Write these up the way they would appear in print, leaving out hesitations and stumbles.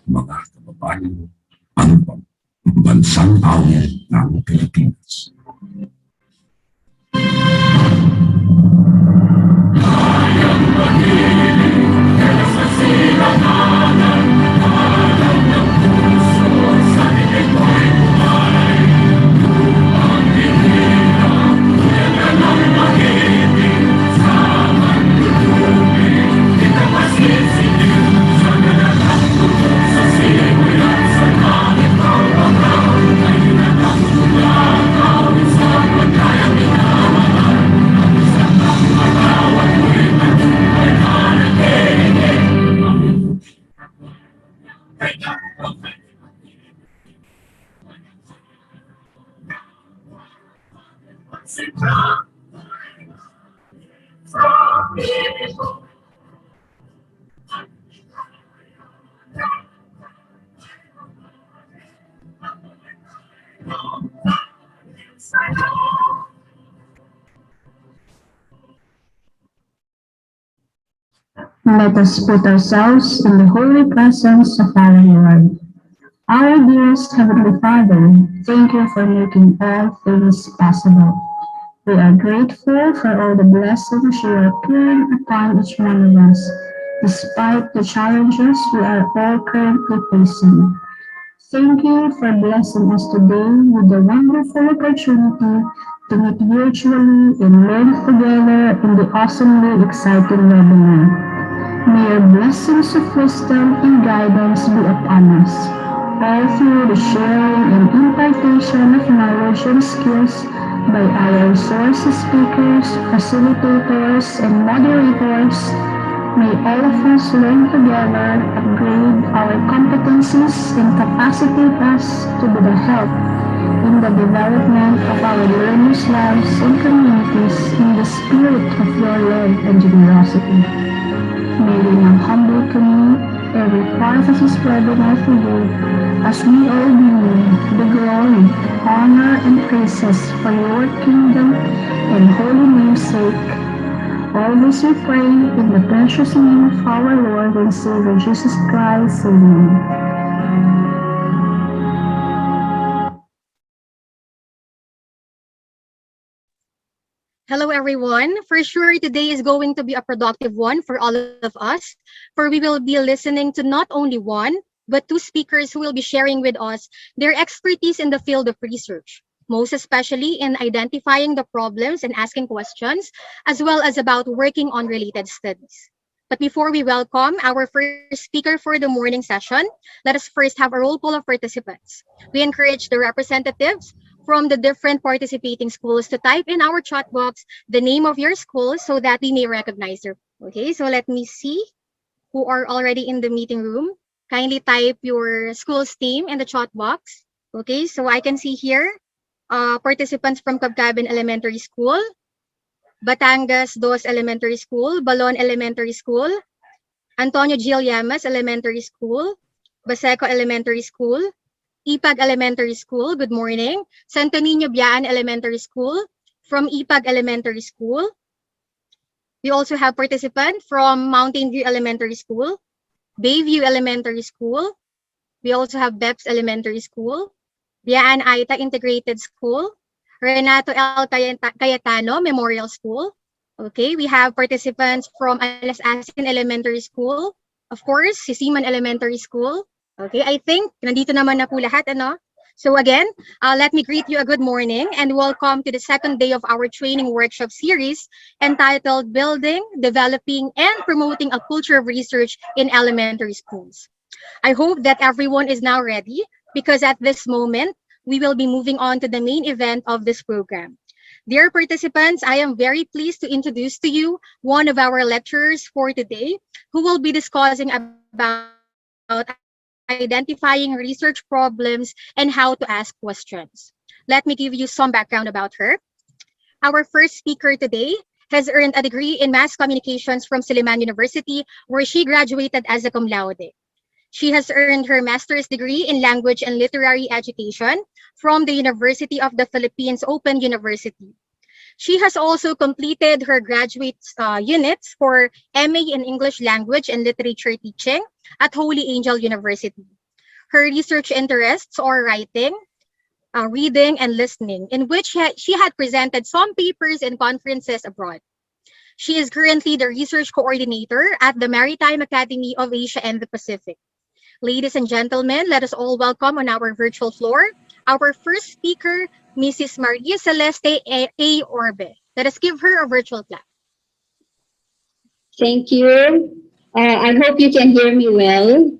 mga kababayan, ang bansang bayan ng Pilipinas. Let us put ourselves in the holy presence of our Lord. Our dearest Heavenly Father, thank you for making all things possible. We are grateful for all the blessings you are pouring upon each one of us, despite the challenges we are all currently facing. Thank you for blessing us today with the wonderful opportunity to meet virtually and learn together in the awesomely exciting webinar. May your blessings of wisdom and guidance be upon us, all through the sharing and impartation of knowledge and skills by our resource speakers, facilitators, and moderators. May all of us learn together, upgrade our competencies, and capacitate us to be the help in the development of our learners' lives and communities in the spirit of your love and generosity. May we now humbly commit every part of this webinar to you, as we all believe the glory, honor, and praises for your kingdom and holy name's sake. All this we pray in the precious name of our Lord and Savior Jesus Christ. Amen. Hello, everyone. For sure, today is going to be a productive one for all of us, for we will be listening to not only one, but two speakers who will be sharing with us their expertise in the field of research, most especially in identifying the problems and asking questions, as well as about working on related studies. But before we welcome our first speaker for the morning session, let us first have a roll call of participants. We encourage the representatives from the different participating schools to type in our chat box the name of your school so that we may recognize their. Okay, so let me see who are already in the meeting room. Kindly type your school's name in the chat box. Okay, so I can see here participants from Cabcaben Elementary School, Batangas Dos Elementary School, Balon Elementary School, Antonio Gil Llamas Elementary School, Baseco Elementary School, Ipag Elementary School, good morning. Santo Niño Biaan Elementary School, from Ipag Elementary School. We also have participants from Mountain View Elementary School, Bayview Elementary School. We also have BEPS Elementary School, Biaan Aita Integrated School, Renato L. Cayetano Memorial School. Okay, we have participants from Alas Asin Elementary School, of course, Sisiman Elementary School. Okay, I think nandito naman na po lahat, ano? So again, let me greet you a good morning and welcome to the second day of our training workshop series entitled Building, Developing, and Promoting a Culture of Research in Elementary Schools. I hope that everyone is now ready because at this moment, we will be moving on to the main event of this program. Dear participants, I am very pleased to introduce to you one of our lecturers for today who will be discussing about identifying research problems and how to ask questions. Let me give you some background about her. Our first speaker today has earned a degree in mass communications from Silliman University, where she graduated as a cum laude. She has earned her master's degree in language and literary education from the University of the Philippines Open University. She has also completed her graduate units for MA in English Language and Literature Teaching at Holy Angel University. Her research interests are writing, reading, and listening, in which she had presented some papers in conferences abroad. She is currently the research coordinator at the Maritime Academy of Asia and the Pacific. Ladies and gentlemen, let us all welcome on our virtual floor our first speaker, Mrs. Maria Celeste A. Orbe. Let us give her a virtual clap. Thank you. I hope you can hear me well.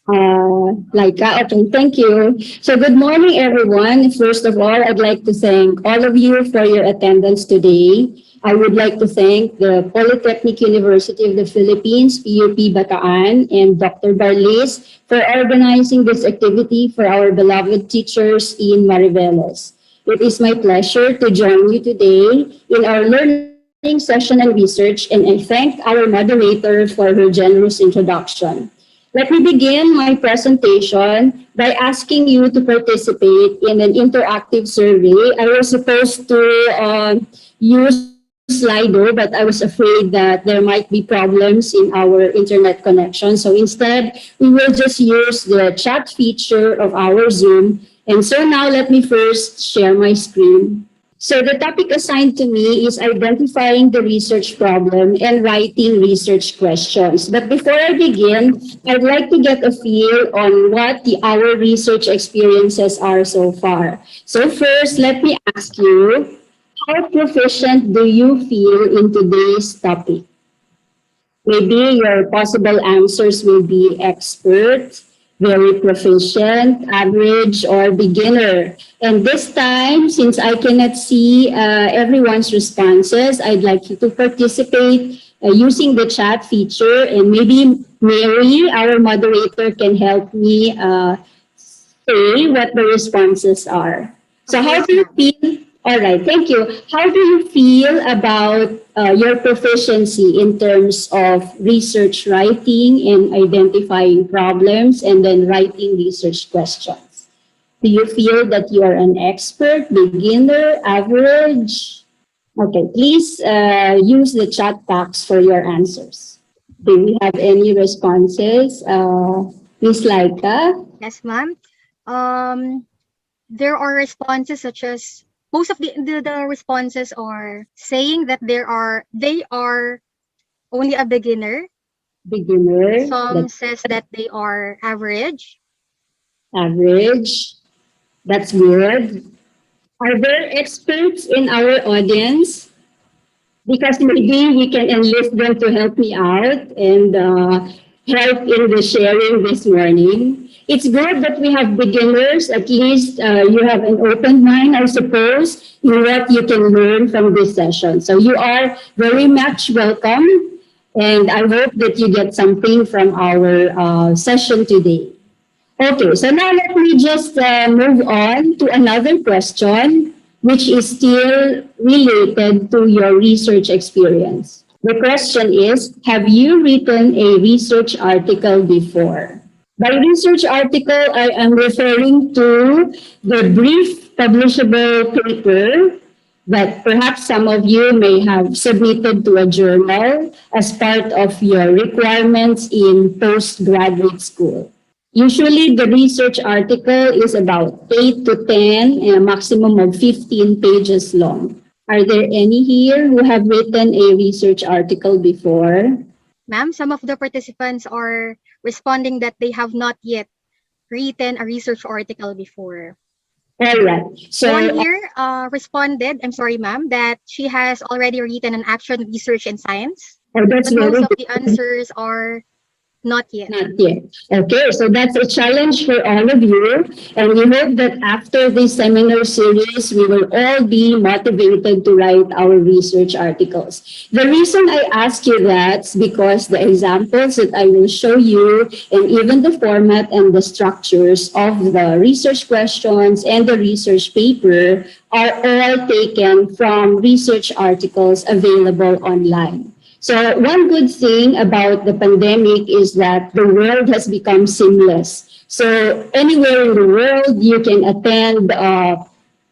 Okay, thank you. So good morning, everyone. First of all, I'd like to thank all of you for your attendance today. I would like to thank the Polytechnic University of the Philippines, PUP Bataan, and Dr. Barlis for organizing this activity for our beloved teachers in Mariveles. It is my pleasure to join you today in our learning session and research, and I thank our moderator for her generous introduction. Let me begin my presentation by asking you to participate in an interactive survey. I was supposed to use Slido, but I was afraid that there might be problems in our internet connection. So instead, we will just use the chat feature of our Zoom. And so now let me first share my screen. So the topic assigned to me is identifying the research problem and writing research questions. But before I begin, I'd like to get a feel on what our research experiences are so far. So first, let me ask you, how proficient do you feel in today's topic? Maybe your possible answers will be expert, very proficient, average, or beginner. And this time, since I cannot see everyone's responses, I'd like you to participate using the chat feature. And maybe Mary, our moderator, can help me say what the responses are. So how do you feel? All right, thank you. How do you feel about your proficiency in terms of research writing and identifying problems and then writing research questions? Do you feel that you are an expert, beginner, average? Okay, please use the chat box for your answers. Do we have any responses? Miss Laika? Yes, ma'am. There are responses such as most of the responses are saying that they are only a beginner. Beginner, Some that's says that they are average. average. That's good. Are there experts in our audience? Because maybe we can enlist them to help me out and help in the sharing this morning. It's good that we have beginners. At least you have an open mind, I suppose, in what you can learn from this session. So you are very much welcome. And I hope that you get something from our session today. Okay, so now let me just move on to another question, which is still related to your research experience. The question is, have you written a research article before? By research article, I am referring to the brief publishable paper that perhaps some of you may have submitted to a journal as part of your requirements in postgraduate school. Usually, the research article is about 8 to 10 and a maximum of 15 pages long. Are there any here who have written a research article before? Ma'am, some of the participants are responding that they have not yet written a research article before. All right. So, One here responded, I'm sorry, ma'am, that she has already written an action research in science, that's but most very of good. the answers are not yet. Not yet. Okay, so that's a challenge for all of you. And we hope that after this seminar series, we will all be motivated to write our research articles. The reason I ask you that is because the examples that I will show you and even the format and the structures of the research questions and the research paper are all taken from research articles available online. So one good thing about the pandemic is that the world has become seamless. So anywhere in the world, you can attend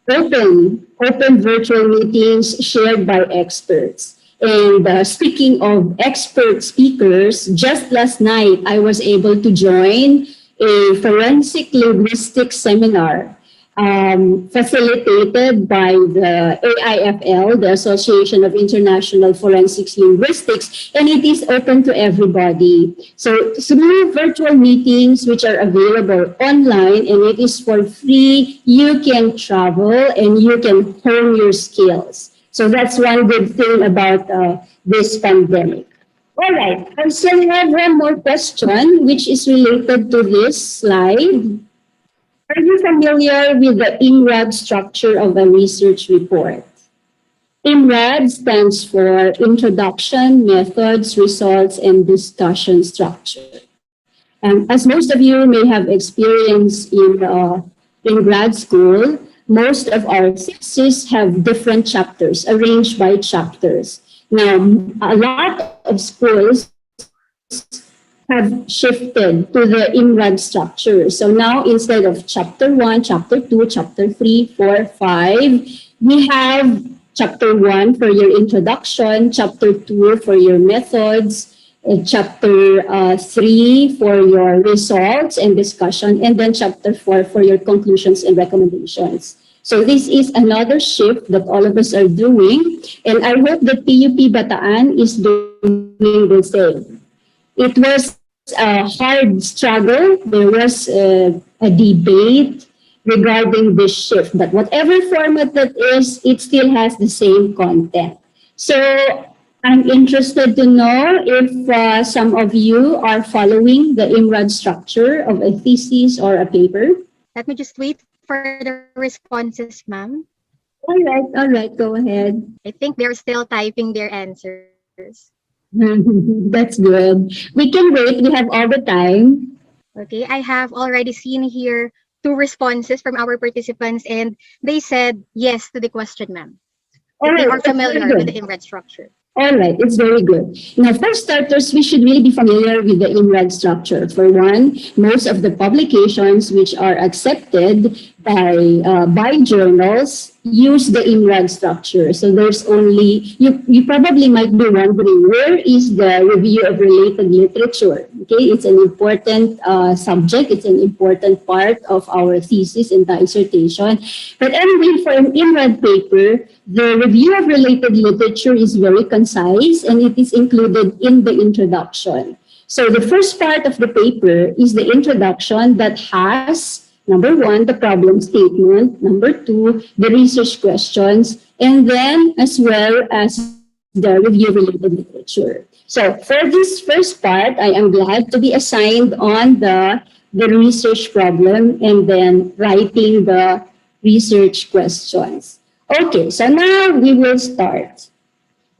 open virtual meetings shared by experts. And speaking of expert speakers, just last night I was able to join a forensic linguistics seminar facilitated by the AIFL, the Association of International Forensic Linguistics, and it is open to everybody. So through virtual meetings which are available online and it is for free, you can travel and you can hone your skills. So that's one good thing about this pandemic. All right, I still have one more question which is related to this slide. Are you familiar with the INRAD structure of a research report? INRAD stands for Introduction, Methods, Results, and Discussion Structure. And as most of you may have experienced in grad school, most of our theses have different chapters, arranged by chapters. Now, a lot of schools have shifted to the INRAD structure. So now instead of chapter 1, chapter 2, chapter 3, 4, 5, we have chapter 1 for your introduction, chapter 2 for your methods, chapter 3 for your results and discussion, and then chapter 4 for your conclusions and recommendations. So this is another shift that all of us are doing, and I hope that PUP Bataan is doing the same. It was a hard struggle. There was a debate regarding this shift, but whatever format that is, it still has the same content. So I'm interested to know if some of you are following the INRAD structure of a thesis or a paper. Let me just wait for the responses, ma'am. All right, go ahead. I think they're still typing their answers. That's good. We can wait. We have all the time. Okay, I have already seen here 2 responses from our participants, and they said yes to the question, ma'am. All They right, are that's very familiar good. with the INRAD structure. All right, it's very good. Now, for starters, we should really be familiar with the INRAD structure. For one, most of the publications which are accepted by journals use the INRAD structure. So there's only, you probably might be wondering, where is the review of related literature? Okay, it's an important subject. It's an important part of our thesis and dissertation. But anyway, for an INRAD paper, the review of related literature is very concise and it is included in the introduction. So the first part of the paper is the introduction that has, number 1, the problem statement, number 2, the research questions, and then as well as the review related literature. So for this first part, I am glad to be assigned on the research problem and then writing the research questions. Okay, so now we will start.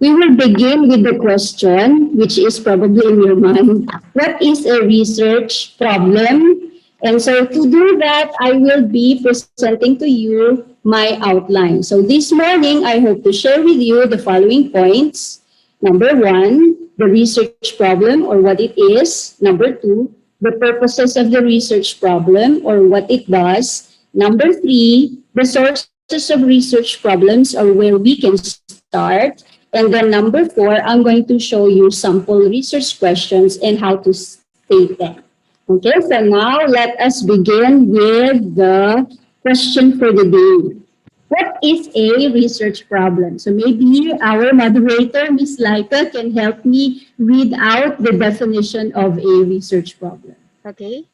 We will begin with the question, which is probably in your mind. What is a research problem? And so to do that, I will be presenting to you my outline. So this morning, I hope to share with you the following points. Number 1, the research problem or what it is. Number 2, the purposes of the research problem or what it does. Number 3, the sources of research problems or where we can start. And then number 4, I'm going to show you sample research questions and how to state them. Okay, so now let us begin with the question for the day. What is a research problem? So maybe our moderator, Ms. Laika, can help me read out the definition of a research problem. Okay.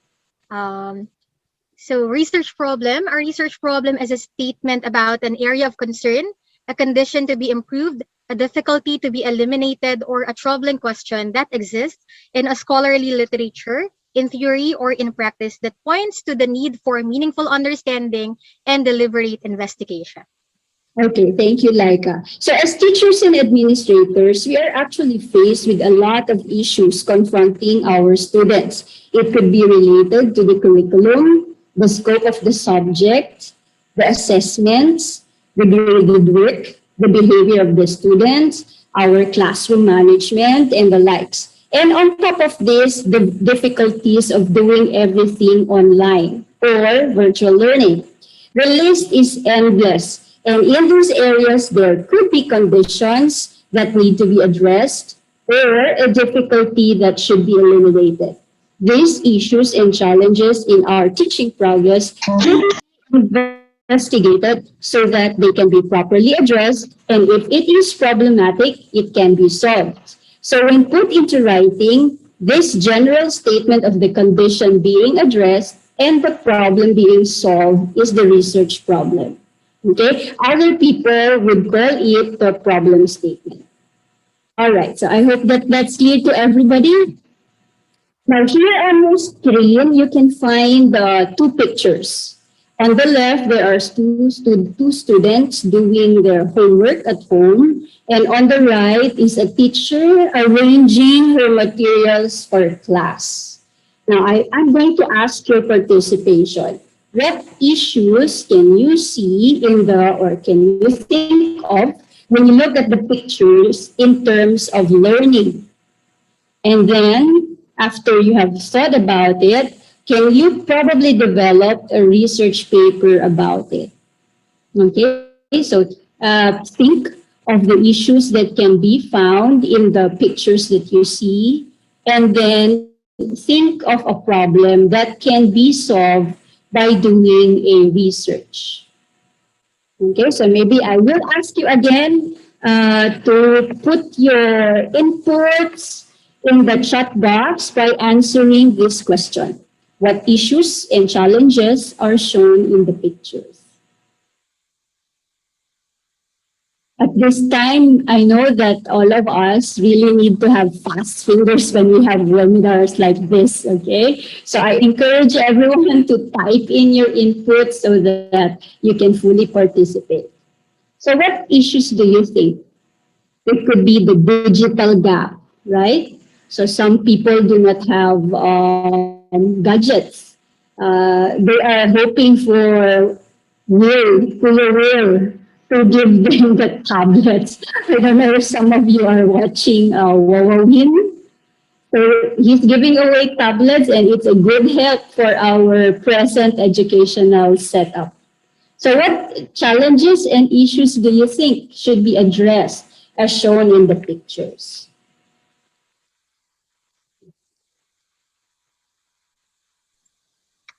So a research problem is a statement about an area of concern, a condition to be improved, a difficulty to be eliminated, or a troubling question that exists in a scholarly literature, in theory, or in practice that points to the need for meaningful understanding and deliberate investigation. Okay, thank you, Laika. So as teachers and administrators, we are actually faced with a lot of issues confronting our students. It could be related to the curriculum, the scope of the subject, the assessments, the graded work, the behavior of the students, our classroom management, and the likes. And on top of this, the difficulties of doing everything online or virtual learning. The list is endless. And in those areas, there could be conditions that need to be addressed or a difficulty that should be eliminated. These issues and challenges in our teaching progress should be investigated so that they can be properly addressed, and if it is problematic, it can be solved. So when put into writing, this general statement of the condition being addressed and the problem being solved is the research problem. Okay? Other people would call it the problem statement. All right, so I hope that that's clear to everybody. Now here on your screen, you can find two pictures. On the left, there are two students doing their homework at home. And on the right is a teacher arranging her materials for class. Now, I'm going to ask your participation. What issues can you see or can you think of when you look at the pictures in terms of learning? And then, after you have thought about it, can you probably develop a research paper about it? Okay, so think of the issues that can be found in the pictures that you see, and then think of a problem that can be solved by doing a research. Okay, so maybe I will ask you again to put your inputs in the chat box by answering this question. What issues and challenges are shown in the pictures? At this time, I know that all of us really need to have fast fingers when we have webinars like this, okay? So I encourage everyone to type in your input so that you can fully participate. So what issues do you think? It could be the digital gap, right? So some people do not have gadgets. They are hoping for will to give them the tablets. I don't know if some of you are watching Wowowin. So he's giving away tablets, and it's a good help for our present educational setup. So what challenges and issues do you think should be addressed as shown in the pictures?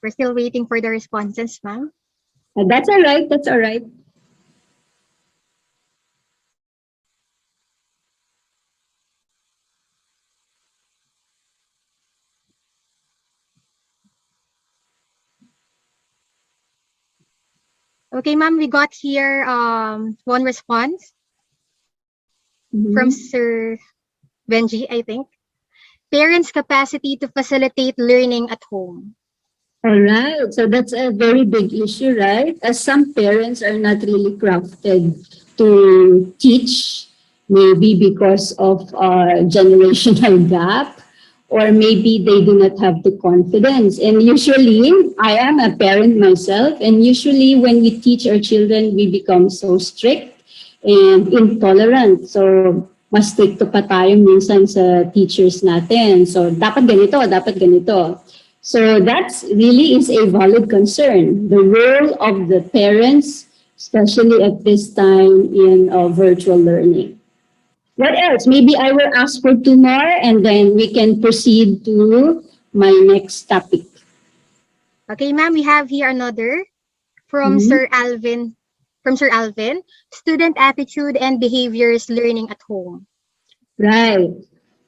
We're still waiting for the responses, ma'am. That's all right. That's all right. Okay, ma'am, we got here one response from Sir Benji, I think. Parents' capacity to facilitate learning at home. All right. So that's a very big issue, right? As some parents are not really crafted to teach, maybe because of a generational gap, or maybe they do not have the confidence. And usually, I am a parent myself, and usually when we teach our children, we become so strict and intolerant. So, mas stricto pa tayo minsan sa teachers natin. So, dapat ganito, dapat ganito. So, that's really is a valid concern. The role of the parents, especially at this time in virtual learning. What else? Maybe I will ask for two more and then we can proceed to my next topic. Okay, ma'am, we have here another from Sir Alvin. From Sir Alvin, student attitude and behaviors learning at home. Right.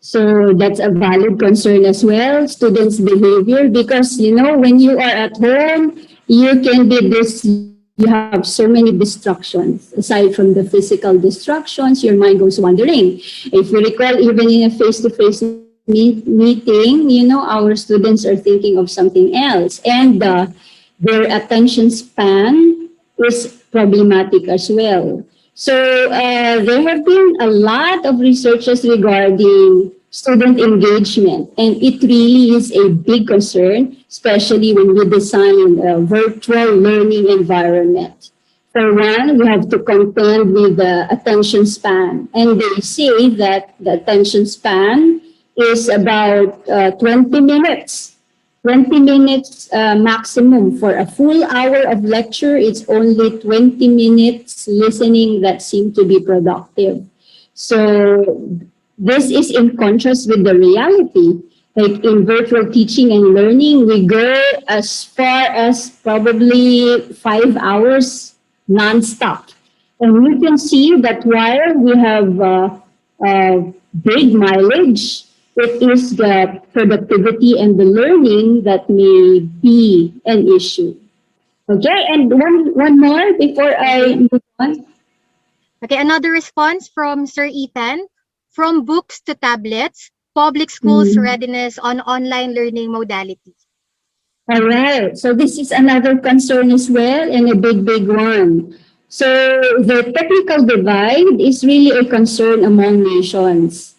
So that's a valid concern as well, students' behavior, because when you are at home, you can be you have so many distractions. Aside from the physical distractions, your mind goes wandering. If you recall, even in a face-to-face meeting, our students are thinking of something else. And their attention span is problematic as well. So there have been a lot of researches regarding student engagement, and it really is a big concern, especially when we design a virtual learning environment. For one, we have to contend with the attention span, and they say that the attention span is about 20 minutes. 20 minutes maximum. For a full hour of lecture, it's only 20 minutes listening that seem to be productive. So this is in contrast with the reality. Like in virtual teaching and learning, we go as far as probably 5 hours nonstop. And you can see that while we have big mileage, it is the productivity and the learning that may be an issue. Okay, and one more before I Okay. move on. Okay, another response from Sir Ethan. From books to tablets, public schools' Mm. readiness on online learning modality. All right. So this is another concern as well, and a big one. So the technical divide is really a concern among nations.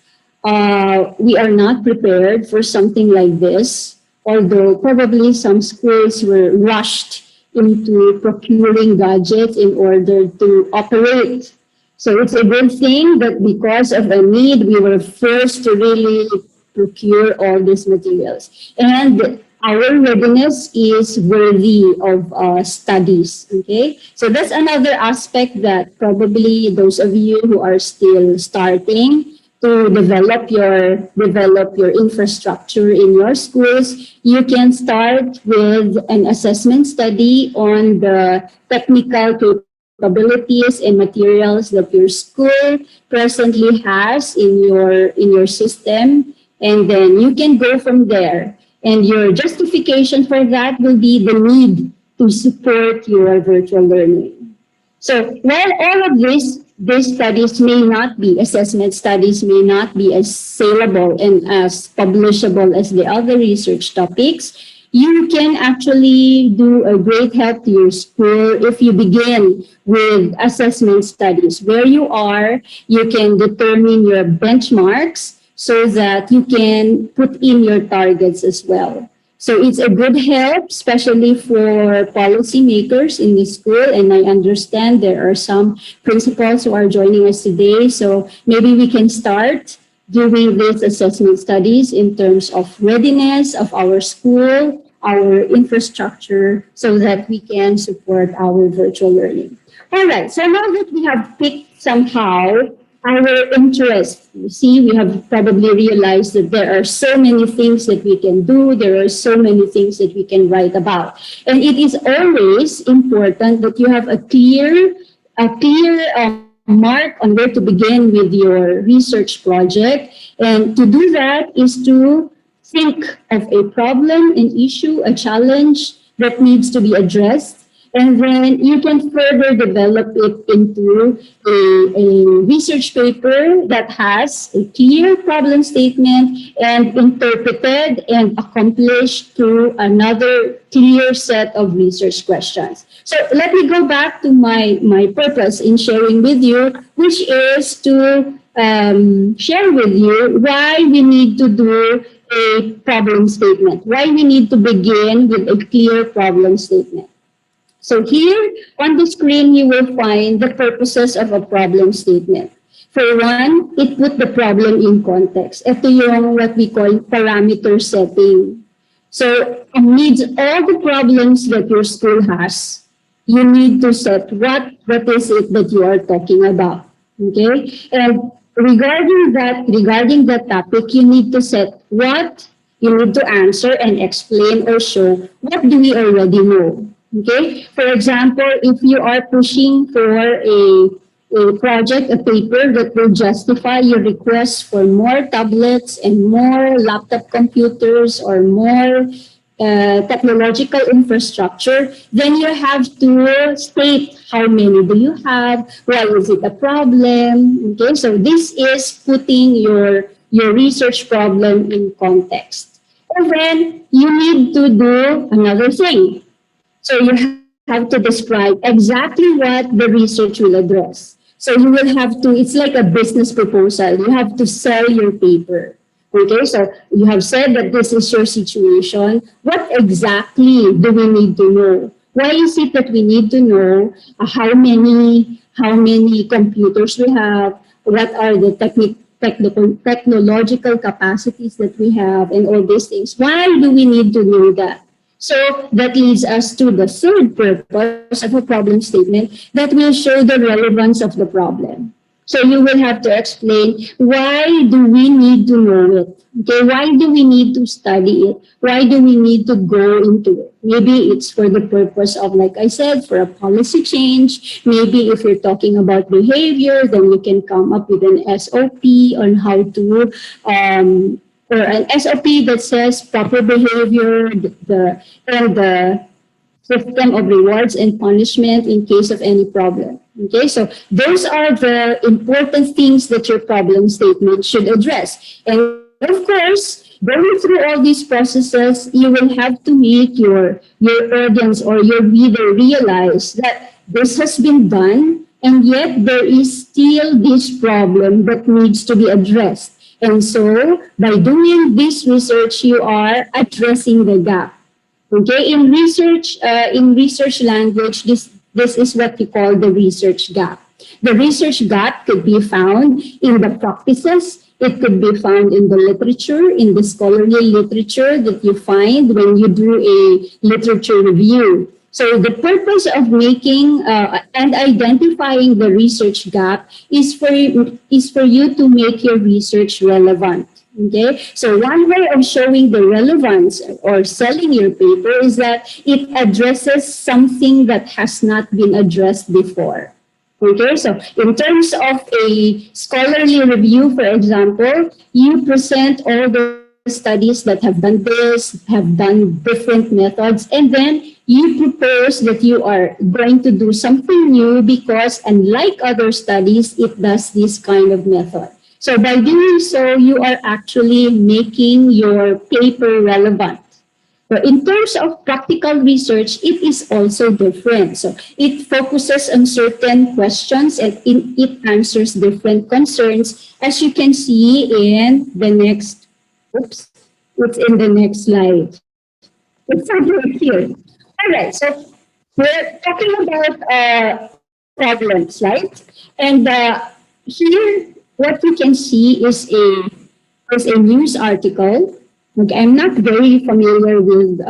We are not prepared for something like this, although probably some schools were rushed into procuring gadgets in order to operate. So it's a good thing that because of a need, we were forced to really procure all these materials. And our readiness is worthy of studies. Okay, so that's another aspect that probably those of you who are still starting to develop your infrastructure in your schools, you can start with an assessment study on the technical capabilities and materials that your school presently has in your system, and then you can go from there. And your justification for that will be the need to support your virtual learning. So while all of these studies may not be, assessment studies may not be as saleable and as publishable as the other research topics, you can actually do a great help to your school if you begin with assessment studies. Where you are, you can determine your benchmarks so that you can put in your targets as well. So it's a good help, especially for policymakers in the school. And I understand there are some principals who are joining us today. So maybe we can start doing these assessment studies in terms of readiness of our school, our infrastructure, so that we can support our virtual learning. All right, so now that we have picked somehow our interest, you see, we have probably realized that there are so many things that we can do, there are so many things that we can write about. And it is always important that you have a clear mark on where to begin with your research project. And to do that is to think of a problem, an issue, a challenge that needs to be addressed. And then you can further develop it into a research paper that has a clear problem statement and interpreted and accomplished through another clear set of research questions. So let me go back to my purpose in sharing with you, which is to share with you why we need to do a problem statement, why we need to begin with a clear problem statement. So here on the screen, you will find the purposes of a problem statement. For one, it put the problem in context. Ito yung what we call parameter setting. So amidst all the problems that your school has, you need to set what is it that you are talking about. Okay? And regarding that topic, you need to set what you need to answer and explain or show what do we already know. Okay? For example, if you are pushing for a project, a paper that will justify your request for more tablets and more laptop computers or more technological infrastructure, then you have to state how many do you have, why is it a problem. Okay, so this is putting your research problem in context. And then you need to do another thing. So you have to describe exactly what the research will address. So you will have to, it's like a business proposal. You have to sell your paper. Okay, so you have said that this is your situation. What exactly do we need to know? Why is it that we need to know how many computers we have? What are the technological capacities that we have, and all these things? Why do we need to know that? So that leads us to the third purpose of a problem statement that will show the relevance of the problem. So you will have to explain, why do we need to know it? Okay, why do we need to study it? Why do we need to go into it? Maybe it's for the purpose of, like I said, for a policy change. Maybe if you're talking about behavior, then you can come up with an SOP on how to, or an SOP that says proper behavior, and the system of rewards and punishment in case of any problem. Okay, so those are the important things that your problem statement should address. And of course, going through all these processes, you will have to make your audience or your reader realize that this has been done, and yet there is still this problem that needs to be addressed. And so, by doing this research, you are addressing the gap. Okay, in research language, this is what we call the research gap. The research gap could be found in the practices. It could be found in the literature, in the scholarly literature that you find when you do a literature review. So the purpose of making and identifying the research gap is for you to make your research relevant. Okay, so one way of showing the relevance or selling your paper is that it addresses something that has not been addressed before. Okay, so in terms of a scholarly review, for example, you present all the studies that have done this, have done different methods, and then you propose that you are going to do something new because, unlike other studies, it does this kind of method. So by doing so, you are actually making your paper relevant. So in terms of practical research, it is also different. So it focuses on certain questions and it answers different concerns, as you can see in the next, oops, it's in the next slide. It's over here. All right, so we're talking about problems, right? And here, what you can see is a news article. Okay, I'm not very familiar with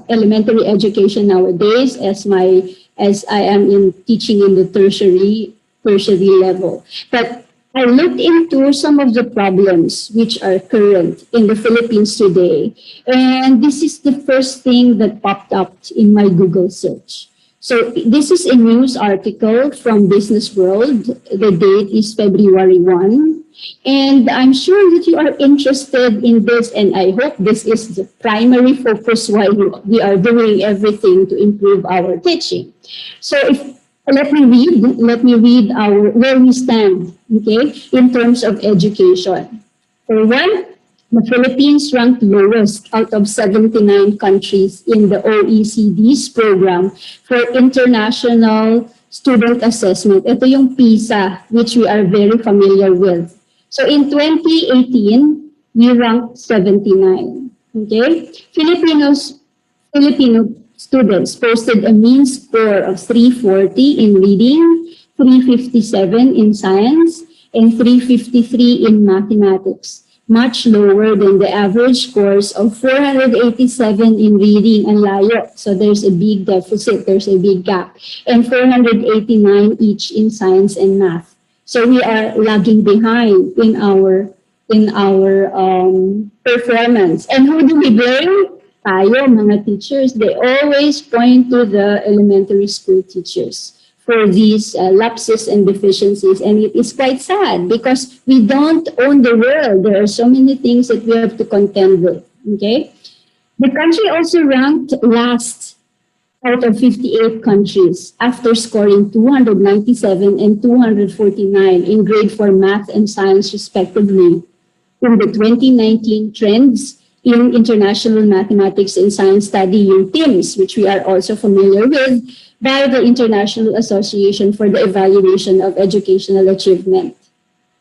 elementary education nowadays, as I am in teaching in the tertiary level. But I looked into some of the problems which are current in the Philippines today, and this is the first thing that popped up in my Google search. So this is a news article from Business World. The date is February 1. And I'm sure that you are interested in this, and I hope this is the primary focus why we are doing everything to improve our teaching. So let me read where we stand, okay, in terms of education. For one, the Philippines ranked lowest out of 79 countries in the OECD's program for international student assessment. Ito yung PISA, which we are very familiar with. So in 2018, we ranked 79. Okay? Filipino students posted a mean score of 340 in reading, 357 in science, and 353 in mathematics, much lower than the average scores of 487 in reading and layo. So there's a big deficit, there's a big gap, and 489 each in science and math. So we are lagging behind in our performance. And who do we blame? Tayo, mga teachers. They always point to the elementary school teachers for these lapses and deficiencies. And it is quite sad because we don't own the world. There are so many things that we have to contend with. Okay? The country also ranked last out of 58 countries after scoring 297 and 249 in grade 4 math and science respectively in the 2019 trends in international mathematics and science study, yung TIMSS, which we are also familiar with, by the International Association for the Evaluation of Educational Achievement.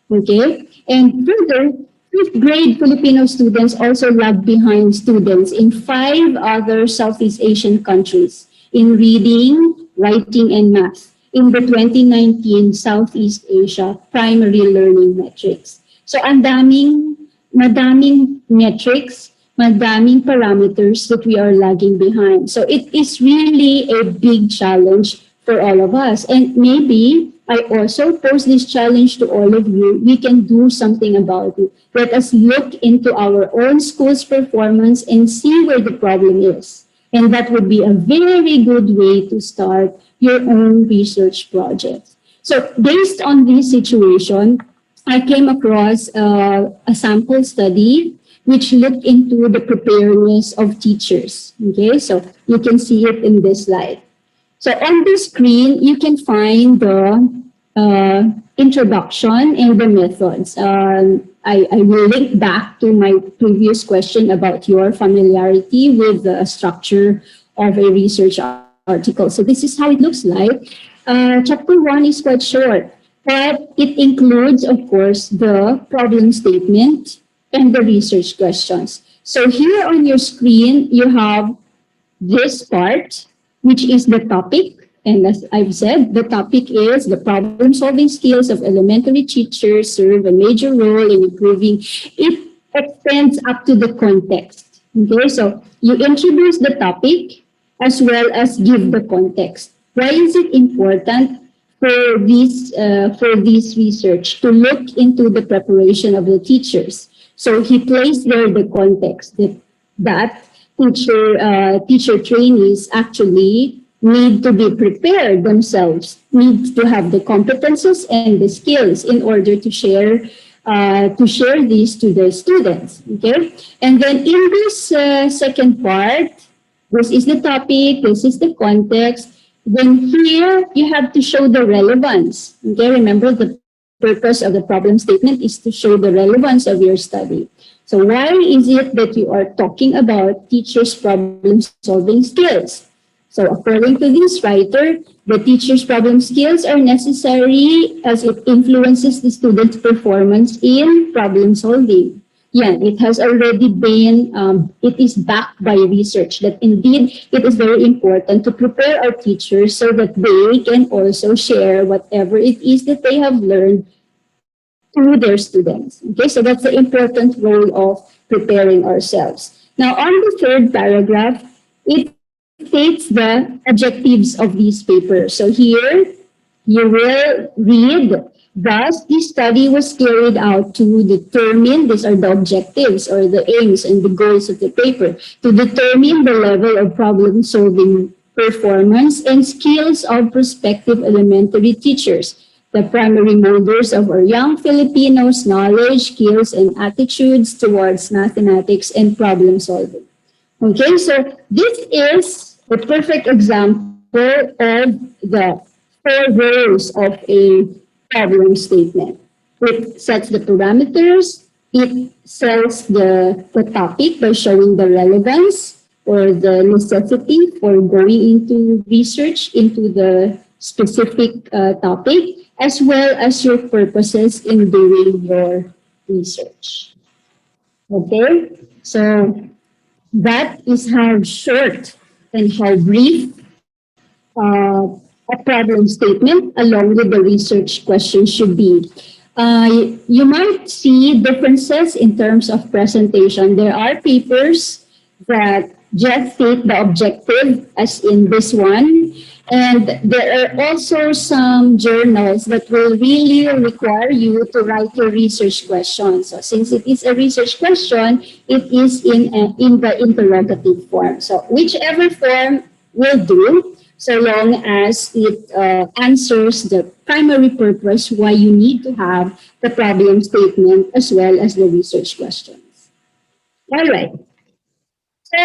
Okay? And further, fifth grade Filipino students also lag behind students in 5 other Southeast Asian countries in reading, writing, and math in the 2019 Southeast Asia Primary Learning Metrics. So madaming metrics, madaming parameters that we are lagging behind. So it is really a big challenge for all of us. And maybe I also pose this challenge to all of you. We can do something about it. Let us look into our own school's performance and see where the problem is. And that would be a very good way to start your own research project. So based on this situation, I came across a sample study which looked into the preparedness of teachers. Okay, so you can see it in this slide. So on the screen, you can find the introduction and the methods. I will link back to my previous question about your familiarity with the structure of a research article. So this is how it looks like. Chapter 1 is quite short, but it includes, of course, the problem statement and the research questions. So here on your screen, you have this part, which is the topic. And as I've said, the topic is the problem-solving skills of elementary teachers serve a major role in improving. It extends up to the context. Okay, so you introduce the topic as well as give the context. Why is it important for this research to look into the preparation of the teachers? So he placed there the context that teacher trainees actually need to be prepared themselves, need to have the competences and the skills in order to share these to the students. Okay, and then in this second part, this is the topic, this is the context. Then here you have to show the relevance. Okay, remember the purpose of the problem statement is to show the relevance of your study. So why is it that you are talking about teachers' problem-solving skills? So according to this writer, the teacher's problem skills are necessary as it influences the student's performance in problem solving. Yeah, it has already been, it is backed by research that indeed it is very important to prepare our teachers so that they can also share whatever it is that they have learned to their students. Okay, so that's the important role of preparing ourselves. Now, on the third paragraph, it states the objectives of these papers. So here, you will read, thus, this study was carried out to determine, these are the objectives or the aims and the goals of the paper, to determine the level of problem-solving performance and skills of prospective elementary teachers, the primary molders of our young Filipinos' knowledge, skills, and attitudes towards mathematics and problem solving. Okay, so this is a perfect example of the four rows of a problem statement. It sets the parameters, it sets the topic by showing the relevance or the necessity for going into research into the specific topic, as well as your purposes in doing your research. Okay, so that is how short and how brief a problem statement along with the research question should be. You might see differences in terms of presentation. There are papers that just state the objective, as in this one, and there are also some journals that will really require you to write your research question. So since it is a research question, it is in the interrogative form. So whichever form will do, so long as it answers the primary purpose why you need to have the problem statement as well as the research questions. All right. So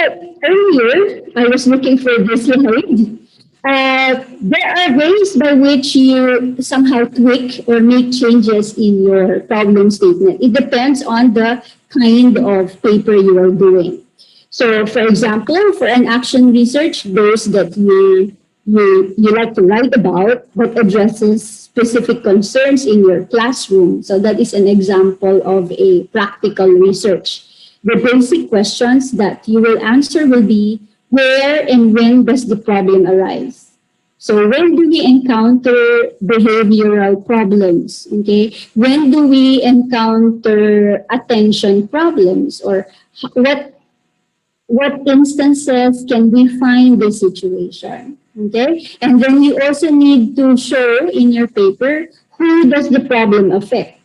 earlier, I was looking for this slide. There are ways by which you somehow tweak or make changes in your problem statement. It depends on the kind of paper you are doing. So, for example, for an action research, those that you like to write about but addresses specific concerns in your classroom. So that is an example of a practical research. The basic questions that you will answer will be, where and when does the problem arise? So when do we encounter behavioral problems? Okay, when do we encounter attention problems, or what instances can we find this situation? Okay, and then you also need to show in your paper who does the problem affect.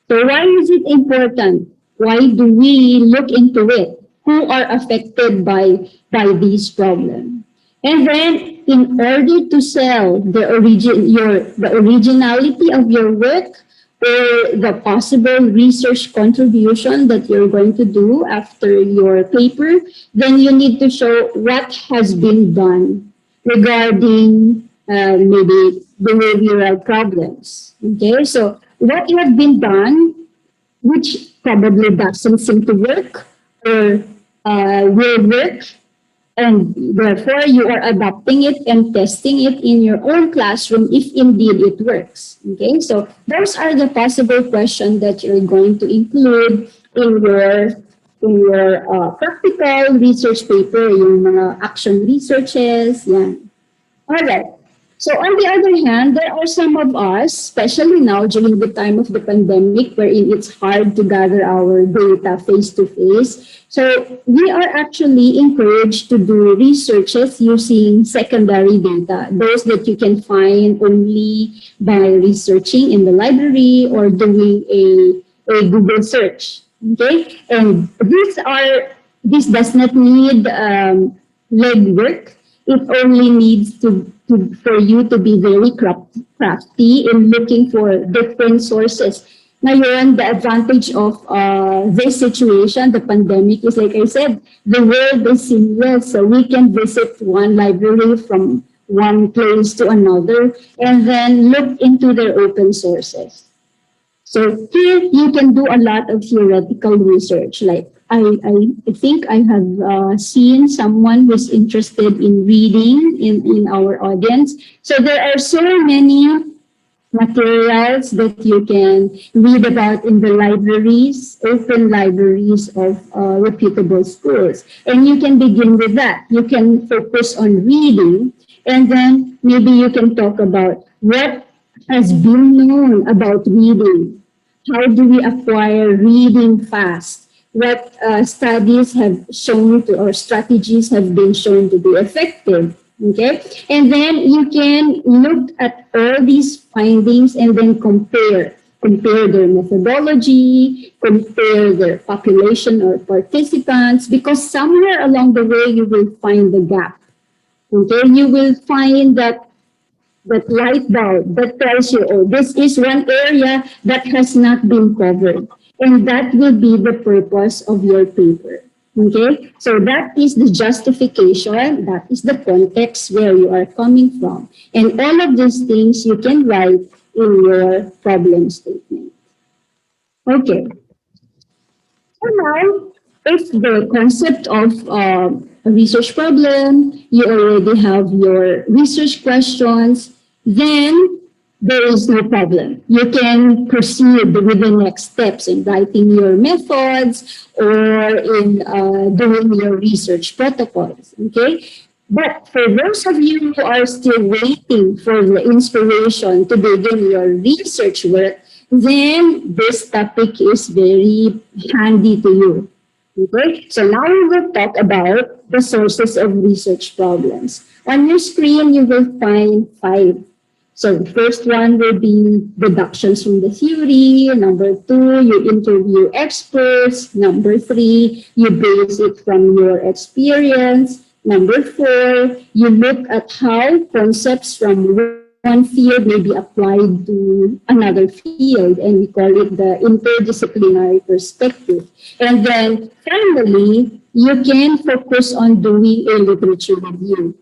So why is it important? Why do we look into it? Who are affected by these problems? And then in order to sell the originality of your work or the possible research contribution that you're going to do after your paper, then you need to show what has been done regarding maybe behavioral problems. Okay, so what has been done, which probably doesn't seem to work or will work, and therefore you are adopting it and testing it in your own classroom if indeed it works. Okay, so those are the possible questions that you're going to include in your practical research paper, yung mga action researches, yan. All right. So on the other hand, there are some of us, especially now during the time of the pandemic, wherein it's hard to gather our data face to face. So we are actually encouraged to do researches using secondary data, those that you can find only by researching in the library or doing a Google search. Okay, and this does not need legwork. It only needs for you to be very crafty in looking for different sources. Ngayon, the advantage of this situation, the pandemic, is like I said, the world is seamless. So we can visit one library from one place to another and then look into their open sources. So here you can do a lot of theoretical research. Like I think I have seen someone who's interested in reading in our audience. So there are so many materials that you can read about in the libraries, open libraries of reputable schools. And you can begin with that. You can focus on reading, and then maybe you can talk about what has been known about reading. How do we acquire reading fast? What studies have shown to, or strategies have been shown to be effective? Okay, and then you can look at all these findings and then compare their methodology, compare their population or participants, because somewhere along the way you will find the gap. Okay, you will find that light bulb that tells you, oh, this is one area that has not been covered. And that will be the purpose of your paper. Okay, so that is the justification, that is the context where you are coming from. And all of these things you can write in your problem statement. Okay, so now, if the concept of a research problem, you already have your research questions, then there is no problem. You can proceed with the next steps in writing your methods or in doing your research protocols, okay? But for those of you who are still waiting for the inspiration to begin your research work, then this topic is very handy to you. Okay, so now we will talk about the sources of research problems. On your screen, you will find 5. So the first one will be deductions from the theory. Number 2, you interview experts. Number 3, you base it from your experience. Number 4, you look at how concepts from one field may be applied to another field, and we call it the interdisciplinary perspective. And then finally, you can focus on doing a literature review.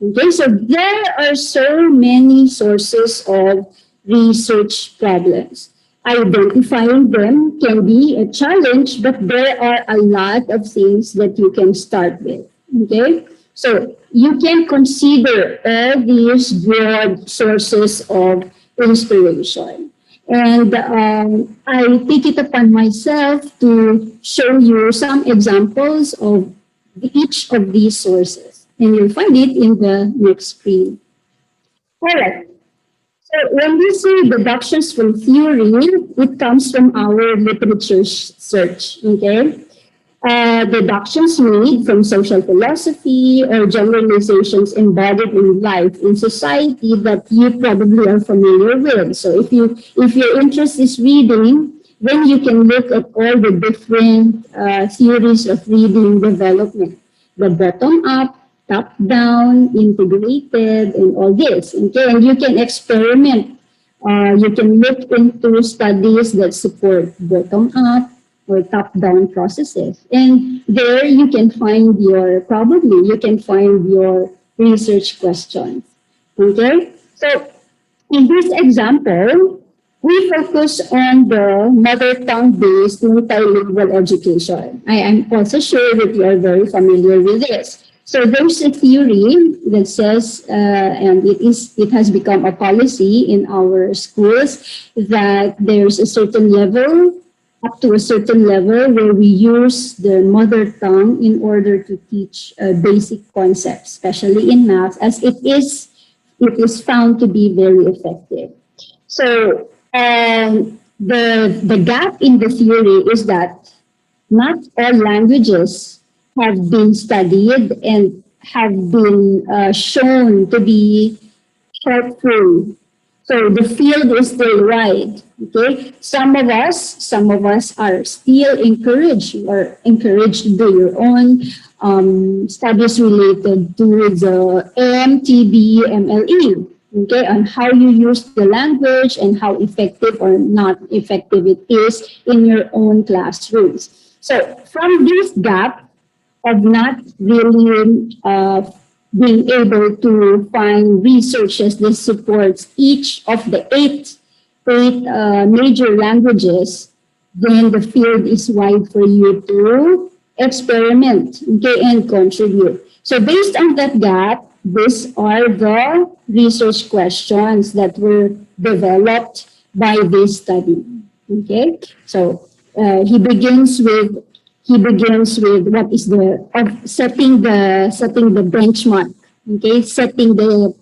Okay, so there are so many sources of research problems. Identifying them can be a challenge, but there are a lot of things that you can start with. Okay, so you can consider all these broad sources of inspiration. And I take it upon myself to show you some examples of each of these sources. And you'll find it in the next screen. All right. So when we say deductions from theory, it comes from our literature search, okay? deductions made from social philosophy or generalizations embodied in life in society that you probably are familiar with. So if your interest is reading, then you can look at all the different theories of reading development, the bottom up, top down, integrated, and all this. Okay, and you can experiment. You can look into studies that support bottom up or top down processes, and there you can find your research questions. Okay, so in this example, we focus on the mother tongue-based multilingual education. I am also sure that you are very familiar with this. So there's a theory that says, and it has become a policy in our schools, that there's a certain level, up to a certain level, where we use the mother tongue in order to teach basic concepts, especially in math, as it is found to be very effective. So the gap in the theory is that not all languages have been studied and have been shown to be helpful. So the field is still wide. Okay, some of us are still encouraged to do your own studies related to the MTB, MLE. Okay, on how you use the language and how effective or not effective it is in your own classrooms. So from this gap of not really being able to find researches that supports each of the eight major languages, then the field is wide for you to experiment, okay, and contribute. So based on that gap, these are the research questions that were developed by this study. Okay, so he begins with what is the setting the benchmark. Okay, setting the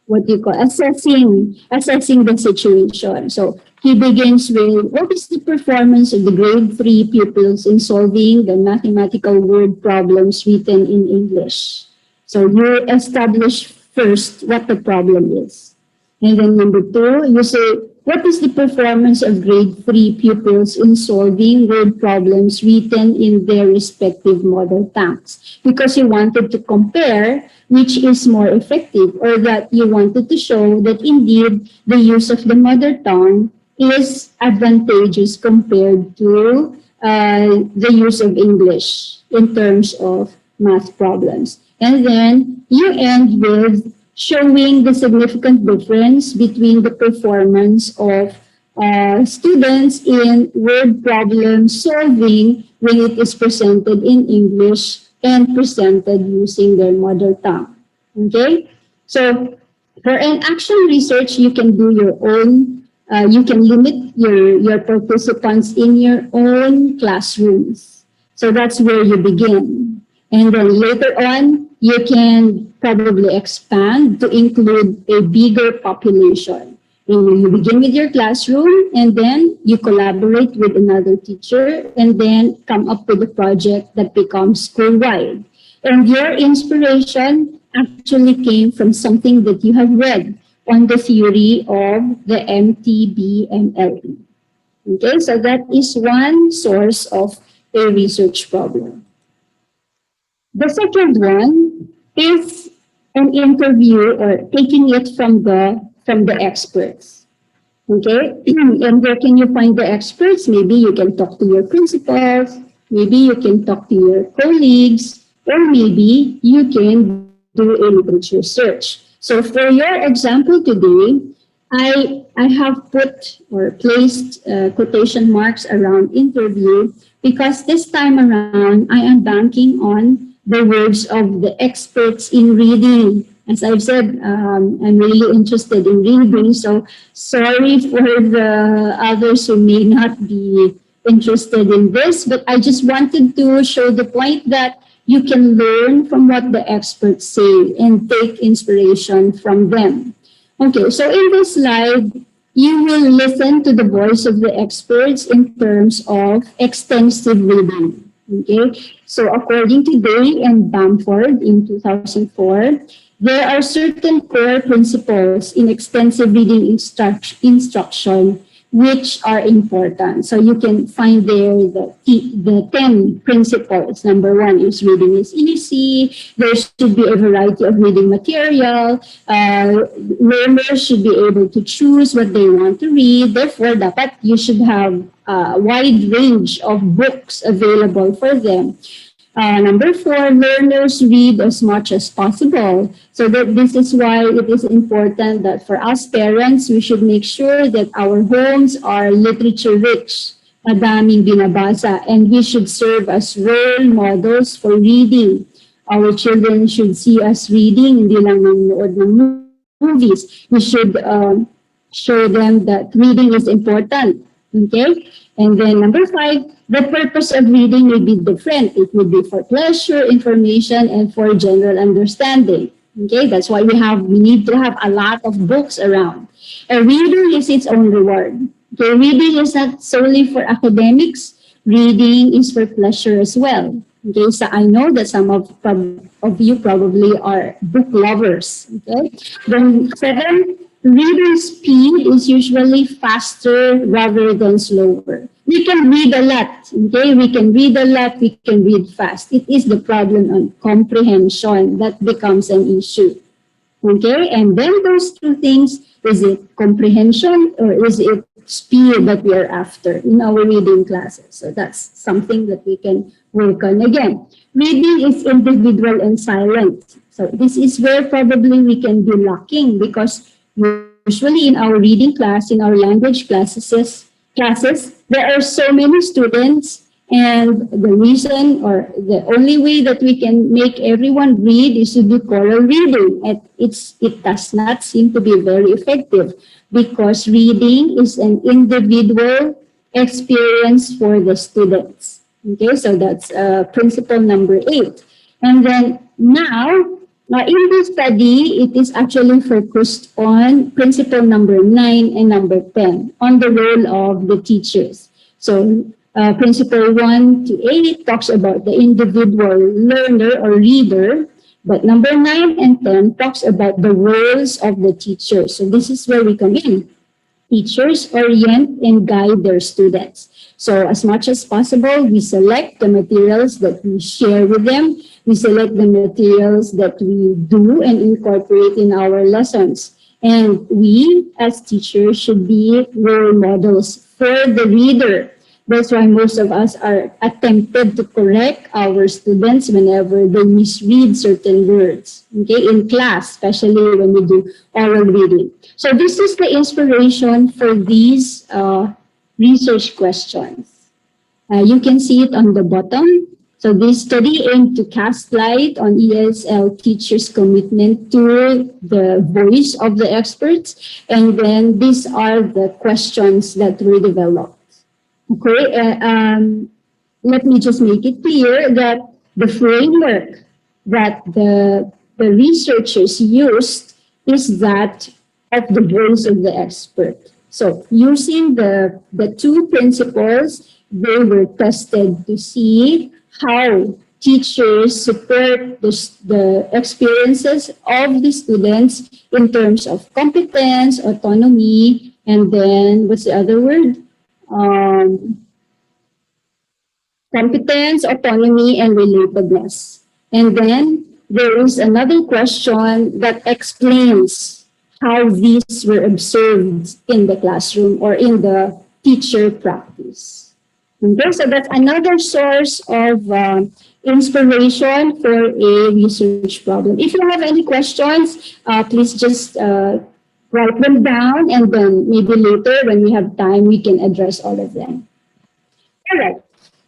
what do you call assessing the situation. So he begins with what is the performance of the grade 3 pupils in solving the mathematical word problems written in English. So you establish first what the problem is. And then number 2, you say, what is the performance of grade 3 pupils in solving word problems written in their respective mother tongues? Because you wanted to compare which is more effective, or that you wanted to show that indeed the use of the mother tongue is advantageous compared to the use of English in terms of math problems. And then you end with showing the significant difference between the performance of students in word problem solving when it is presented in English and presented using their mother tongue. Okay? So for an action research, you can do your own, you can limit your participants in your own classrooms. So that's where you begin. And then later on, you can probably expand to include a bigger population. And you begin with your classroom, and then you collaborate with another teacher, and then come up with a project that becomes school-wide. And your inspiration actually came from something that you have read on the theory of the MTBMLE. Okay, so that is one source of a research problem. The second one is an interview or taking it from the experts. Okay, and where can you find the experts? Maybe you can talk to your principals, maybe you can talk to your colleagues, or maybe you can do a literature search. So for your example today, I have put or placed quotation marks around interview because this time around I am banking on the words of the experts in reading. As I've said, I'm really interested in reading, so sorry for the others who may not be interested in this, but I just wanted to show the point that you can learn from what the experts say and take inspiration from them. Okay, so in this slide, you will listen to the voice of the experts in terms of extensive reading. Okay, so according to Day and Bamford in 2004, there are certain core principles in extensive reading instruction which are important. So you can find there the 10 principles. Number one is reading is easy. There should be a variety of reading material. Learners should be able to choose what they want to read. Therefore, dapat you should have a wide range of books available for them. Number four, learners read as much as possible. So that this is why it is important that for us parents, we should make sure that our homes are literature rich, madaming binabasa, and we should serve as role models for reading. Our children should see us reading, hindi lang nanonood ng movies. We should show them that reading is important. Okay? And then number five, the purpose of reading may be different. It would be for pleasure, information, and for general understanding. Okay, that's why we need to have a lot of books around. A reader is its own reward. Okay, reading is not solely for academics. Reading is for pleasure as well. Okay, so I know that some of you probably are book lovers. Okay, then seven, reading speed is usually faster rather than slower. We can read a lot, okay? We can read a lot, we can read fast. It is the problem on comprehension that becomes an issue, okay? And then those two things, is it comprehension or is it speed that we are after in our reading classes? So that's something that we can work on again. Reading is individual and silent. So this is where probably we can be lacking because usually in our reading class, in our language classes, there are so many students, and the reason or the only way that we can make everyone read is to do choral reading. And it does not seem to be very effective because reading is an individual experience for the students. Okay, so that's principle number 8. And then now, in this study, it is actually focused on principle number 9 and number 10 on the role of the teachers. So principle 1 to 8 talks about the individual learner or reader, but number 9 and 10 talks about the roles of the teacher. So this is where we come in. Teachers orient and guide their students. So as much as possible, we select the materials that we share with them. We select the materials that we do and incorporate in our lessons. And we, as teachers, should be role models for the reader. That's why most of us are attempted to correct our students whenever they misread certain words, okay, in class, especially when we do oral reading. So this is the inspiration for these research questions. You can see it on the bottom. So this study aimed to cast light on ESL teachers' commitment to the voice of the experts. And then these are the questions that were developed. Okay, let me just make it clear that the framework that the researchers used is that of the voice of the expert. So using the two principles, they were tested to see how teachers support the experiences of the students in terms of competence, autonomy, and then what's the other word? Competence, autonomy, and relatedness. And then there is another question that explains how these were observed in the classroom or in the teacher practice. Okay, so that's another source of inspiration for a research problem. If you have any questions, please just write them down, and then maybe later when we have time, we can address all of them. All right.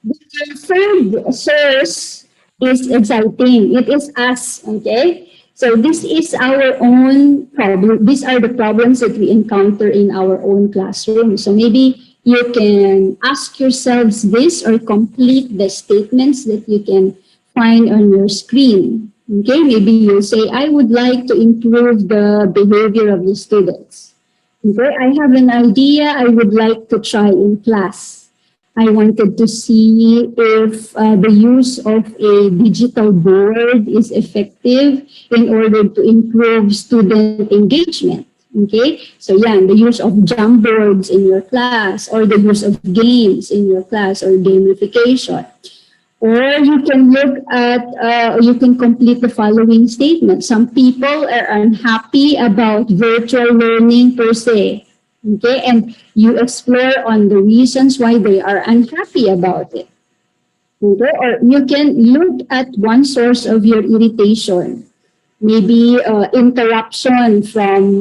The third source is exciting. It is us, okay? So this is our own problem. These are the problems that we encounter in our own classroom. So maybe you can ask yourselves this or complete the statements that you can find on your screen. Okay, maybe you'll say, I would like to improve the behavior of the students. Okay, I have an idea I would like to try in class. I wanted to see if the use of a digital board is effective in order to improve student engagement. Okay, so yeah, the use of Jamboards in your class, or the use of games in your class, or gamification. Or you can look at, you can complete the following statement. Some people are unhappy about virtual learning per se. Okay, and you explore on the reasons why they are unhappy about it. Okay, or you can look at one source of your irritation, maybe interruption from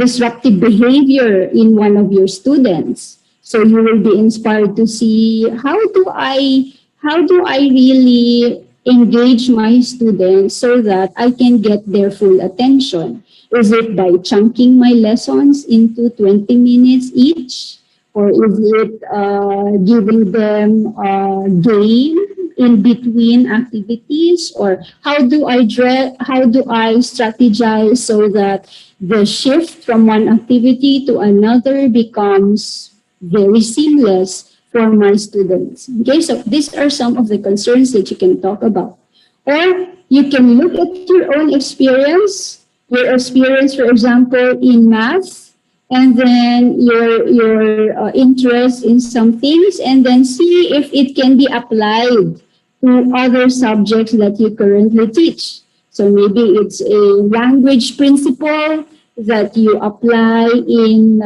disruptive behavior in one of your students. So you will be inspired to see how do I really engage my students so that I can get their full attention. Is it by chunking my lessons into 20 minutes each? Or is it giving them a game in between activities? Or how do I strategize so that the shift from one activity to another becomes very seamless for my students? Okay, so these are some of the concerns that you can talk about. Or you can look at your own experience, for example, in math, and then your interest in some things, and then see if it can be applied to other subjects that you currently teach. So maybe it's a language principle that you apply in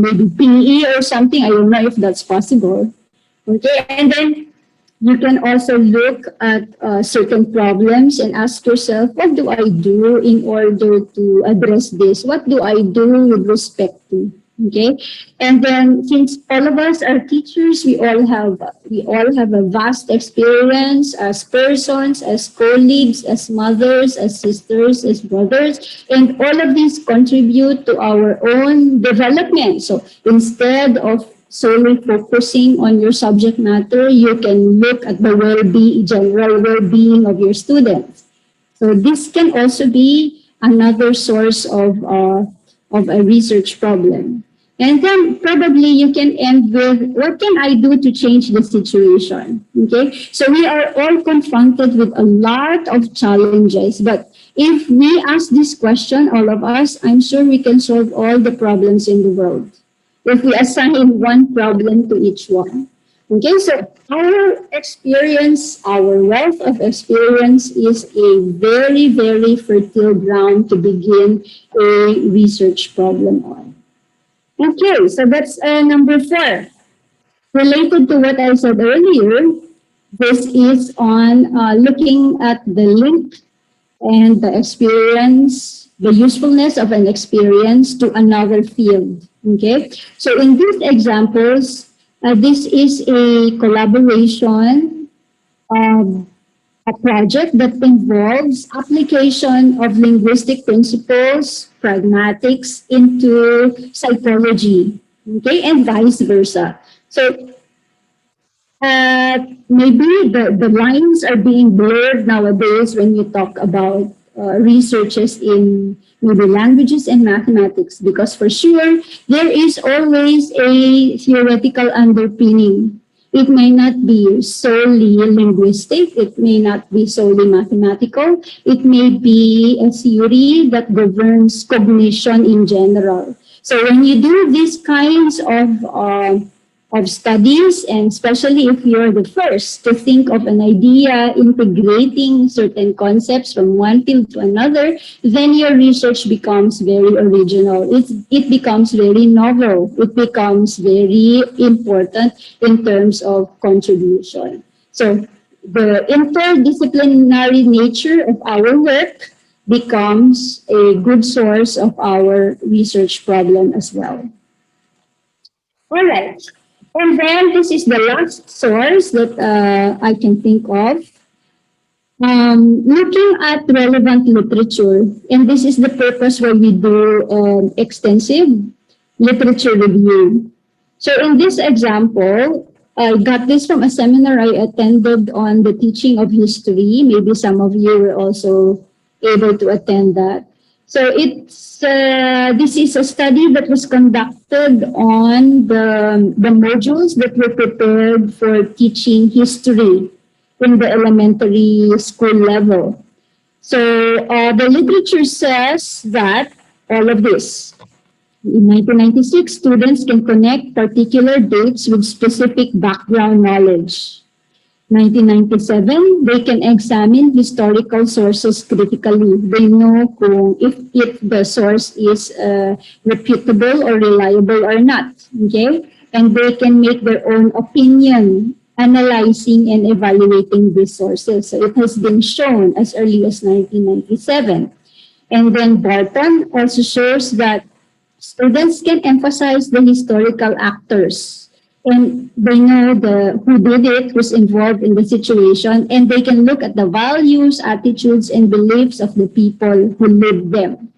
maybe PE or something. I don't know if that's possible. Okay, and then you can also look at certain problems and ask yourself, what do I do in order to address this? What do I do with respect to? Okay, and then since all of us are teachers, we all have a vast experience as persons, as colleagues, as mothers, as sisters, as brothers, and all of these contribute to our own development. So instead of solely focusing on your subject matter, you can look at the general well-being of your students. So this can also be another source of a research problem. And then probably you can end with, what can I do to change the situation? Okay, so we are all confronted with a lot of challenges, but if we ask this question, all of us, I'm sure we can solve all the problems in the world if we assign one problem to each one. Okay, so our experience, our wealth of experience is a very, very fertile ground to begin a research problem on. Okay, so that's number 4. Related to what I said earlier, this is on looking at the link and the experience, the usefulness of an experience to another field. Okay, so in these examples, this is a collaboration, a project that involves application of linguistic principles, pragmatics into psychology, okay, and vice versa. So maybe the lines are being blurred nowadays when you talk about researches in maybe languages and mathematics, because for sure there is always a theoretical underpinning. It may not be solely linguistic, it may not be solely mathematical, it may be a theory that governs cognition in general. So when you do these kinds of studies, and especially if you're the first to think of an idea integrating certain concepts from one field to another, then your research becomes very original. It becomes very novel. It becomes very important in terms of contribution. So the interdisciplinary nature of our work becomes a good source of our research problem as well. All right. And then this is the last source that I can think of. Looking at relevant literature, and this is the purpose where we do extensive literature review. So in this example, I got this from a seminar I attended on the teaching of history. Maybe some of you were also able to attend that. So this is a study that was conducted on the modules that were prepared for teaching history in the elementary school level. So the literature says that all of this. In 1996, students can connect particular dates with specific background knowledge. 1997, they can examine historical sources critically. They know if the source is reputable or reliable or not. Okay? And they can make their own opinion analyzing and evaluating these sources. So it has been shown as early as 1997. And then Barton also shows that students can emphasize the historical actors and they know who did it, who's involved in the situation, and they can look at the values, attitudes, and beliefs of the people who lived them.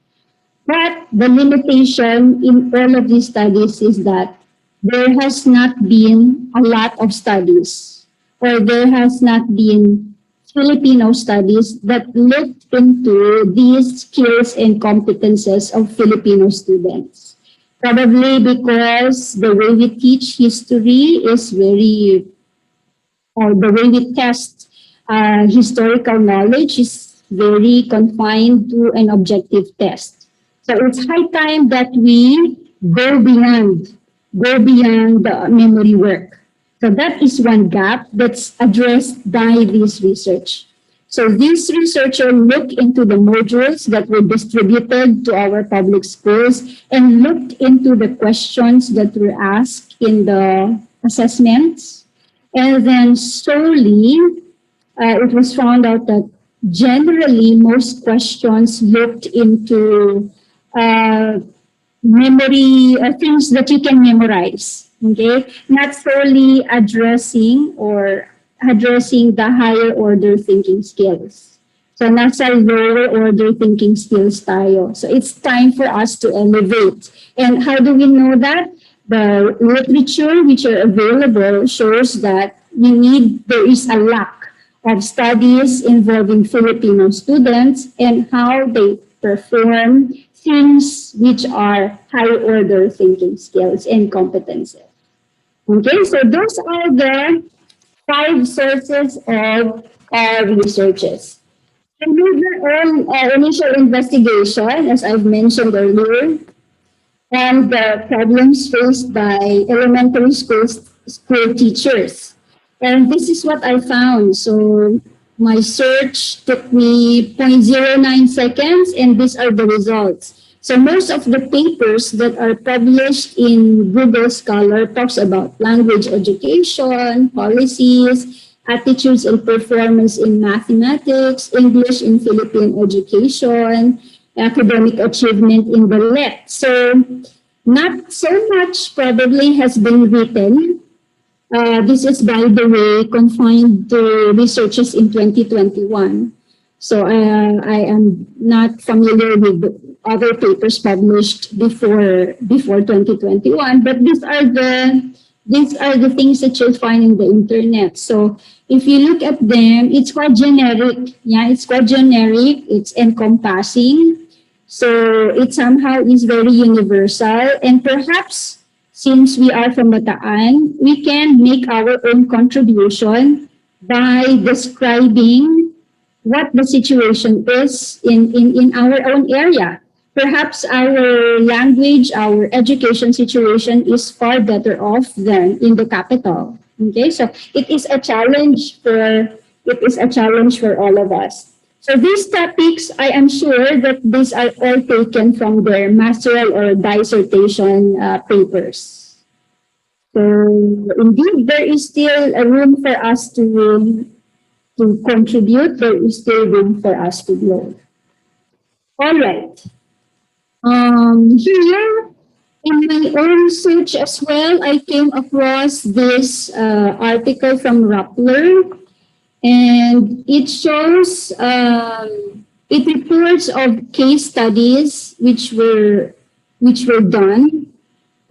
But the limitation in all of these studies is that there has not been a lot of studies or there has not been Filipino studies that looked into these skills and competences of Filipino students. Probably because the way we teach history is or the way we test historical knowledge is very confined to an objective test. So it's high time that we go beyond the memory work. So that is one gap that's addressed by this research. So this researcher looked into the modules that were distributed to our public schools and looked into the questions that were asked in the assessments. And then slowly, it was found out that generally most questions looked into memory things that you can memorize. Okay, not solely addressing the higher order thinking skills. So nasa lower order thinking skills tayo. So it's time for us to elevate. And how do we know that? The literature which are available shows that there is a lack of studies involving Filipino students and how they perform things which are high order thinking skills and competences. Okay, so those are the 5 sources of our researches. And with their own initial investigation, as I've mentioned earlier, and the problems faced by elementary school teachers. And this is what I found. So my search took me zero point zero 0.09 seconds, and these are the results. So most of the papers that are published in Google Scholar talks about language education, policies, attitudes and performance in mathematics, English in Philippine education, academic achievement in the LET. So not so much probably has been written. This is, by the way, confined to researches in 2021. So I am not familiar with other papers published before 2021, but these are the things that you'll find in the internet. So if you look at them, it's quite generic. Yeah, it's quite generic. It's encompassing. So it somehow is very universal. And perhaps since we are from Bataan, we can make our own contribution by describing what the situation is in our own area. Perhaps our language, our education situation is far better off than in the capital. Okay, so it is a challenge for all of us. So these topics, I am sure that these are all taken from their masteral or dissertation papers. So indeed, there is still a room for us to contribute. There is still room for us to grow. All right. Here in my own research as well, I came across this article from Rappler, and it shows it reports of case studies which were done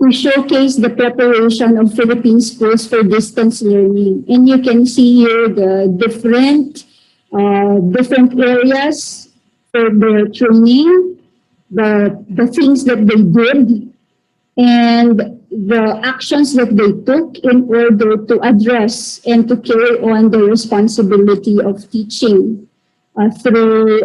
to showcase the preparation of Philippine schools for distance learning. And you can see here the different areas for their training. the things that they did and the actions that they took in order to address and to carry on the responsibility of teaching through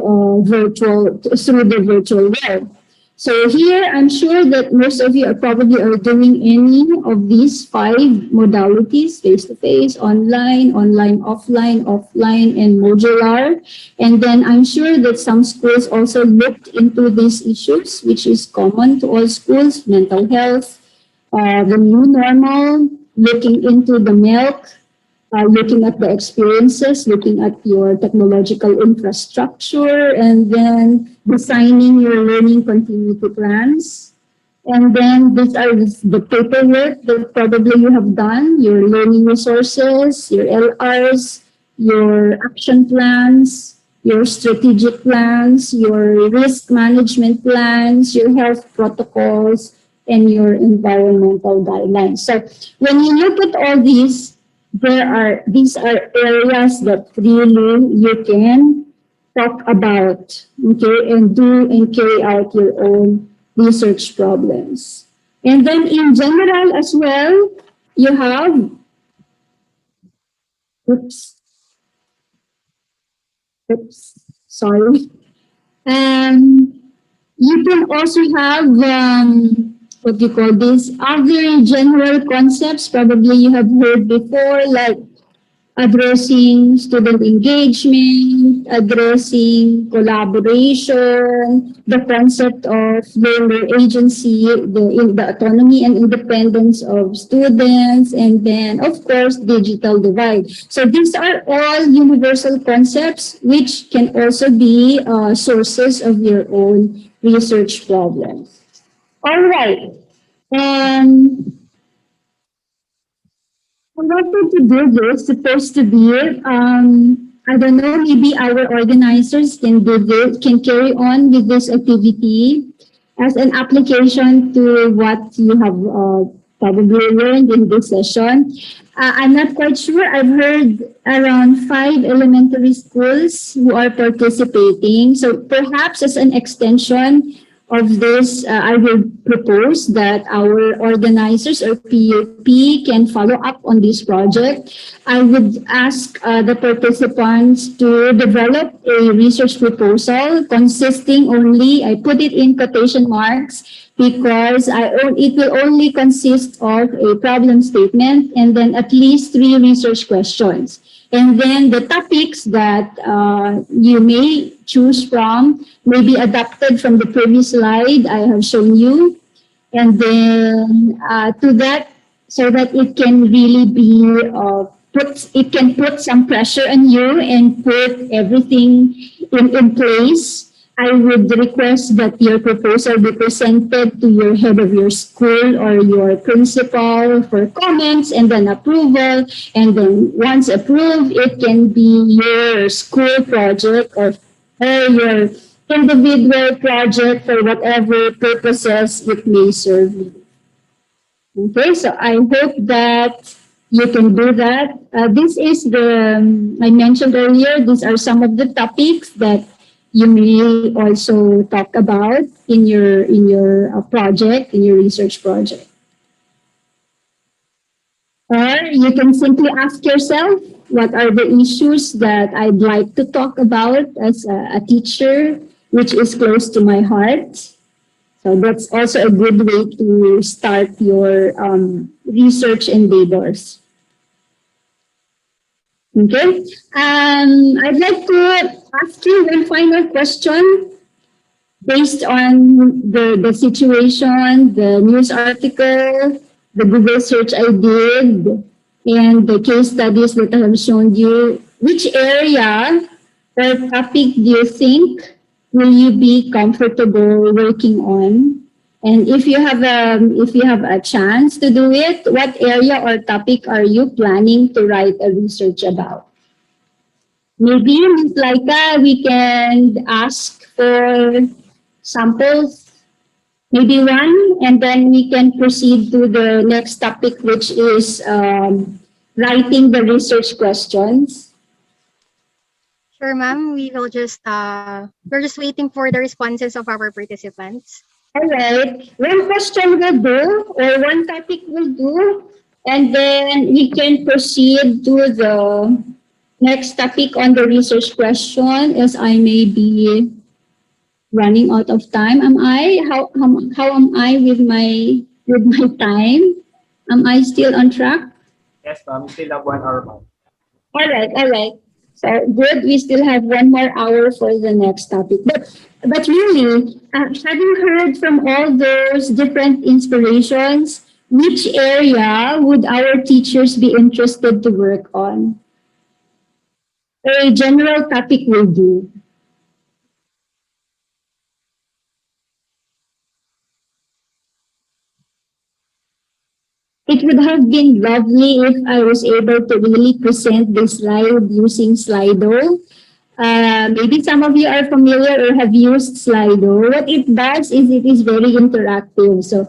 the virtual world. So here, I'm sure that most of you are probably doing any of these five modalities: face-to-face, online, offline, and modular. And then I'm sure that some schools also looked into these issues, which is common to all schools: mental health, the new normal, looking into the milk, looking at the experiences, looking at your technological infrastructure, and then designing your learning continuity plans. And then these are the paperwork that probably you have done: your learning resources, your LRs, your action plans, your strategic plans, your risk management plans, your health protocols, and your environmental guidelines. So when you look at all these are areas that really you can talk about, okay, and do and carry out your own research problems. And then in general as well, you have, oops, sorry. And you can also have, what do you call this, other general concepts probably you have heard before, like addressing student engagement, addressing collaboration, the concept of learner agency, the autonomy and independence of students, and then, of course, digital divide. So these are all universal concepts which can also be sources of your own research problems. All right. Um, I wanted to do this, supposed to be, I don't know, maybe our organizers can do this, can carry on with this activity as an application to what you have probably learned in this session. I'm not quite sure. I've heard around 5 elementary schools who are participating. So perhaps as an extension of this, I will propose that our organizers or PUP can follow up on this project. I would ask the participants to develop a research proposal consisting only, I put it in quotation marks, because it will only consist of a problem statement and then at least 3 research questions. And then the topics that you may choose from may be adapted from the previous slide I have shown you. And then to that, so that it can really be, it can put some pressure on you and put everything in place. I would request that your proposal be presented to your head of your school or your principal for comments and then approval. And then once approved, it can be your school project or your individual project for whatever purposes it may serve you. Okay, so I hope that you can do that. This is I mentioned earlier, these are some of the topics that you may also talk about in your project, in your research project. Or you can simply ask yourself, what are the issues that I'd like to talk about as a teacher, which is close to my heart? So that's also a good way to start your research endeavors. Okay. I'd like to ask you one final question based on the situation, the news article, the Google search I did, and the case studies that I have shown you. Which area or topic do you think will you be comfortable working on? And if you have a chance to do it, what area or topic are you planning to write a research about? Maybe, Ms. Laika, we can ask for samples, maybe one, and then we can proceed to the next topic, which is writing the research questions. Sure, ma'am. We're just waiting for the responses of our participants. All right. One question will do, or one topic will do, and then we can proceed to the next topic on the research question, as I may be running out of time. Am I? How am I with my time? Am I still on track? Yes, ma'am. We still have 1 hour, ma'am. All right, all right. So good. We still have 1 more hour for the next topic. But really, having heard from all those different inspirations, which area would our teachers be interested to work on? A general topic will do. It would have been lovely if I was able to really present this slide using Slido. Maybe some of you are familiar or have used Slido. What it does is it is very interactive. So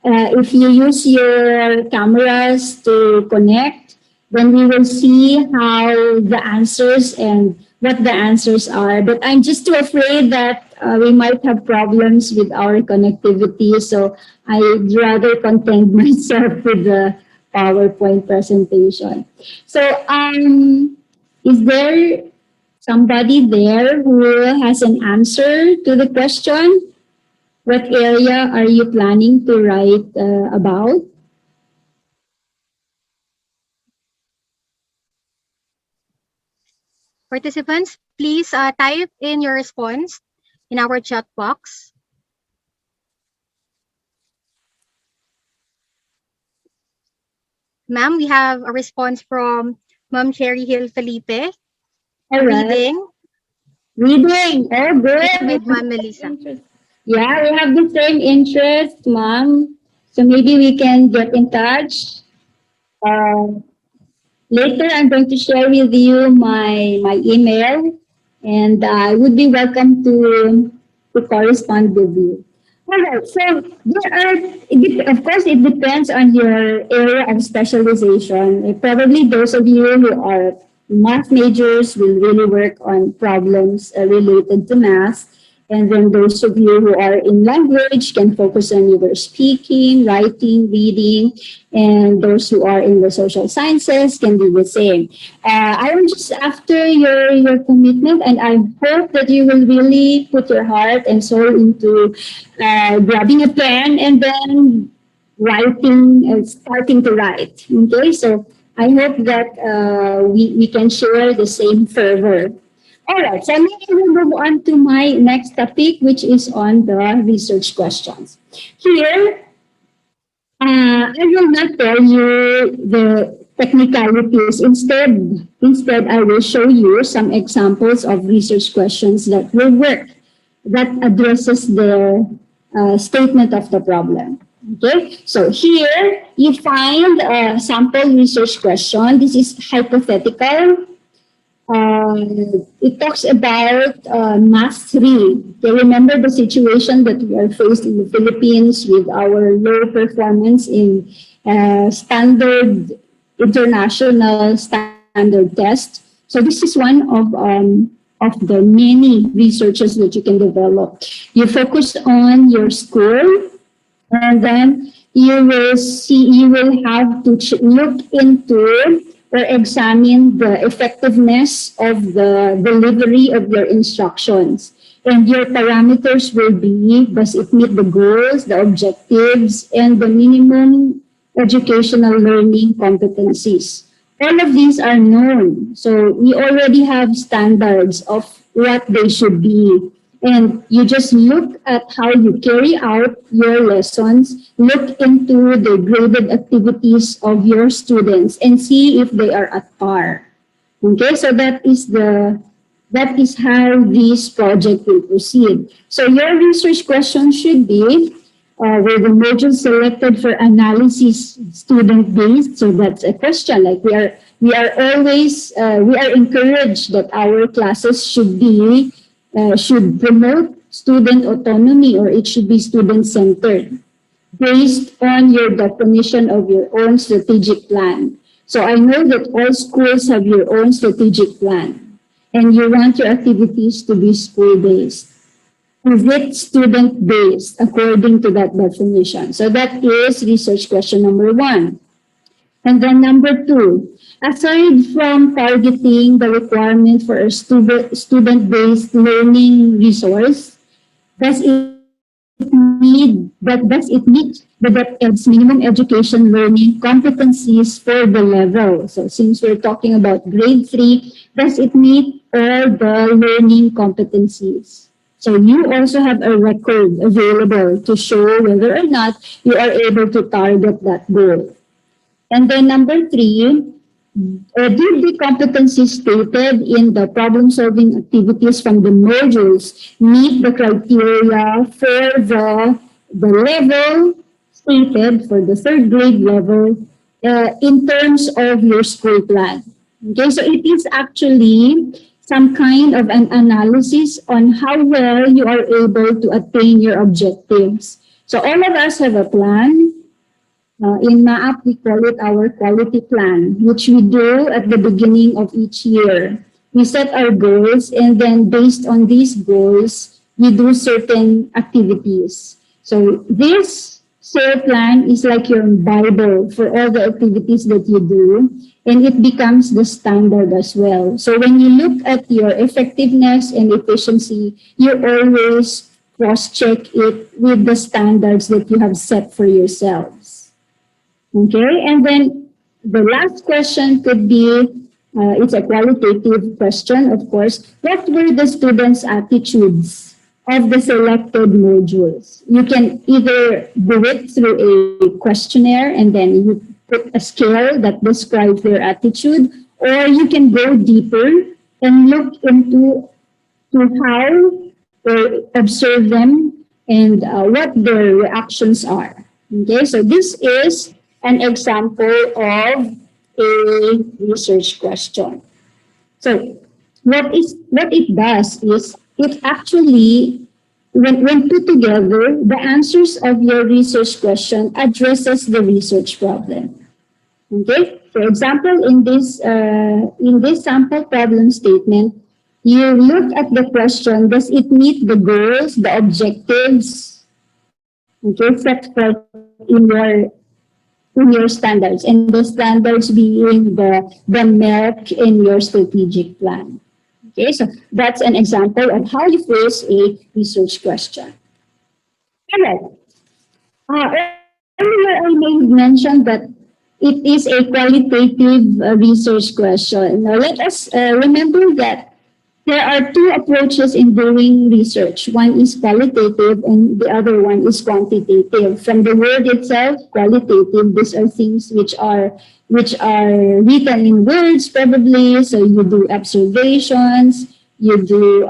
if you use your cameras to connect, then we will see how the answers and what the answers are. But I'm just too afraid that we might have problems with our connectivity. So I'd rather content myself with the PowerPoint presentation. So is there somebody there who has an answer to the question? What area are you planning to write about? Participants, please type in your response in our chat box. Ma'am, we have a response from Ma'am Cherry Hill Felipe. All right. Reading Reading. Oh, good. with Ma'am Melissa. Yeah, we have the same interest, ma'am. So maybe we can get in touch. Later, I'm going to share with you my email, and I would be welcome to correspond with you. All right. So of course, it depends on your area of specialization. Probably those of you who are math majors will really work on problems related to math. And then those of you who are in language can focus on either speaking, writing, reading, and those who are in the social sciences can do the same. I am just after your commitment, and I hope that you will really put your heart and soul into grabbing a pen and then writing and starting to write. Okay, so I hope that we can share the same fervor. All right, so now we will move on to my next topic, which is on the research questions. Here, I will not tell you the technicalities. Instead, I will show you some examples of research questions that will work, that addresses the statement of the problem. Okay, so here you find a sample research question. This is hypothetical. It talks about Math 3. Okay, remember the situation that we are faced in the Philippines with our low performance in standard international standard test. So this is one of the many researches that you can develop. You focus on your school, and then you will have to look into or examine the effectiveness of the delivery of your instructions. And your parameters will be, does it meet the goals, the objectives, and the minimum educational learning competencies? All of these are known. So we already have standards of what they should be. And you just look at how you carry out your lessons, look into the graded activities of your students, and see if they are at par. Okay, so that is how this project will proceed. So your research question should be, were the modules selected for analysis student based? So that's a question. Like we are always we are encouraged that our classes should promote student autonomy, or it should be student centered based on your definition of your own strategic plan. So I know that all schools have your own strategic plan. and you want your activities to be school-based. Is it student-based according to that definition? So that is research question number 1. And then number 2, aside from targeting the requirement for a student-based learning resource, does it meet the DepEd's minimum education learning competencies for the level? So since we're talking about grade 3, does it meet all the learning competencies? So you also have a record available to show whether or not you are able to target that goal. And then number 3, did the competencies stated in the problem-solving activities from the modules meet the criteria for the level stated for the third grade level in terms of your school plan? Okay, so it is actually some kind of an analysis on how well you are able to attain your objectives. So all of us have a plan. In MAAP, we call it our quality plan, which we do at the beginning of each year. We set our goals, and then based on these goals, we do certain activities. So this SAIL plan is like your Bible for all the activities that you do, and it becomes the standard as well. So when you look at your effectiveness and efficiency, you always cross-check it with the standards that you have set for yourselves. Okay, and then the last question could be, it's a qualitative question, of course. What were the students' attitudes of the selected modules? You can either do it through a questionnaire and then you put a scale that describes their attitude, or you can go deeper and look into how or observe them and what their reactions are. Okay, so this is an example of a research question. So what it does is it actually, when put together, the answers of your research question addresses the research problem. Okay, for example, in this sample problem statement, you look at the question, does it meet the goals, the objectives, okay, set forth in your standards, and the standards being the milk in your strategic plan. Okay, so that's an example of how you phrase a research question. All right. Earlier I made mention that it is a qualitative research question. Now let us remember that there are two approaches in doing research. One is qualitative and the other one is quantitative. From the word itself, qualitative, these are things which are written in words probably. So you do observations, you do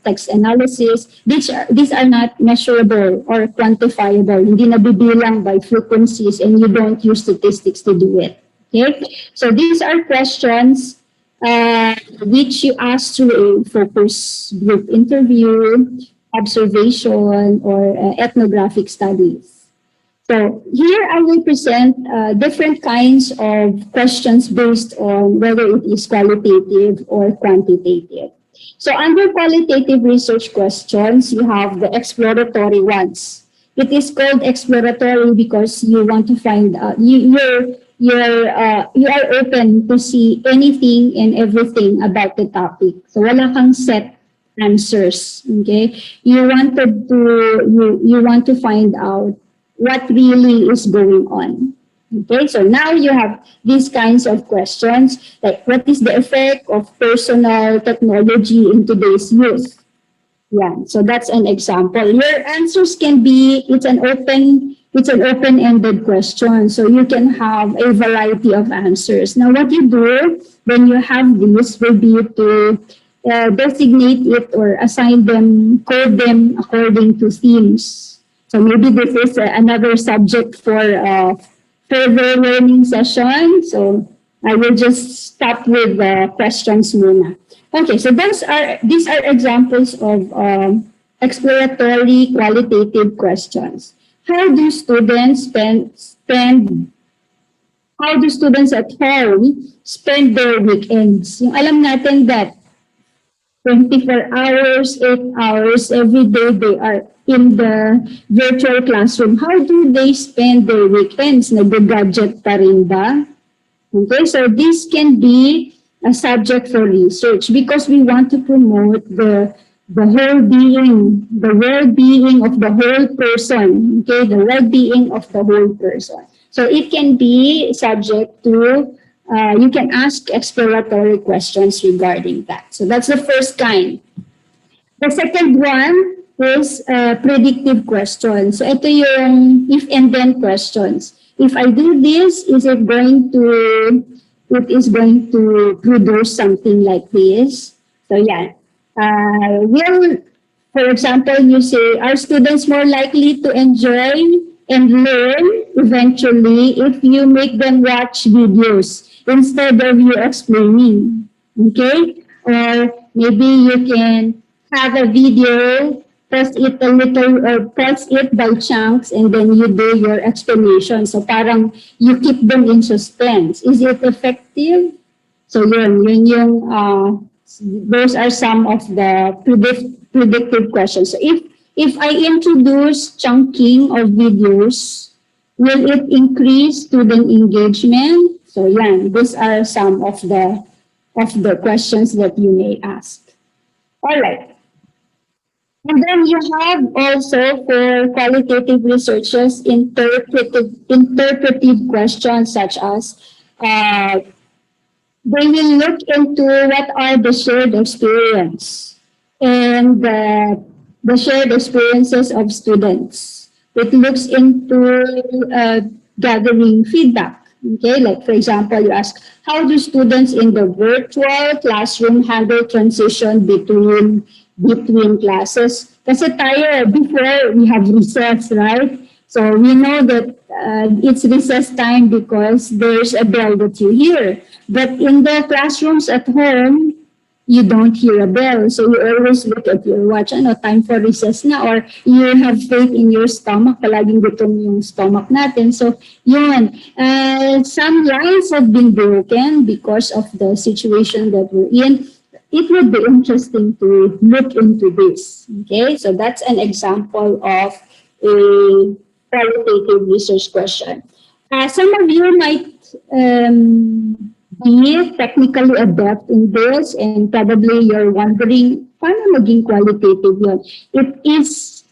text analysis. These are not measurable or quantifiable. Hindi nabibilang by frequencies and you don't use statistics to do it. Okay? So these are questions which you ask through a focus group interview, observation, or ethnographic studies. So here I will present different kinds of questions based on whether it is qualitative or quantitative. So under qualitative research questions, you have the exploratory ones. It is called exploratory because you want to find you are open to see anything and everything about the topic. So wala kang set answers. Okay, you want to find out what really is going on. Okay, so now you have these kinds of questions like what is the effect of personal technology in today's youth? Yeah, so that's an example. Your answers can be, it's an open-ended question, so you can have a variety of answers. Now, what you do when you have this will be to designate it or assign them, code them according to themes. So maybe this is another subject for further learning session. So I will just stop with questions muna. Okay, so these are examples of exploratory qualitative questions. How do students at home spend their weekends? Yung alam natin that 24 hours, 8 hours, every day they are in the virtual classroom. How do they spend their weekends? Nag-gadget pa rin ba? Okay, so this can be a subject for research because we want to promote the whole being, the well-being of the whole person. Okay, the well-being of the whole person. So it can be subject to, you can ask exploratory questions regarding that. So that's the first kind. The second one is predictive questions. So ito yung if and then questions. If I do this, it is going to produce something like this. So yeah. Will, for example, you say, are students more likely to enjoy and learn eventually if you make them watch videos instead of you explaining? Okay? Or maybe you can have a video, press it a little, or press it by chunks, and then you do your explanation. So parang you keep them in suspense. Is it effective? So yun yung, those are some of the predictive questions. So if I introduce chunking of videos, will it increase student engagement? So yan, these are some of the questions that you may ask. All right. And then you have also for qualitative researches interpretive questions such as they will look into what are the shared experience and the shared experiences of students. It looks into gathering feedback. Okay, like for example, you ask, how do students in the virtual classroom handle transition between classes? Kasi tayo, before we have recess, right? So we know that it's recess time because there's a bell that you hear. But in the classrooms at home, you don't hear a bell. So you always look at your watch, time for recess na, or you have faith in your stomach, palaging gutom yung stomach natin. So yun, some lines have been broken because of the situation that we're in. It would be interesting to look into this. Okay, so that's an example of a qualitative research question. Some of you might be technically adept in this, and probably you're wondering, paano maging qualitative yun? It is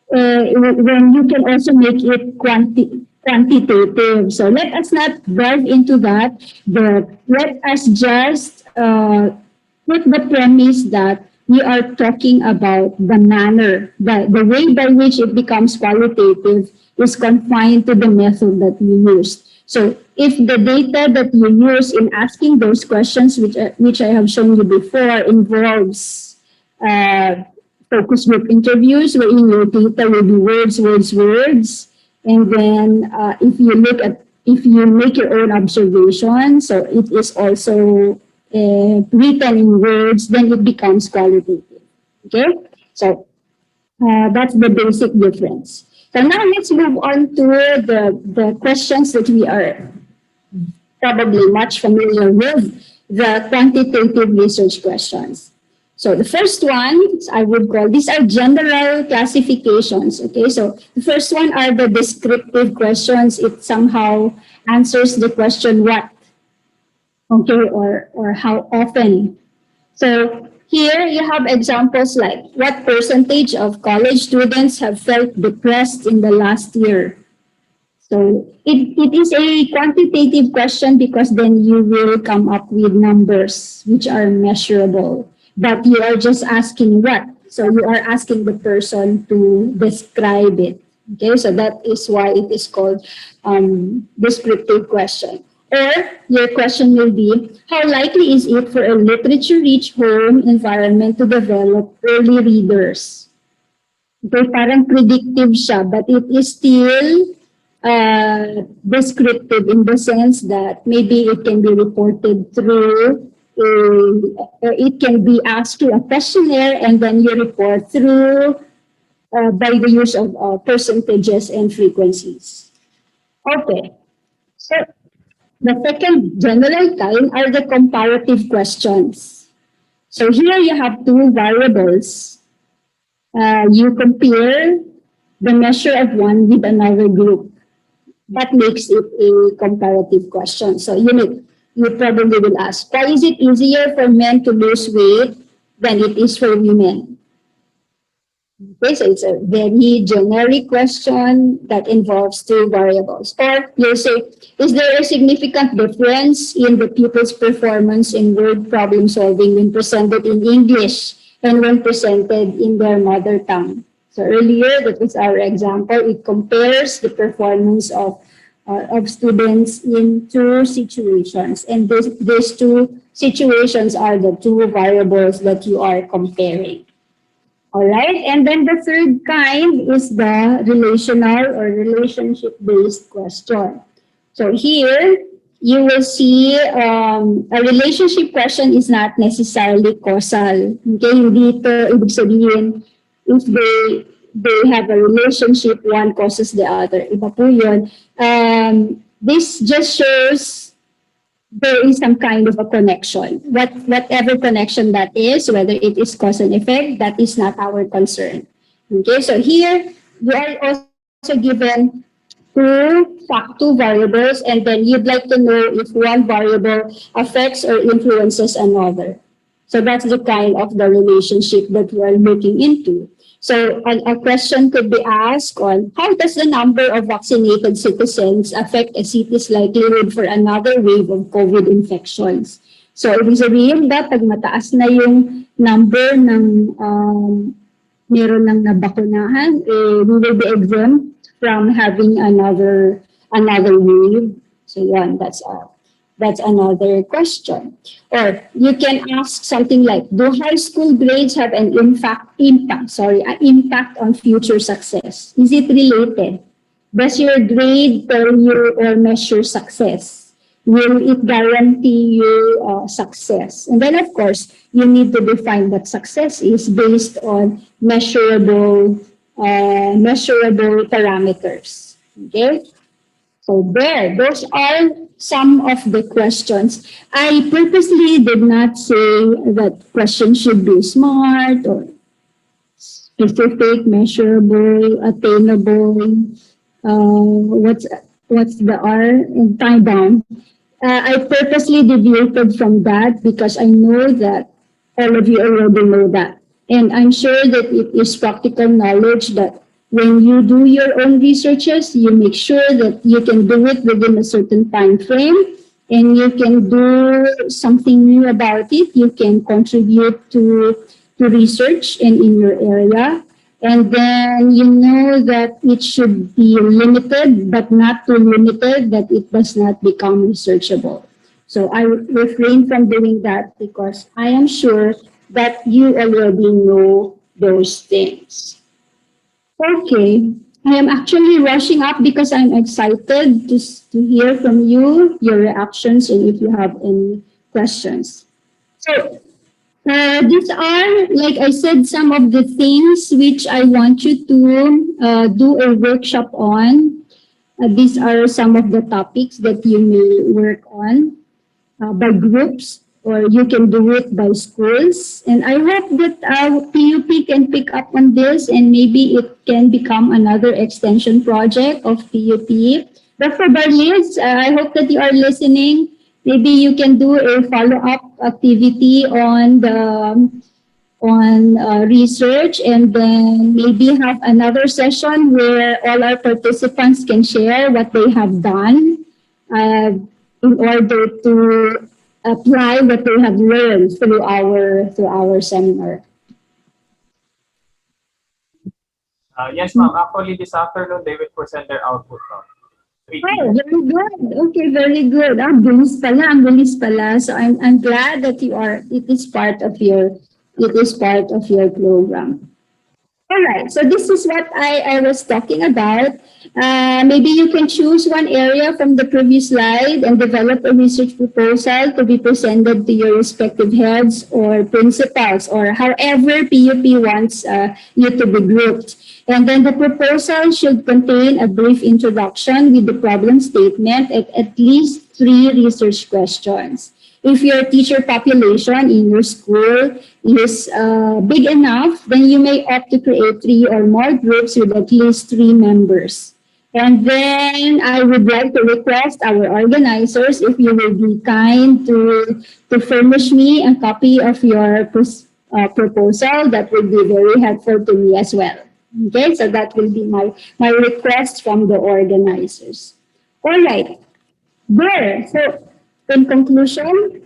when you can also make it quantitative. So let us not delve into that, but let us just put the premise that we are talking about the manner, the way by which it becomes qualitative is confined to the method that we used. So if the data that you use in asking those questions, which I have shown you before, involves focus group interviews, wherein your data will be words, and then if you make your own observation, so it is also written in words, then it becomes qualitative. Okay, so that's the basic difference. So now let's move on to the questions that we are probably much familiar with, the quantitative research questions. So the first one, I would call, these are general classifications. Okay, so the first one are the descriptive questions. It somehow answers the question what, okay, or how often. So here you have examples like what percentage of college students have felt depressed in the last year. So it is a quantitative question because then you will come up with numbers which are measurable. But you are just asking what? So you are asking the person to describe it. Okay, so that is why it is called descriptive question. Or your question will be, how likely is it for a literature-rich home environment to develop early readers? Okay, parang predictive siya, but it is still descriptive in the sense that maybe it can be reported through, it can be asked through a questionnaire and then you report through by the use of percentages and frequencies. Okay, so the second general kind are the comparative questions. So here you have two variables. You compare the measure of one with another group. That makes it a comparative question. So you probably will ask, why is it easier for men to lose weight than it is for women? Okay, so it's a very generic question that involves two variables. Or you'll say, is there a significant difference in the pupil's performance in word problem solving when presented in English and when presented in their mother tongue? So earlier, that was our example. It compares the performance of students in two situations. And these two situations are the two variables that you are comparing. All right, and then the third kind is the relational or relationship-based question. So here, you will see a relationship question is not necessarily causal. Okay, hindi ito ibig sabihin if they have a relationship, one causes the other. Iba po yun. This just shows there is some kind of a connection. Whatever connection that is, whether it is cause and effect, that is not our concern. Okay, so here we are also given two variables, and then you'd like to know if one variable affects or influences another. So that's the kind of the relationship that we are looking into. So a question could be asked on how does the number of vaccinated citizens affect a city's likelihood for another wave of COVID infections? So ibig sabihin ba pag mataas na yung number ng meron ng nabakunahan, we will be exempt from having another wave. So yeah, that's another question. Or you can ask something like, do high school grades have an impact on future success? Is it related? Does your grade tell you or measure success? Will it guarantee you success? And then of course, you need to define that success is based on measurable parameters. Okay? So those are some of the questions. I purposely did not say that questions should be smart or specific, measurable, attainable. What's the R in time bound? I purposely deviated from that because I know that all of you already know that. And I'm sure that it is practical knowledge that when you do your own researches, you make sure that you can do it within a certain time frame and you can do something new about it. You can contribute to research and in your area. And then you know that it should be limited, but not too limited that it does not become researchable. So I refrain from doing that because I am sure that you already know those things. Okay, I am actually rushing up because I'm excited to hear from you, your reactions, and if you have any questions. So these are, like I said, some of the things which I want you to do a workshop on. These are some of the topics that you may work on by groups, or you can do it by schools. And I hope that PUP can pick up on this and maybe it can become another extension project of PUP. Dr. Barliz, I hope that you are listening. Maybe you can do a follow-up activity on research, and then maybe have another session where all our participants can share what they have done in order to apply what they have learned through our seminar. Yes, ma'am. Actually, this afternoon, they will present their output now. Oh, very good. Okay, very good. Ang bilis pala. So I'm glad that it is part of your program. All right, so this is what I was talking about. Maybe you can choose one area from the previous slide and develop a research proposal to be presented to your respective heads or principals, or however PUP wants you to be grouped. And then the proposal should contain a brief introduction with the problem statement and at least 3 research questions. If your teacher population in your school is big enough, then you may opt to create 3 or more groups with at least 3 members. And then I would like to request our organizers if you will be kind to furnish me a copy of your proposal. That would be very helpful to me as well. Okay, so that will be my request from the organizers. All right, there. So in conclusion,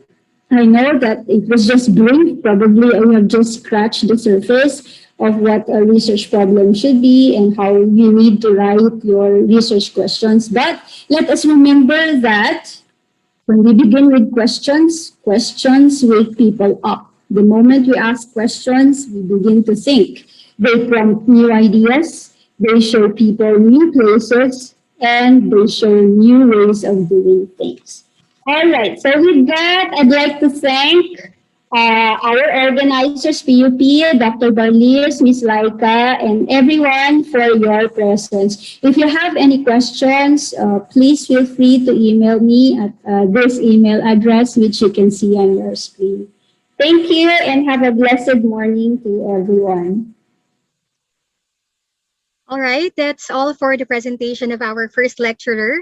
I know that it was just brief. Probably I have just scratched the surface of what a research problem should be and how you need to write your research questions. But let us remember that when we begin with questions, questions wake people up. The moment we ask questions, we begin to think. They prompt new ideas, they show people new places, and they show new ways of doing things. All right, so with that, I'd like to thank our organizers, PUP, Dr. Barliers, Ms. Laika, and everyone for your presence. If you have any questions, please feel free to email me at this email address, which you can see on your screen. Thank you and have a blessed morning to everyone. All right, that's all for the presentation of our first lecturer.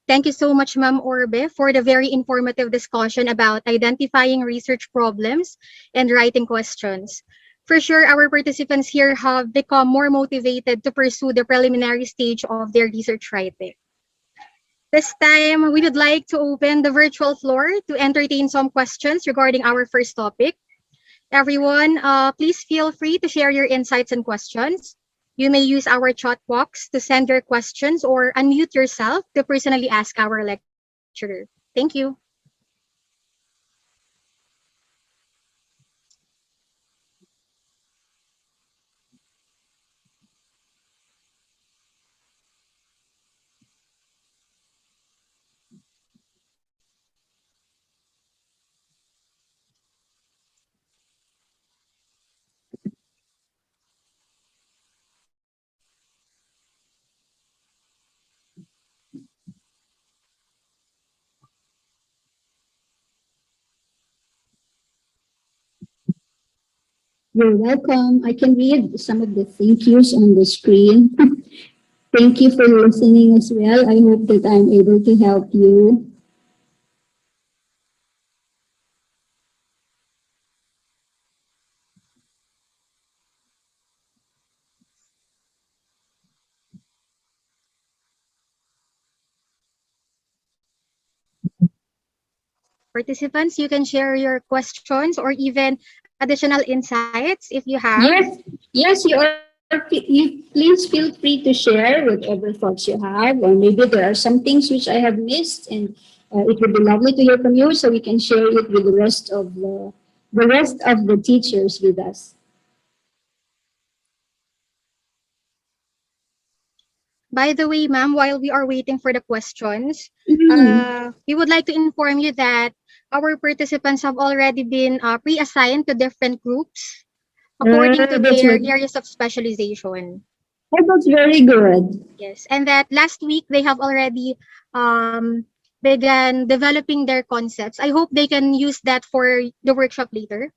Thank you so much, Ma'am Orbe, for the very informative discussion about identifying research problems and writing questions. For sure, our participants here have become more motivated to pursue the preliminary stage of their research writing. This time, we would like to open the virtual floor to entertain some questions regarding our first topic. Everyone, please feel free to share your insights and questions. You may use our chat box to send your questions or unmute yourself to personally ask our lecturer. Thank you. You're welcome. I can read some of the thank yous on the screen. Thank you for listening as well. I hope that I'm able to help you. Participants, you can share your questions or even additional insights if you have. Yes, you please feel free to share whatever thoughts you have, or maybe there are some things which I have missed, and it would be lovely to hear from you, so we can share it with the rest of the teachers with us. By the way, ma'am, while we are waiting for the questions, Mhm. we would like to inform you that our participants have already been pre-assigned to different groups according to That's their what. areas of specialization. Oh, that's very good. Yes, and that last week they have already began developing their concepts. I hope they can use that for the workshop later.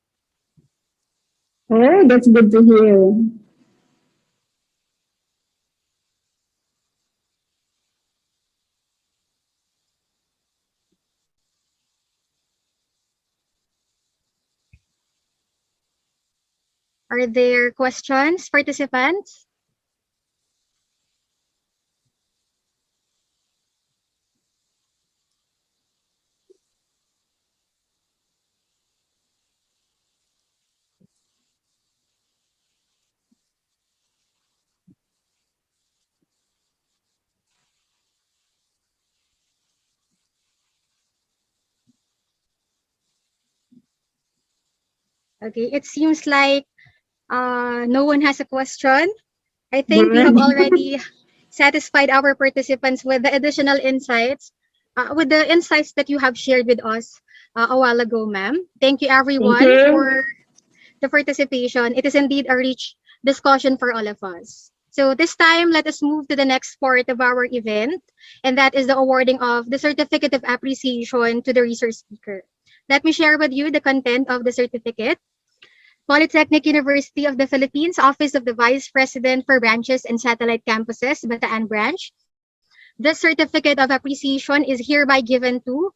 Oh, that's good to hear. Are there questions, participants? Okay, it seems like no one has a question. I think we have Good. already satisfied our participants with the additional insights, with the insights that you have shared with us a while ago, ma'am. Thank you, Thank everyone, you. for the participation. It is indeed a rich discussion for all of us. So this time, let us move to the next part of our event, and that is the awarding of the Certificate of Appreciation to the research speaker. Let me share with you the content of the certificate. Polytechnic University of the Philippines, Office of the Vice President for Branches and Satellite Campuses, Bataan Branch. This certificate of appreciation is hereby given to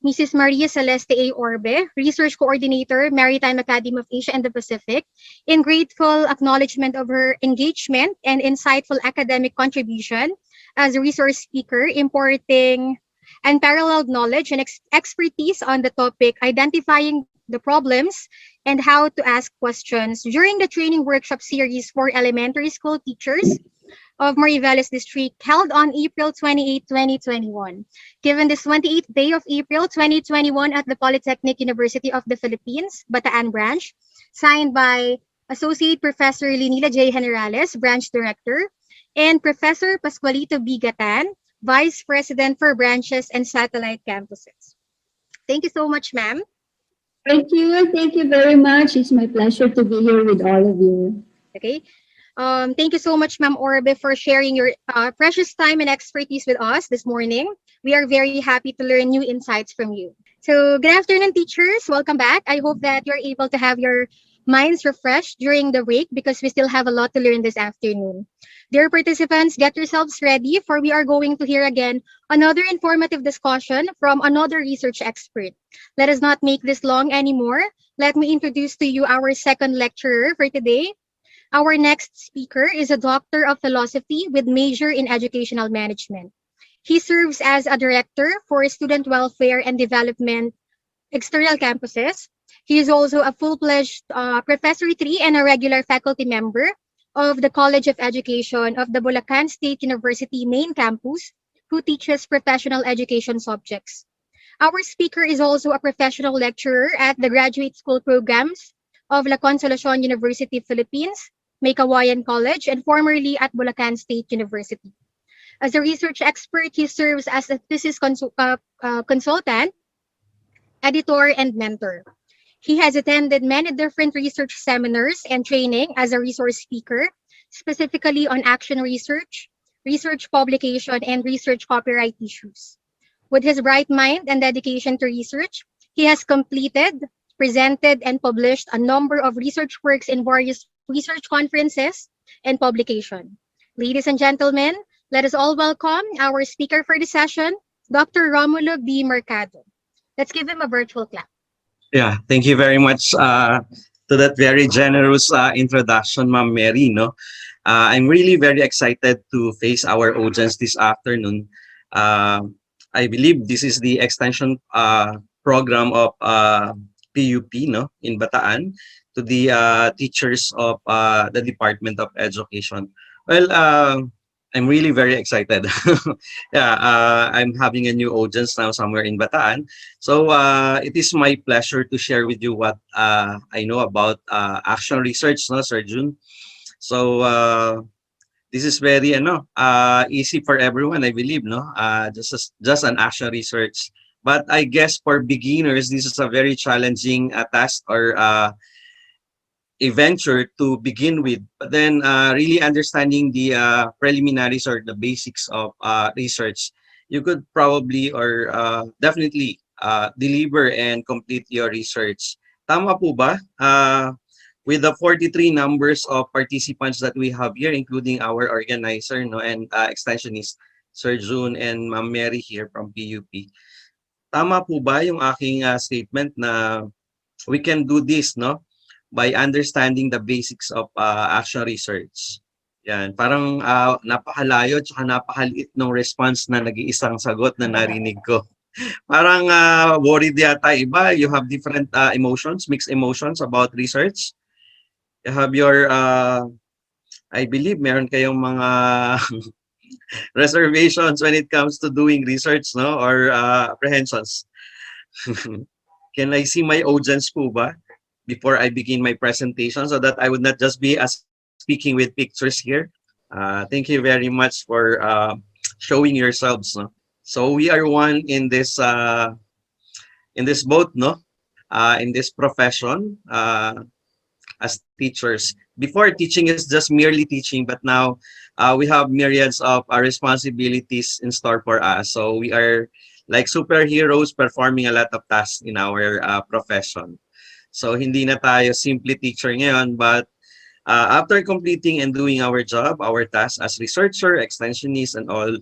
Mrs. Maria Celeste A. Orbe, Research Coordinator, Maritime Academy of Asia and the Pacific, in grateful acknowledgement of her engagement and insightful academic contribution as a resource speaker, importing unparalleled knowledge and expertise on the topic, identifying the problems and how to ask questions during the training workshop series for elementary school teachers of Mariveles District held on April 28, 2021. Given this 28th day of April 2021 at the Polytechnic University of the Philippines, Bataan Branch, signed by Associate Professor Linila J. Generales, Branch Director, and Professor Pascualito B. Gatan, Vice President for Branches and Satellite Campuses. Thank you so much, ma'am. Thank you. Thank you very much. It's my pleasure to be here with all of you. Okay. Thank you so much, Ma'am Orbe, for sharing your precious time and expertise with us this morning. We are very happy to learn new insights from you. So, good afternoon, teachers. Welcome back. I hope that you're able to have your minds refreshed during the break because we still have a lot to learn this afternoon. Dear participants, get yourselves ready for we are going to hear again another informative discussion from another research expert. Let us not make this long anymore. Let me introduce to you our second lecturer for today. Our next speaker is a Doctor of Philosophy with major in Educational Management. He serves as a Director for Student Welfare and Development External Campuses. He is also a full-fledged Professor 3 and a regular faculty member of the College of Education of the Bulacan State University main campus, who teaches professional education subjects. Our speaker is also a professional lecturer at the graduate school programs of La Consolacion University, Philippines, Maykawayan College, and formerly at Bulacan State University. As a research expert, he serves as a thesis consultant, editor, and mentor. He has attended many different research seminars and training as a resource speaker, specifically on action research, research publication, and research copyright issues. With his bright mind and dedication to research, he has completed, presented, and published a number of research works in various research conferences and publication. Ladies and gentlemen, let us all welcome our speaker for the session, Dr. Romulo B Mercado. Let's give him a virtual clap. Yeah, thank you very much to that very generous introduction, Ma'am Mary. No? I'm really very excited to face our audience this afternoon. I believe this is the extension program of PUP, no, in Bataan, to the teachers of the Department of Education. Well, I'm really very excited. Yeah, I'm having a new audience now somewhere in Bataan. So it is my pleasure to share with you what I know about action research, no, Sir Jun. So this is very easy for everyone, I believe, no? Just an action research. But I guess for beginners, this is a very challenging task or a venture to begin with. But then really understanding the preliminaries or the basics of research, you could probably or definitely deliver and complete your research. Tama po ba? With the 43 numbers of participants that we have here, including our organizer, no, and extensionist, Sir June and Ma'am Mary here from PUP. Tama po ba yung aking statement na we can do this, no, by understanding the basics of action research? Yan, parang napakalayo at napakaliit ng response na nag-iisang sagot na narinig ko. Parang worried yata iba. You have different emotions, mixed emotions about research. You have your, I believe, meron kayong mga reservations when it comes to doing research, no, or apprehensions. Can I see my audience po ba before I begin my presentation so that I would not just be speaking with pictures here? Thank you very much for showing yourselves. No? So we are one in this boat, no, in this profession as teachers. Before, teaching is just merely teaching, but now we have myriads of responsibilities in store for us. So we are like superheroes performing a lot of tasks in our profession. So hindi na tayo simply teacher ngayon, but after completing and doing our job, our task as researcher, extensionist, and all,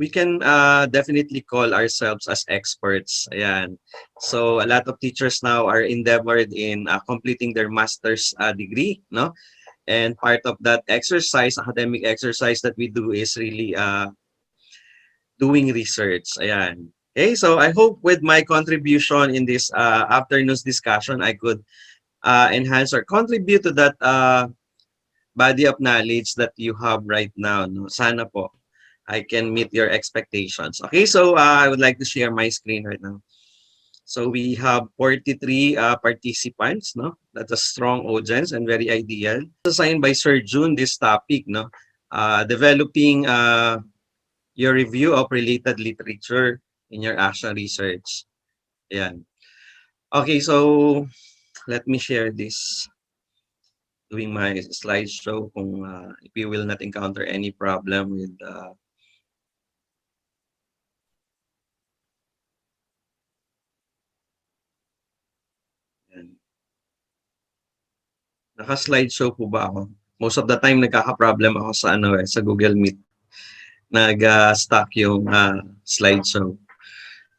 we can definitely call ourselves as experts. Ayan. So a lot of teachers now are endeavored in completing their master's degree, no? And part of that exercise, academic exercise that we do is really doing research. Ayan. Okay, so I hope with my contribution in this afternoon's discussion, I could enhance or contribute to that body of knowledge that you have right now. No? Sana po I can meet your expectations. Okay, so I would like to share my screen right now. So we have 43 participants, no? That's a strong audience and very ideal. Assigned by Sir June this topic, no? Developing your review of related literature in your action research. Ayan. Okay, so let me share this. Doing my slideshow kung if you will not encounter any problem with naka-slideshow po ba ako? Most of the time nagkaka-problem ako sa sa Google Meet. Nag-stuck yung slideshow.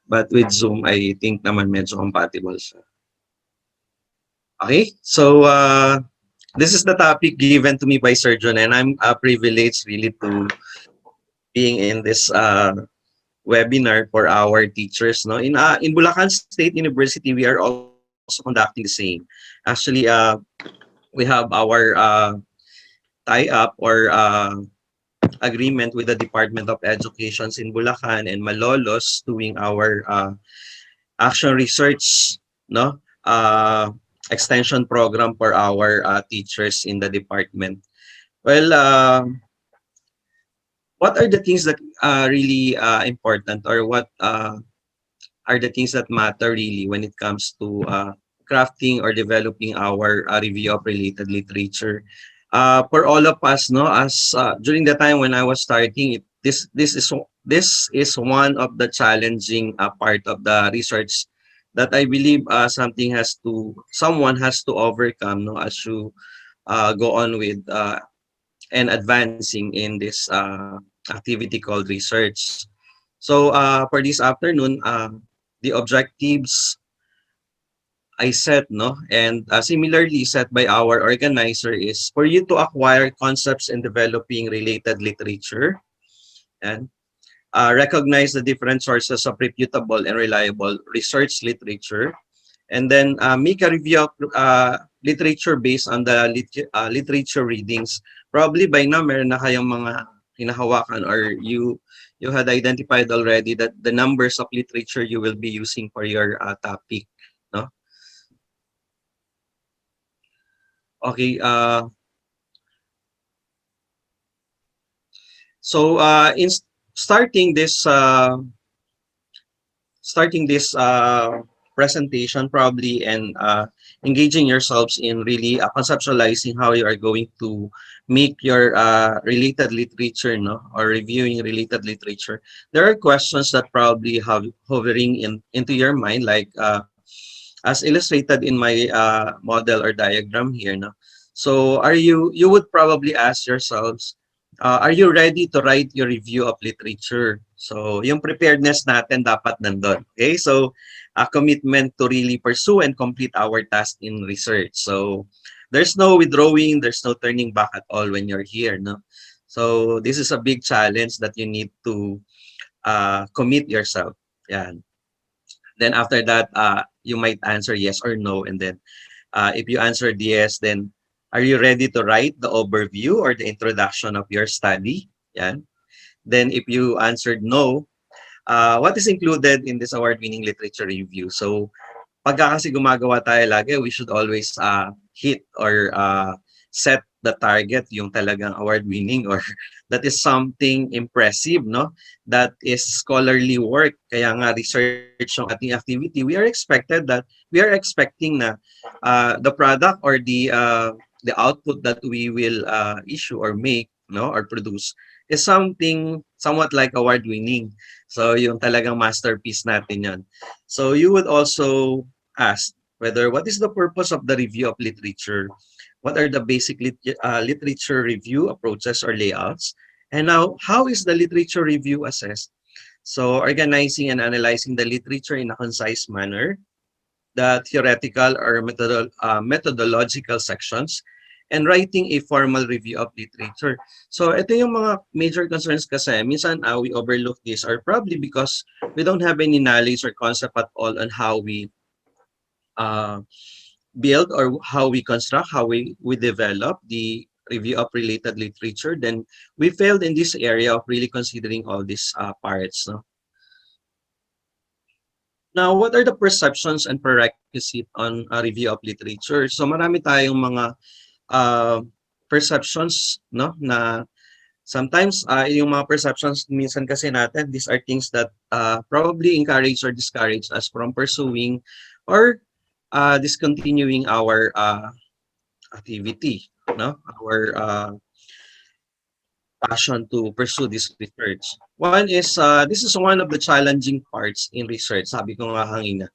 But with Zoom, I think naman medyo compatible siya. Okay, so this is the topic given to me by Sir John, and I'm privileged really to being in this webinar for our teachers. No, in Bulacan State University, we are also conducting the same. Actually, we have our tie-up or agreement with the Department of Education in Bulacan and Malolos doing our action research, no, extension program for our teachers in the department. Well, what are the things that are really important, or what are the things that matter really when it comes to crafting or developing our review of related literature? For all of us, no, as during the time when I was starting, this is one of the challenging part of the research that I believe someone has to overcome, no, as you go on with and advancing in this activity called research. So for this afternoon, the objectives I set, no, and similarly set by our organizer is for you to acquire concepts in developing related literature and recognize the different sources of reputable and reliable research literature, and then make a review of literature based on the literature readings. Probably by now, meron na kayong mga hinahawakan, or you had identified already that the numbers of literature you will be using for your topic, no? Okay. So in starting this presentation, probably, and engaging yourselves in really conceptualizing how you are going to make your related literature, no, or reviewing related literature, there are questions that probably have hovering into your mind, like as illustrated in my model or diagram here, no. So you would probably ask yourselves, are you ready to write your review of literature? So yung preparedness natin dapat nandun. Okay, so a commitment to really pursue and complete our task in research. So there's no withdrawing, there's no turning back at all when you're here, no. So this is a big challenge that you need to commit yourself. Yeah. Then after that, you might answer yes or no, and then if you answered yes, then are you ready to write the overview or the introduction of your study? Yeah. Then if you answered no, what is included in this award-winning literature review? So pagka kasi gumagawa tayo lagi, we should always hit or set the target, yung talagang award-winning, or that is something impressive, no? That is scholarly work. Kaya nga research yung ating activity, we are expecting na the product or the output that we will issue or make, no, or produce is something somewhat like award-winning. So yung talagang masterpiece natin yon. So you would also ask whether what is the purpose of the review of literature? What are the basic literature review approaches or layouts? And now, how is the literature review assessed? So organizing and analyzing the literature in a concise manner, the theoretical or methodological sections, and writing a formal review of literature. So ito yung mga major concerns kasi minsan we overlook this or probably because we don't have any knowledge or concept at all on how we uh, build or how we construct, how we develop the review of related literature, then we failed in this area of really considering all these parts. No? Now, what are the perceptions and prerequisite on a review of literature? So marami tayong mga uh, perceptions, no, na sometimes yung mga perceptions minsan kasi natin, these are things that probably encourage or discourage us from pursuing or discontinuing our activity, no, our passion to pursue this research. One is this is one of the challenging parts in research. Sabi ko nga kanina,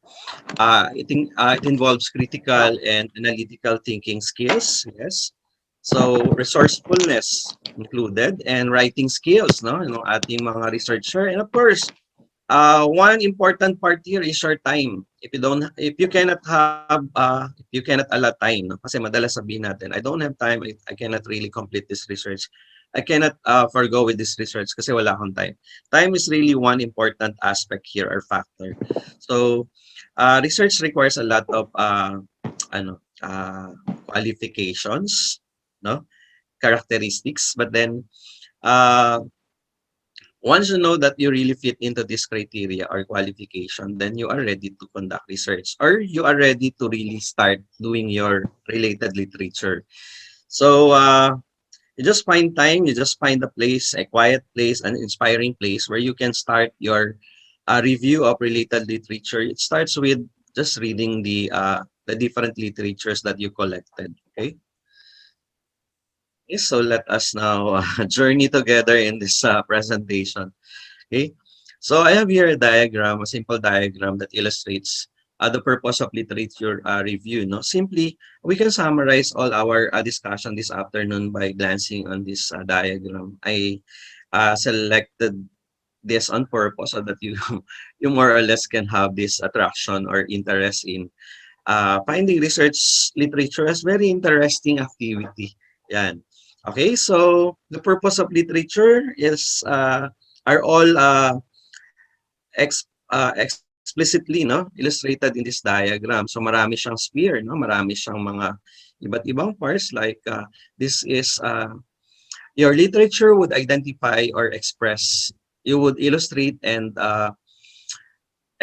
it involves critical and analytical thinking skills, yes. So resourcefulness included and writing skills, no, yung ating mga researcher. And of course, one important part here is your time. If you cannot allot time, no? Kasi madalas sabihin natin, I don't have time, I cannot really complete this research. I cannot forgo with this research kasi wala akong time. Time is really one important aspect here or factor. So research requires a lot of qualifications, no, characteristics, but then once you know that you really fit into this criteria or qualification, then you are ready to conduct research or you are ready to really start doing your related literature. So you just find time, you just find a place, a quiet place, an inspiring place where you can start your review of related literature. It starts with just reading the different literatures that you collected. Okay. Okay, so let us now journey together in this presentation. Okay, so I have here a diagram, a simple diagram that illustrates the purpose of literature review. No, simply we can summarize all our discussion this afternoon by glancing on this diagram. I selected this on purpose so that you you more or less can have this attraction or interest in finding research literature as very interesting activity. Yan. Okay, so the purpose of literature is are all explicitly, no, illustrated in this diagram. So marami siyang sphere, no, marami siyang mga iba't ibang parts like this is your literature would identify or express, you would illustrate and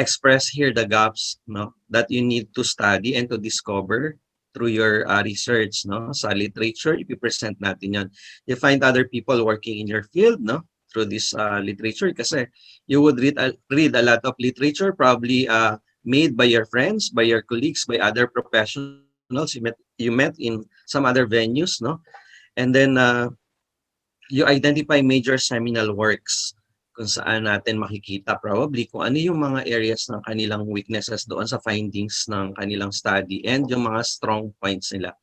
express here the gaps, no, that you need to study and to discover through your research, no, sa literature. If you present natin yan, you find other people working in your field, no, through this literature kasi you would read a lot of literature probably made by your friends, by your colleagues, by other professionals you met in some other venues, no, and then you identify major seminal works kung saan natin makikita probably kung ano yung mga areas ng kanilang weaknesses doon sa findings ng kanilang study and yung mga strong points nila.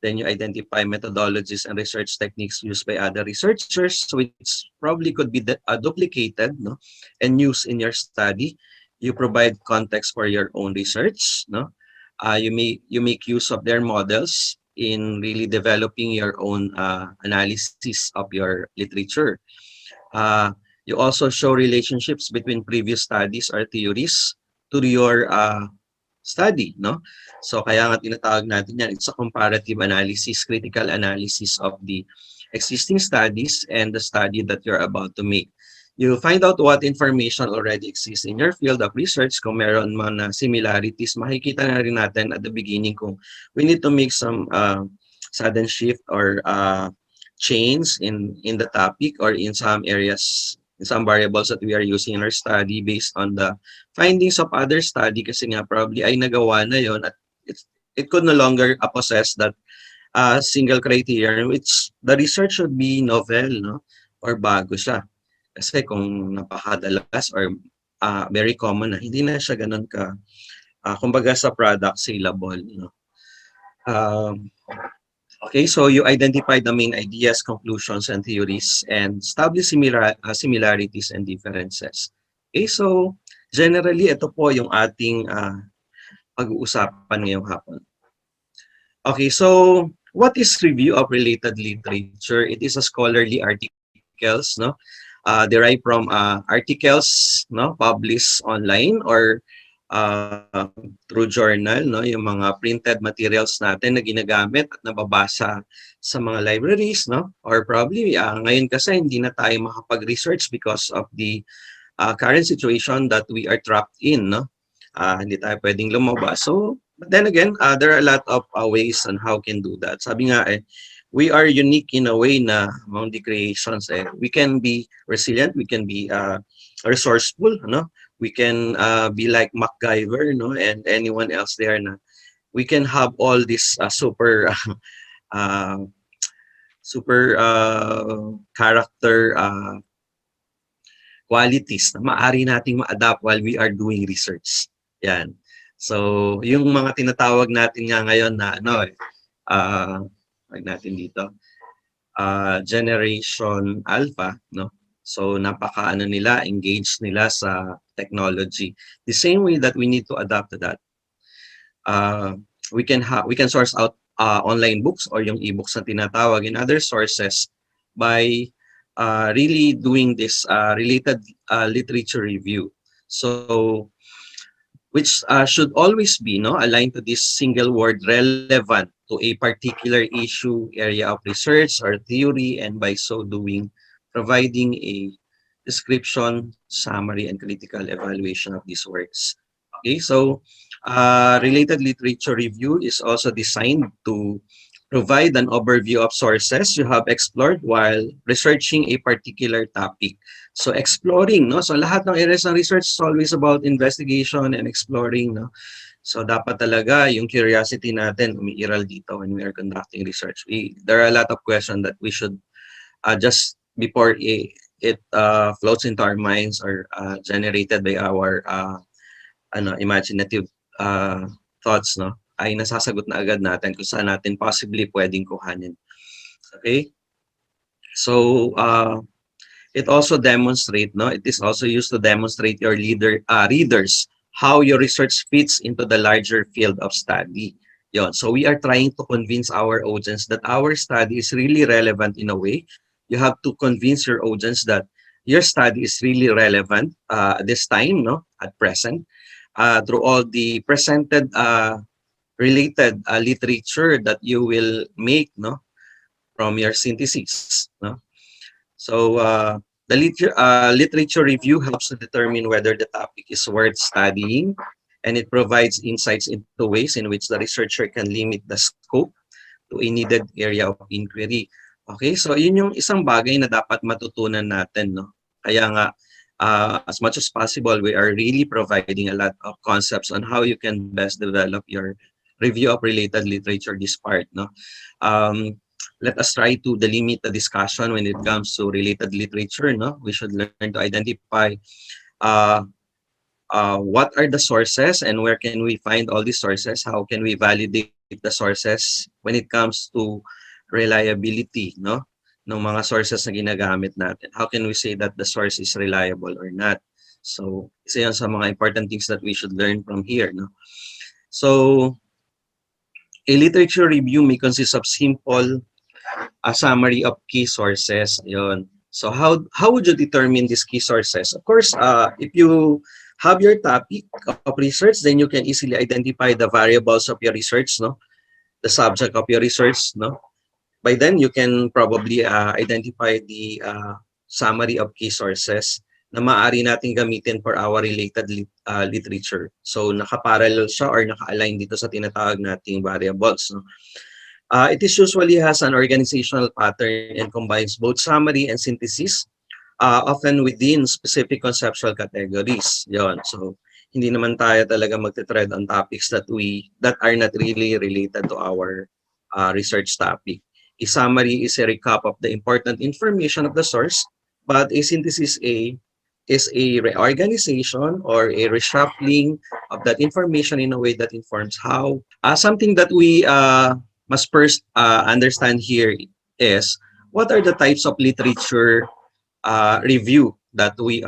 Then you identify methodologies and research techniques used by other researchers which probably could be duplicated, no, and used in your study. You provide context for your own research, no. You make use of their models in really developing your own analysis of your literature. You also show relationships between previous studies or theories to your study, no? So kaya nga tinatawag natin yan, it's a comparative analysis, critical analysis of the existing studies and the study that you're about to make. You find out what information already exists in your field of research. Kung meron mga similarities, makikita na rin natin at the beginning kung we need to make some sudden shift or change in the topic or in some areas, in some variables that we are using in our study based on the findings of other study kasi nga probably ay nagawa na yon at it could no longer possess that single criterion which the research should be novel, no, or bago siya. Kasi kung napakadalas or very common na, hindi na siya ganun ka, kumbaga sa product saleable. No? Um, okay, so you identify the main ideas, conclusions, and theories, and establish similarities and differences. Okay, so generally, ito po yung ating pag-uusapan ngayong hapon. Okay, so what is review of related literature? It is a scholarly articles, no, derived from articles, no, published online or through journal, no, yung mga printed materials natin na ginagamit at nababasa sa mga libraries, no, or probably ngayon kasi hindi na tayo makapag-research because of the current situation that we are trapped in, no. Hindi tayo pwedeng lumabas. So, but then again, there are a lot of ways on how can do that. Sabi nga we are unique in a way na among the creations. We can be resilient, we can be resourceful, no? We can be like MacGyver, no? And anyone else there na we can have all this super character qualities na maaari nating ma-adapt while we are doing research. Yan. So, yung mga tinatawag natin nga ngayon na wag natin dito, Generation Alpha, no? So, nila, engaged nila sa technology. The same way that we need to adapt to that. We can source out online books or yung e-books na tinatawag in other sources by really doing this related literature review. So, which should always be aligned to this single word relevant to a particular issue, area of research or theory, and by so doing, providing a description, summary, and critical evaluation of these works. Okay, so related literature review is also designed to provide an overview of sources you have explored while researching a particular topic. So exploring, no? So lahat ng areas ng research is always about investigation and exploring, no? So dapat talaga yung curiosity natin umiiral dito when we are conducting research. There are a lot of questions that we should just before it floats into our minds or generated by our imaginative thoughts, no? Ay nasasagot na agad natin kung saan natin possibly pwedeng kuhanin. Okay? So, it also demonstrate, no? It is also used to demonstrate your readers how your research fits into the larger field of study. Yon. So, we are trying to convince our audience that our study is really relevant in a way. You have to convince your audience that your study is really relevant this time, no? At present, through all the presented related literature that you will make, no, from your synthesis, no. So the literature review helps to determine whether the topic is worth studying, and it provides insights into ways in which the researcher can limit the scope to a needed area of inquiry. Okay, so yun yung isang bagay na dapat matutunan natin, no. Kaya nga as much as possible, we are really providing a lot of concepts on how you can best develop your review of related literature, this part, no. Let us try to delimit the discussion when it comes to related literature, no. We should learn to identify what are the sources and where can we find all these sources, how can we validate the sources when it comes to reliability, no, ng mga sources na ginagamit natin. How can we say that the source is reliable or not? So, isa yan sa mga important things that we should learn from here, no. So, a literature review may consist of simple summary of key sources. Ayun. So how would you determine these key sources? Of course, if you have your topic of research, then you can easily identify the variables of your research, no? The subject of your research, no? By then, you can probably identify the summary of key sources na maaari natin gamitin for our related literature. So, nakaparallel siya or naka-align dito sa tinatawag nating variables. No? It is usually has an organizational pattern and combines both summary and synthesis, often within specific conceptual categories. Yon. So, hindi naman tayo talaga magte-tread on topics that are not really related to our research topic. A summary is a recap of the important information of the source, but a synthesis is a reorganization or a reshuffling of that information in a way that informs how something that we must first understand here is what are the types of literature review that we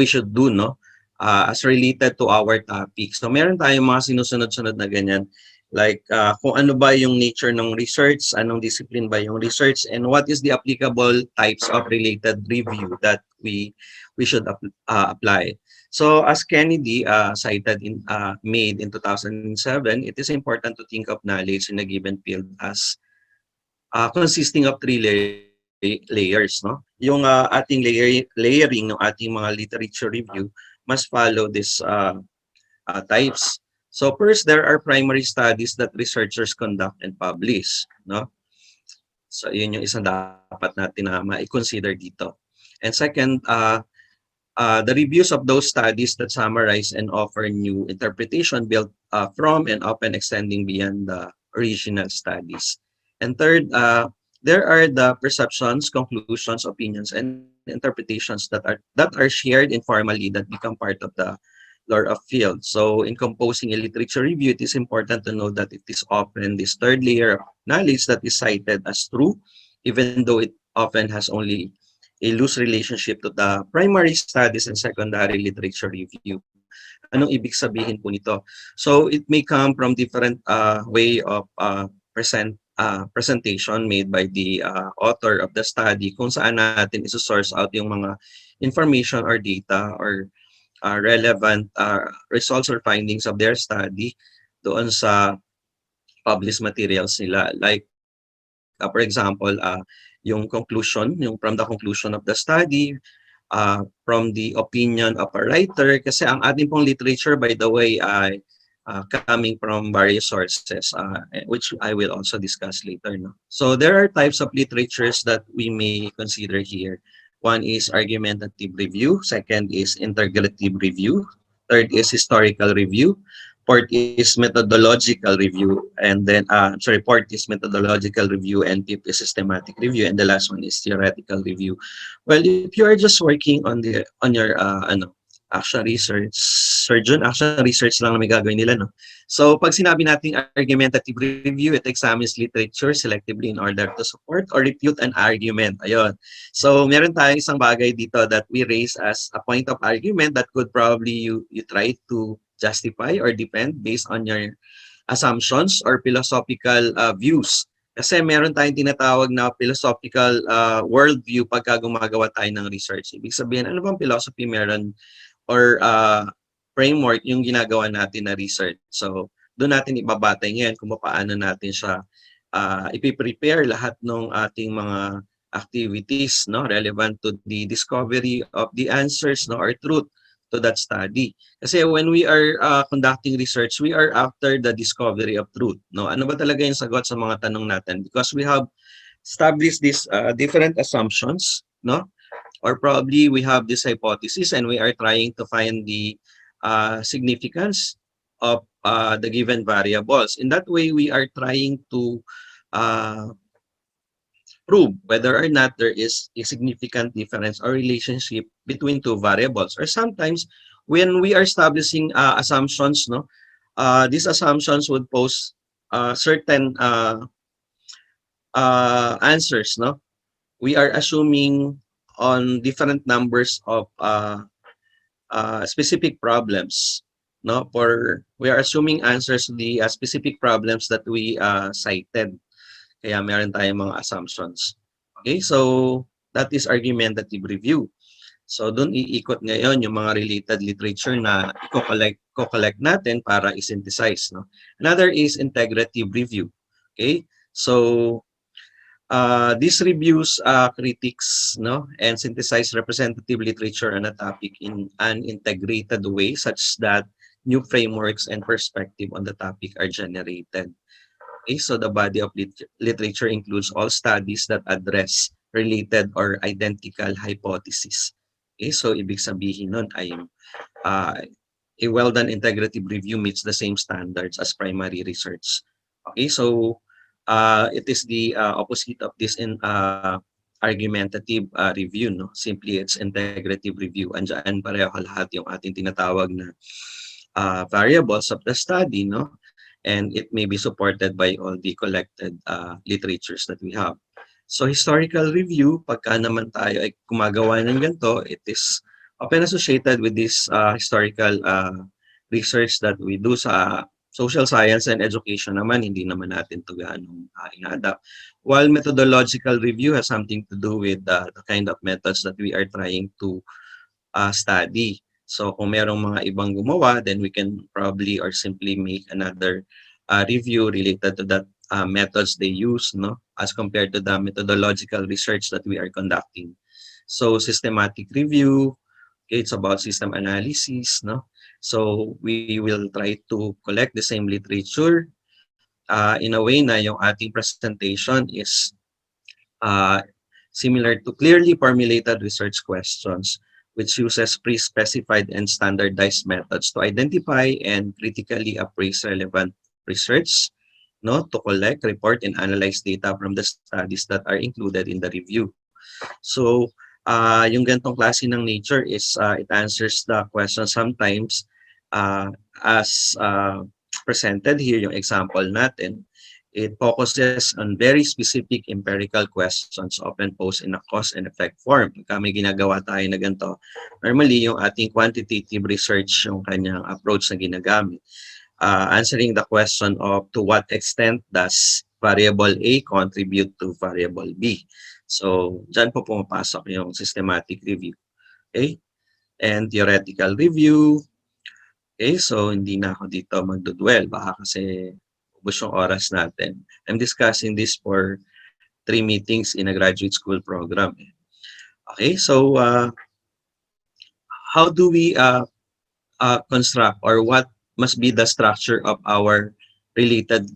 should do, no, as related to our topic. So meron tayong mga sinusunod-sunod na ganyan, like kung ano ba yung nature ng research, anong discipline ba yung research, and what is the applicable types of related review that we should apply. So as Kennedy cited in made in 2007, it is important to think of knowledge in a given field as consisting of three layers, no? Yung ating layering ng ating mga literature review must follow this types. So first, there are primary studies that researchers conduct and publish, no? So yun yung isang dapat natin na ma-consider dito. And second, the reviews of those studies that summarize and offer new interpretation built from and often extending beyond the original studies. And third, there are the perceptions, conclusions, opinions, and interpretations that are shared informally that become part of the lore of field. So in composing a literature review, it is important to know that it is often this third layer of knowledge that is cited as true, even though it often has only a loose relationship to the primary studies and secondary literature review. Anong ibig sabihin po nito? So it may come from different way of presentation made by the author of the study kung saan natin isosource out yung mga information or data or relevant results or findings of their study doon sa published materials nila. Like, for example, yung conclusion, yung from the conclusion of the study, from the opinion of a writer, kasi ang ating pong literature, by the way, ay coming from various sources, which I will also discuss later. No? So there are types of literatures that we may consider here. One is argumentative review, second is integrative review, third is historical review, fourth is methodological review, and then fourth is methodological review, and fifth is systematic review, and the last one is theoretical review. Well, if you are just working on your action research, surgeon, action research lang na may gagawin nila, no? So, pag sinabi nating argumentative review, it examines literature selectively in order to support or refute an argument. Ayun. So, meron tayong isang bagay dito that we raise as a point of argument that could probably you try to justify or defend based on your assumptions or philosophical views. Kasi meron tayong tinatawag na philosophical worldview pagka gumagawa tayo ng research. Ibig sabihin, ano bang philosophy meron or framework yung ginagawa natin na research. So, doon natin ibabatay ngayon kung paano natin siya ipiprepare lahat ng ating mga activities, no, relevant to the discovery of the answers, no, or truth to that study. Kasi when we are conducting research, we are after the discovery of truth. No? Ano ba talaga yung sagot sa mga tanong natin? Because we have established these different assumptions, no? Or probably we have this hypothesis and we are trying to find the significance of the given variables. In that way, we are trying to prove whether or not there is a significant difference or relationship between two variables. Or sometimes, when we are establishing assumptions, no, these assumptions would pose certain answers, no. We are assuming on different numbers of specific problems, no. We are assuming answers to the specific problems that we cited. Kaya meron tayong mga assumptions. Okay, so that is argumentative review. So doon iikot ngayon yung mga related literature na i-collect natin para i-synthesize. No? Another is integrative review. Okay, so these reviews critiques, no, and synthesize representative literature on a topic in an integrated way such that new frameworks and perspective on the topic are generated. Okay, so the body of literature includes all studies that address related or identical hypotheses. Okay, so ibig sabihin nun ay a well-done integrative review meets the same standards as primary research. Okay, so it is the opposite of this in argumentative review, no? Simply, it's integrative review. Andyan pareho lahat yung ating tinatawag na variables of the study, no? And it may be supported by all the collected literatures that we have. So historical review, pagka naman tayo ay gumagawa ng ganito, it is often associated with this historical research that we do sa social science and education naman, hindi naman natin ito gaano ina-adapt. While methodological review has something to do with the kind of methods that we are trying to study. So kung merong mga ibang gumawa, then we can probably or simply make another review related to that methods they use, no, as compared to the methodological research that we are conducting. So systematic review, okay, it's about system analysis, no. So we will try to collect the same literature in a way na yung ating presentation is similar to clearly formulated research questions, which uses pre-specified and standardized methods to identify and critically appraise relevant research, no, to collect, report, and analyze data from the studies that are included in the review. So, yung gantong klase ng nature is it answers the question sometimes as presented here, yung example natin. It focuses on very specific empirical questions often posed in a cause and effect form. Pagka may ginagawa tayo na ganito, normally yung ating quantitative research yung kanyang approach na ginagamit. Answering the question of to what extent does variable A contribute to variable B. So, dyan po pumapasok yung systematic review. Okay? And theoretical review. Okay, so hindi na ako dito magdudwell. Baka kasi ubos yung oras natin. I'm discussing this for 3 meetings in a graduate school program. Okay, so how do we construct or what must be the structure of our related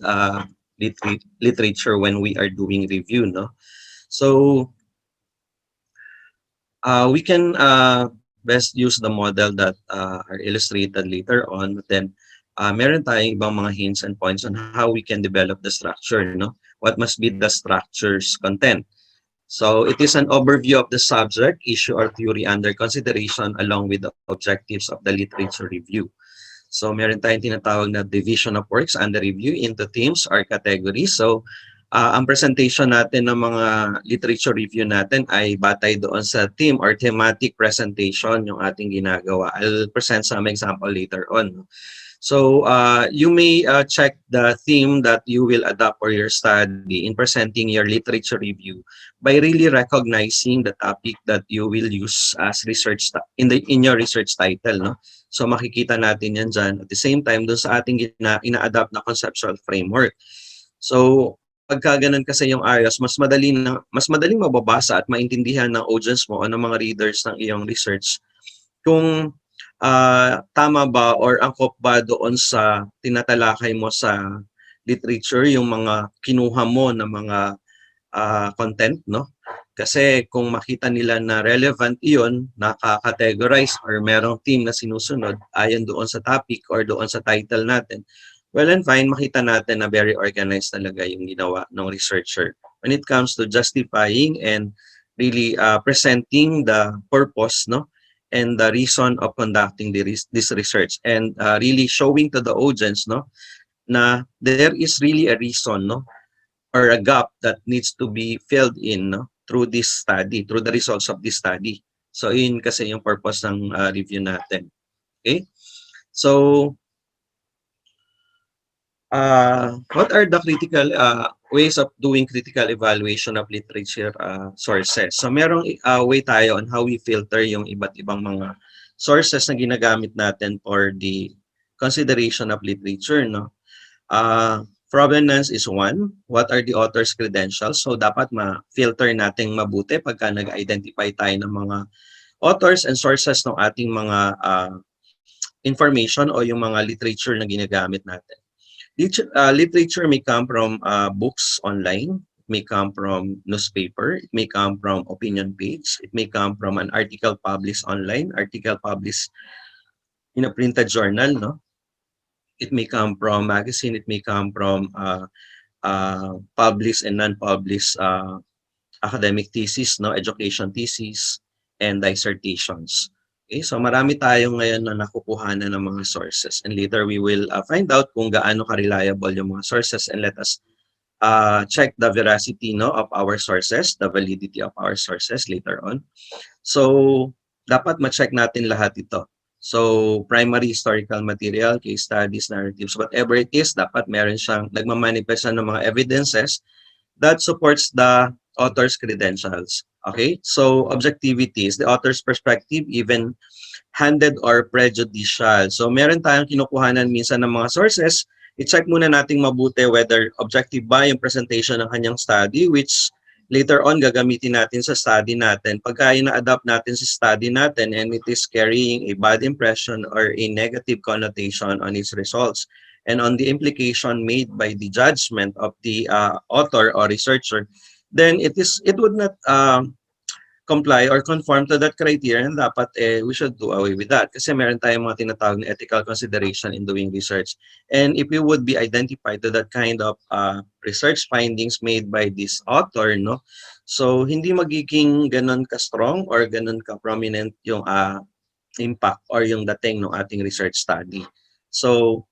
literature when we are doing review, no? So we can best use the model that are illustrated later on, but then meron tayong ibang mga hints and points on how we can develop the structure, no? What must be the structure's content. So it is an overview of the subject, issue, or theory under consideration along with the objectives of the literature review. So meron tayong tinatawag na division of works under review into themes or categories. So ang presentation natin ng mga literature review natin ay batay doon sa theme or thematic presentation yung ating ginagawa. I'll present some example later on. So you may check the theme that you will adopt for your study in presenting your literature review by really recognizing the topic that you will use as research in your research title, no? So makikita natin yan dyan. At the same time, doon sa ating ina-adapt na conceptual framework. So pagka ganun kasi yung areas, mas madaling mababasa at maintindihan ng audience mo o ng mga readers ng iyong research kung tama ba or angkop ba doon sa tinatalakay mo sa literature yung mga kinuha mo na mga content, no? Kasi kung makita nila na relevant iyon, nakaka-categorize or merong theme na sinusunod ayon doon sa topic or doon sa title natin, well and fine, makita natin na very organized talaga yung ginawa ng researcher when it comes to justifying and really presenting the purpose, no, and the reason of conducting this research, and really showing to the audience, no, na there is really a reason, no, or a gap that needs to be filled in, no, through this study, through the results of this study. So yun kasi yung purpose ng review natin. Okay? So what are the critical ways of doing critical evaluation of literature sources? So merong way tayo on how we filter yung iba't ibang mga sources na ginagamit natin for the consideration of literature, no? Provenance is one. What are the author's credentials? So dapat ma-filter natin mabuti pagka nag-identify tayo ng mga authors and sources ng ating mga information o yung mga literature na ginagamit natin. Literature may come from books online, it may come from newspaper, it may come from opinion page, it may come from an article published online, article published in a printed journal, no? It may come from magazine, it may come from published and non-published academic thesis, no, education thesis, and dissertations. Okay, so marami tayo ngayon na nakukuhanan ng mga sources, and later we will find out kung gaano ka-reliable yung mga sources, and let us check the veracity, no, of our sources, the validity of our sources later on. So dapat ma-check natin lahat ito. So primary historical material, case studies, narratives, whatever it is, dapat meron siyang nagmamanifest ng mga evidences that supports the author's credentials. Okay, so objectivity is the author's perspective, even handed or prejudicial. So meron tayong kinukuhanan minsan ng mga sources, i-check muna nating mabuti whether objective ba yung presentation ng kanyang study, which later on gagamitin natin sa study natin. Pagka ina-adapt natin sa study natin and it is carrying a bad impression or a negative connotation on its results and on the implication made by the judgment of the author or researcher, then it would not comply or conform to that criteria, and dapat we should do away with that kasi meron tayong mga tinatawag na ethical consideration in doing research. And if we would be identified to that kind of research findings made by this author, no, so hindi magiging ganun ka-strong or ganun ka-prominent yung impact or yung dating ng ating research study. So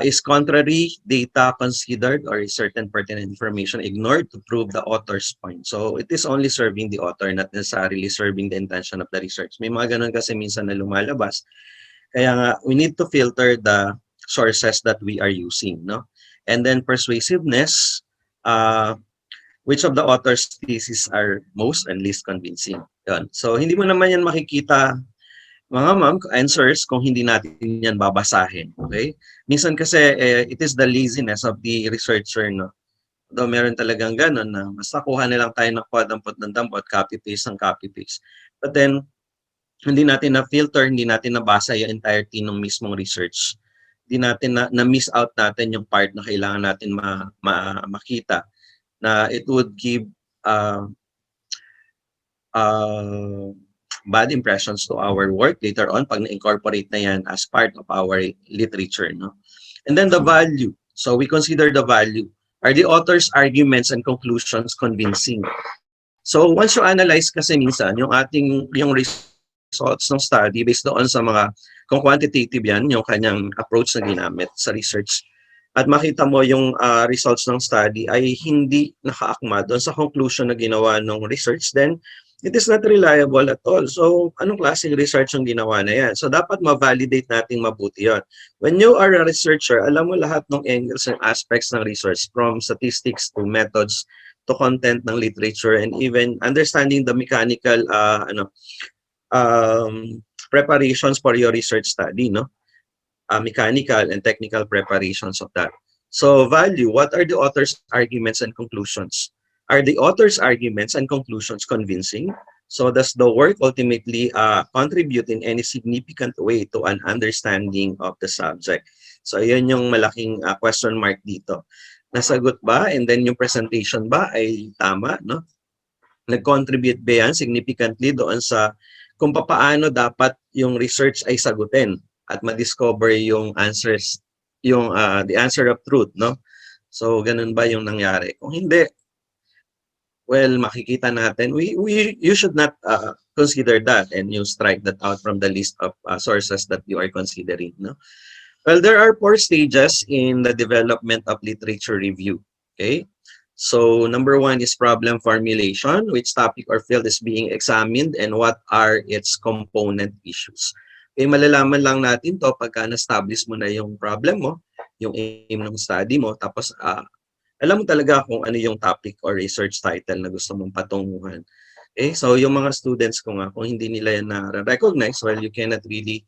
is contrary data considered or is certain pertinent information ignored to prove the author's point? So it is only serving the author, not necessarily serving the intention of the research. May mga ganun kasi minsan na lumalabas. Kaya nga, we need to filter the sources that we are using, no? And then persuasiveness, which of the author's thesis are most and least convincing? Yun. So hindi mo naman yan makikita, mga ma'am, answers kung hindi natin yan babasahin. Okay? Minsan kasi it is the laziness of the researcher, no? Though meron talagang ganun na basta kuha na lang tayo ng dampot ng dampot, copy-paste ng copy-paste. But then, hindi natin na-filter, hindi natin nabasa yung entirety ng mismong research. Hindi natin na-miss out natin yung part na kailangan natin makita na it would give bad impressions to our work later on pag na-incorporate na yan as part of our literature, no? And then the value. So we consider the value. Are the author's arguments and conclusions convincing? So once you analyze kasi minsan yung results ng study based doon sa mga, kung quantitative yan, yung kanyang approach na ginamit sa research, at makita mo yung results ng study ay hindi nakaakma doon sa conclusion na ginawa ng research, then it is not reliable at all. So, anong klaseng research yung ginawa na yan? So, dapat ma-validate natin mabuti yun. When you are a researcher, alam mo lahat ng angles and aspects ng research, from statistics to methods to content ng literature, and even understanding the mechanical preparations for your research study, no? Mechanical and technical preparations of that. So, value, what are the author's arguments and conclusions? Are the author's arguments and conclusions convincing? So does the work ultimately contribute in any significant way to an understanding of the subject? So yun yung malaking question mark dito. Nasagot ba? And then yung presentation ba ay tama, no? Nag-contribute ba yan significantly doon sa kung paano dapat yung research ay sagutin at ma-discover yung answers, yung the answer of truth, no? So ganun ba yung nangyari? Kung hindi, well, makikita natin, you should not consider that and you strike that out from the list of sources that you are considering, no? Well, there are 4 stages in the development of literature review, okay? So, number 1 is problem formulation, which topic or field is being examined and what are its component issues. Okay, malalaman lang natin to pagka na-establish mo na yung problem mo, yung aim ng study mo, tapos alam mo talaga kung ano yung topic or research title na gusto mong patunguhan. Okay, so yung mga students ko nga, kung hindi nila yan na-recognize, well, you cannot really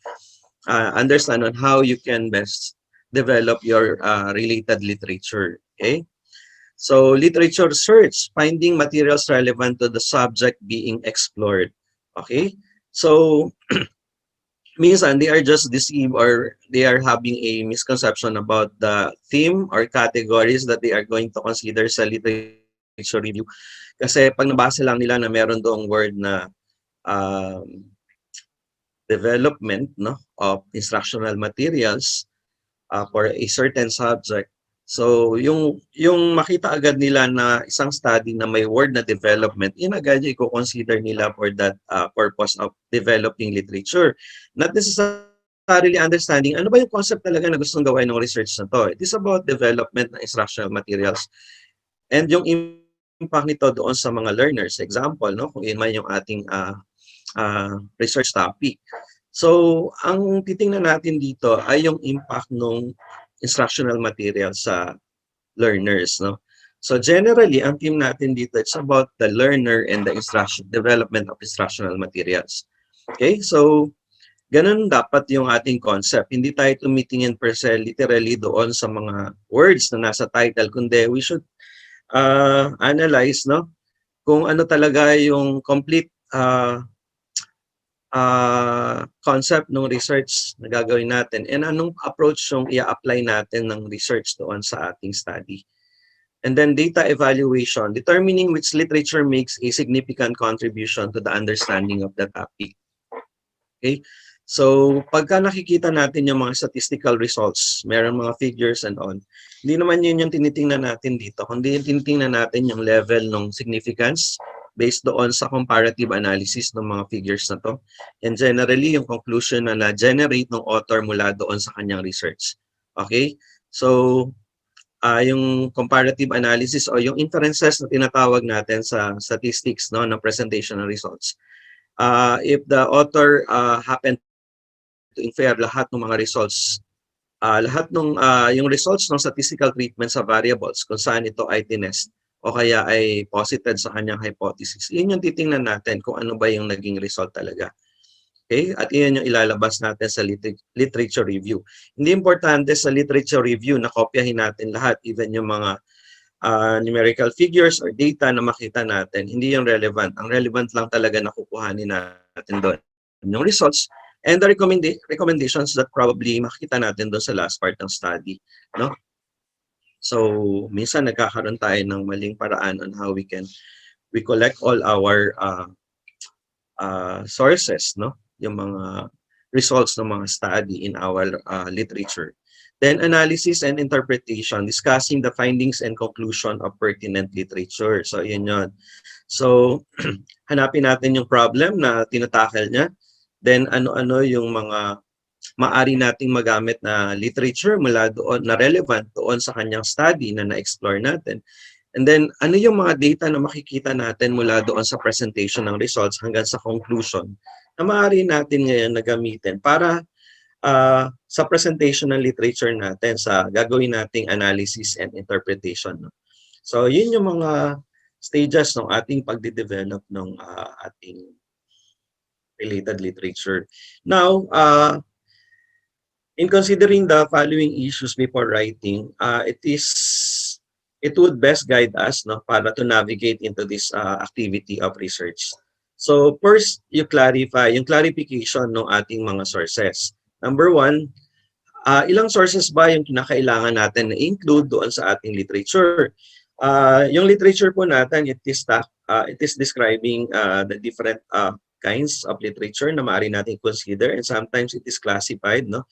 understand on how you can best develop your related literature. Okay, so literature search, finding materials relevant to the subject being explored. Okay, so minsan they are just deceived or they are having a misconception about the theme or categories that they are going to consider sa literature review. Kasi pag nabasa lang nila na meron doong word na development, no, of instructional materials for a certain subject, So, yung makita agad nila na isang study na may word na development, yun agad yung i-consider nila for that purpose of developing literature. Not necessarily understanding ano ba yung concept talaga na gustong gawin ng research na to. It is about development ng instructional materials and yung impact nito doon sa mga learners. Example, no, kung yun man yung ating research topic. So, ang titingnan natin dito ay yung impact ng instructional material sa learners, no? So generally, ang team natin dito, it's about the learner and the development of instructional materials. Okay, so ganun dapat yung ating concept. Hindi tayo tumitingin per se literally doon sa mga words na nasa title, kundi we should analyze, no, kung ano talaga yung complete concept ng research na gagawin natin and anong approach yung i-apply natin ng research doon sa ating study. And then data evaluation, determining which literature makes a significant contribution to the understanding of the topic. Okay? So, pagka nakikita natin yung mga statistical results, meron mga figures and all, hindi naman yun yung tinitingnan natin dito, kundi yung tinitingnan natin yung level ng significance based doon sa comparative analysis ng mga figures na to. And generally, yung conclusion na na-generate ng author mula doon sa kanyang research. Okay? So, yung comparative analysis o yung inferences na tinatawag natin sa statistics, no, ng presentation ng results. If the author happened to infer lahat ng mga results, lahat ng yung results ng statistical treatment sa variables kung saan ito ay tinest o kaya ay posited sa kanyang hypothesis. Yun yung titingnan natin kung ano ba yung naging result talaga. Okay? At yun yung ilalabas natin sa literature review. Hindi importante sa literature review na kopyahin natin lahat, even yung mga numerical figures or data na makita natin. Hindi yung relevant. Ang relevant lang talaga na kukuhanin natin doon yung results and the recommendations that probably makita natin doon sa last part ng study. No? So, minsan nagkakaroon tayo ng maling paraan on how we collect all our sources, no? Yung mga results ng mga study in our literature. Then, analysis and interpretation, discussing the findings and conclusion of pertinent literature. So, yun yun. So, hanapin natin yung problem na tinatakal niya. Then, ano-ano yung mga maaari nating magamit na literature mula doon na relevant doon sa kanyang study na na-explore natin. And then, ano yung mga data na makikita natin mula doon sa presentation ng results hanggang sa conclusion na maaari natin ngayon na gamitin para sa presentation ng literature natin sa gagawin nating analysis and interpretation. No? So, yun yung mga stages ng ating pagde-develop ng ating related literature. Now, in considering the following issues before writing, it would best guide us, no, para to navigate into this activity of research. So first, yung clarification ng ating mga sources. Number one, ilang sources ba yung kinakailangan natin na include doon sa ating literature? Yung literature po natin, it is describing the different kinds of literature na maaari natin consider, and sometimes it is classified, no?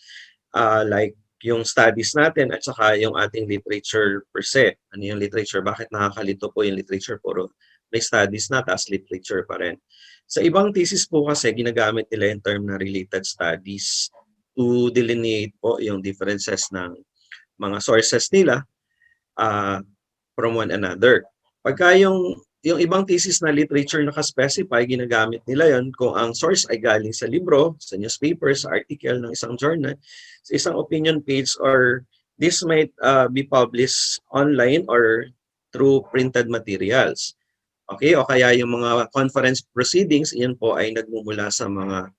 Like yung studies natin at saka yung ating literature per se. Ano yung literature? Bakit nakakalito po yung literature? Puro may studies na, tas literature pa rin. Sa ibang thesis po kasi, ginagamit nila yung term na related studies to delineate po yung differences ng mga sources nila from one another. Pagka yung ibang thesis na literature naka-specify, ginagamit nila yon kung ang source ay galing sa libro, sa newspaper, sa article ng isang journal, sa isang opinion page, or this might be published online or through printed materials. Okay? O kaya yung mga conference proceedings, iyon po ay nagmumula sa mga,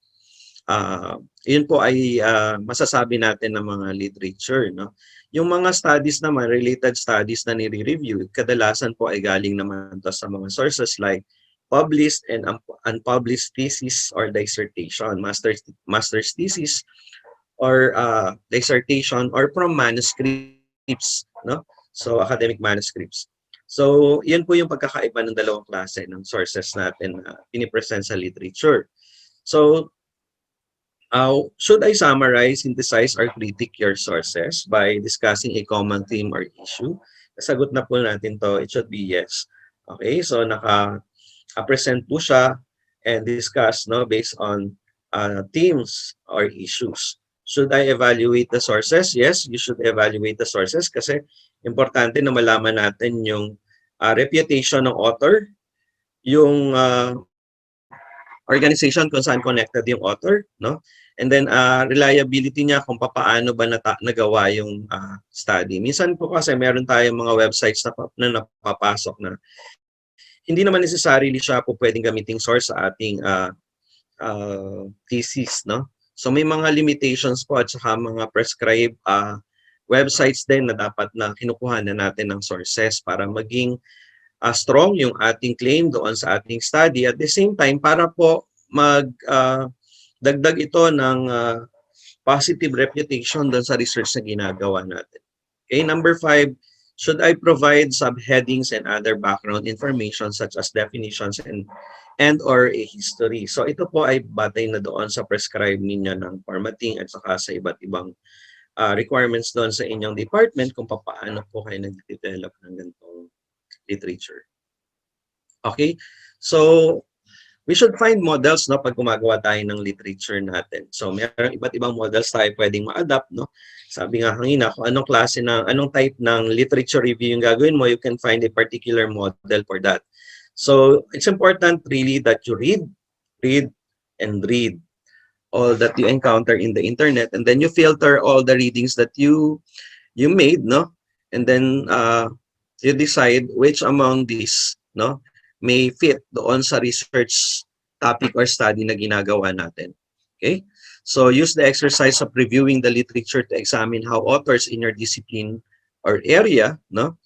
iyon po ay masasabi natin ng mga literature. No? Yung mga studies naman, related studies na nire-review, kadalasan po ay galing naman to sa mga sources like published and unpublished thesis or dissertation, master's thesis or dissertation, or from manuscripts, no? So academic manuscripts. So yan po yung pagkakaiba ng dalawang klase ng sources natin na pinipresent sa literature. So Should I summarize, synthesize, or critique your sources by discussing a common theme or issue? Nasagot na po natin to. It should be yes. Okay, so naka-present po siya and discuss, no, based on themes or issues. Should I evaluate the sources? Yes, you should evaluate the sources kasi importante na malaman natin yung reputation ng author, yung organization kung saan connected yung author, no? And then reliability niya kung paano ba nagawa yung study. Minsan po kasi meron tayong mga websites na napapasok na hindi naman necessarily siya po pwedeng gamiting source sa ating thesis, no? So may mga limitations po at saka mga prescribed websites din na dapat na kinukuha na natin ng sources para maging strong yung ating claim doon sa ating study. At the same time, para po dagdag ito ng positive reputation doon sa research na ginagawa natin. Okay, number 5, should I provide subheadings and other background information such as definitions and or a history? So ito po ay batay na doon sa prescribed ninyo ng formatting at saka sa iba't ibang requirements doon sa inyong department kung paano po kayo nag-develop ng ganitong literature. Okay, so we should find models, no, pag gumagawa tayo ng literature natin. So mayroong iba't ibang models tayo pwedeng ma-adapt, no. Sabi nga kanina, kung anong klase ng anong type ng literature review yung gagawin mo, you can find a particular model for that. So it's important really that you read and read all that you encounter in the internet, and then you filter all the readings that you made, no, and then you decide which among these, no, may fit doon sa research topic or study na ginagawa natin. Okay? So use the exercise of reviewing the literature to examine how authors in your discipline or area, no,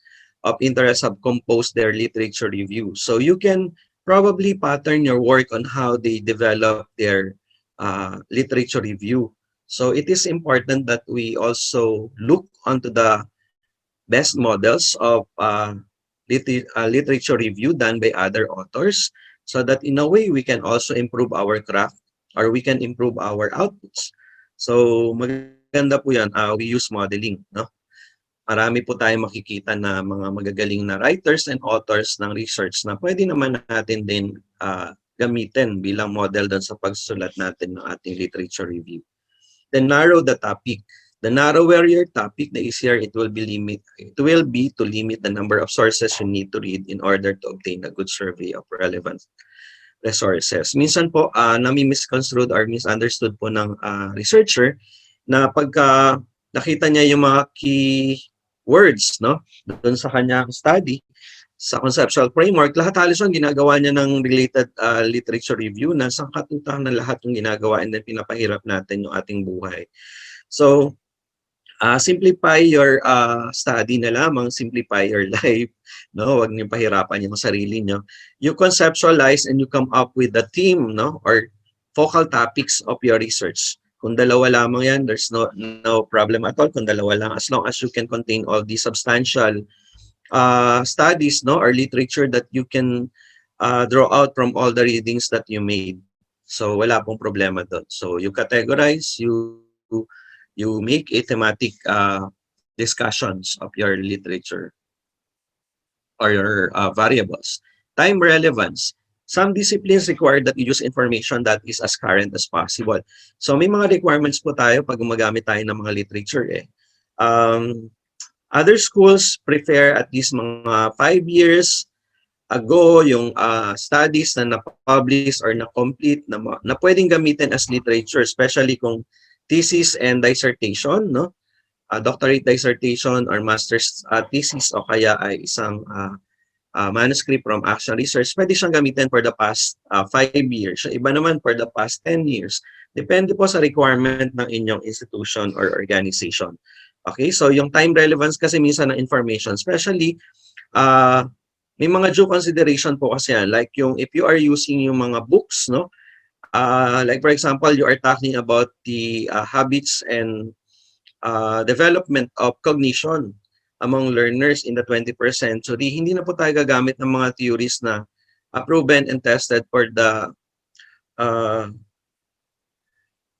of interest have composed their literature review. So you can probably pattern your work on how they develop their literature review. So it is important that we also look onto the best models of literature review done by other authors, so that in a way we can also improve our craft or we can improve our outputs. So maganda po yan, we use modeling, no? Marami po tayong makikita na mga magagaling na writers and authors ng research na pwede naman natin din gamitin bilang model doon sa pagsusulat natin ng ating literature review. Then narrow the topic. The narrower your topic, the easier it will be to limit the number of sources you need to read in order to obtain a good survey of relevant resources. Minsan po, nami-misconstrued or misunderstood po ng researcher na pagka nakita niya yung mga key words, no, doon sa kanyang study, sa conceptual framework, lahat halos ang ginagawa niya ng related literature review na sangkatutak na lahat yung ginagawa, and then pinapahirap natin yung ating buhay. So, simplify your study na lamang, simplify your life, no? Huwag niyo pahirapan yung sarili niyo. You conceptualize and you come up with the theme, no, or focal topics of your research. Kung dalawa lamang yan, there's no problem at all. Kung dalawa lang, as long as you can contain all the substantial studies, no, or literature that you can draw out from all the readings that you made. So wala pong problema doon. So you categorize, you make a thematic discussions of your literature or your variables. Time relevance. Some disciplines require that you use information that is as current as possible. So may mga requirements po tayo pag gumagamit tayo ng mga literature. Other schools prefer at least mga 5 years ago yung studies na na-publish or na-complete na pwedeng gamitin as literature, especially kung thesis and dissertation, no? Doctorate dissertation or master's thesis o kaya ay isang manuscript from action research, pwede siyang gamitin for the past 5 years. Iba naman for the past 10 years. Depende po sa requirement ng inyong institution or organization. Okay, so yung time relevance kasi minsan ng information, especially may mga due consideration po kasi yan. Like yung if you are using yung mga books, no? Like for example, you are talking about the habits and development of cognition among learners in the 21st century. Hindi na po tayo gagamit ng mga theories na proven and tested for the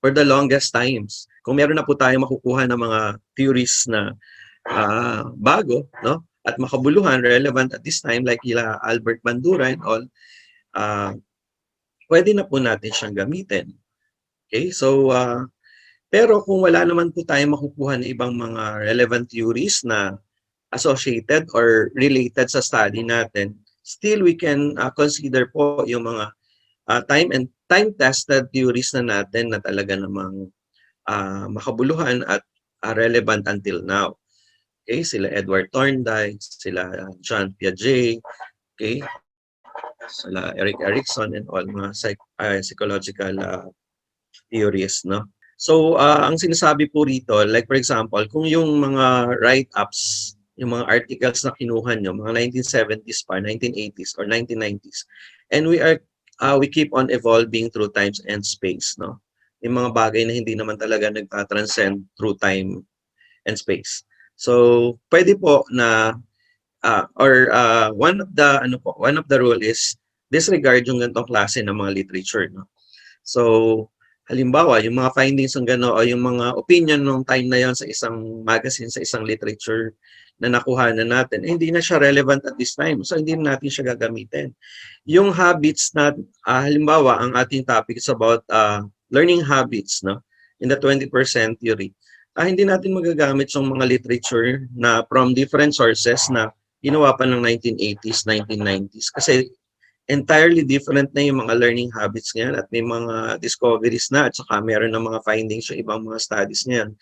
for the longest times. Kung meron na po tayong makukuha ng mga theories na bago, no? At makabuluhan, relevant at this time, like ila Albert Bandura and all, pwede na po natin siyang gamitin. Okay, so, pero kung wala naman po tayong makukuha ng ibang mga relevant theories na associated or related sa study natin, still we can consider po yung mga time-tested theories na natin na talaga namang makabuluhan at relevant until now. Okay, sila Edward Thorndike, sila John Piaget, okay, sila Erik Erikson and all mga psychological theories, no? So, ang sinasabi po rito, like for example, kung yung mga write-ups, yung mga articles na kinuha nyo, mga 1970s pa, 1980s, or 1990s, and we keep on evolving through times and space, no? Yung mga bagay na hindi naman talaga nagtatranscend through time and space. So, pwede po na one of the rule is disregard yung ganitong klase ng mga literature, no? So, halimbawa, yung mga findings ng gano'n o yung mga opinion nung time na yon sa isang magazine, sa isang literature na nakuha na natin, hindi na siya relevant at this time. So, hindi natin siya gagamitin. Yung habits na, halimbawa, ang ating topic is about learning habits, no? In the 21st century. Hindi natin magagamit yung mga literature na from different sources na ginawa pa ng 1980s, 1990s. Kasi entirely different na yung mga learning habits ngayon at may mga discoveries na at saka meron ng mga findings yung ibang mga studies ngayon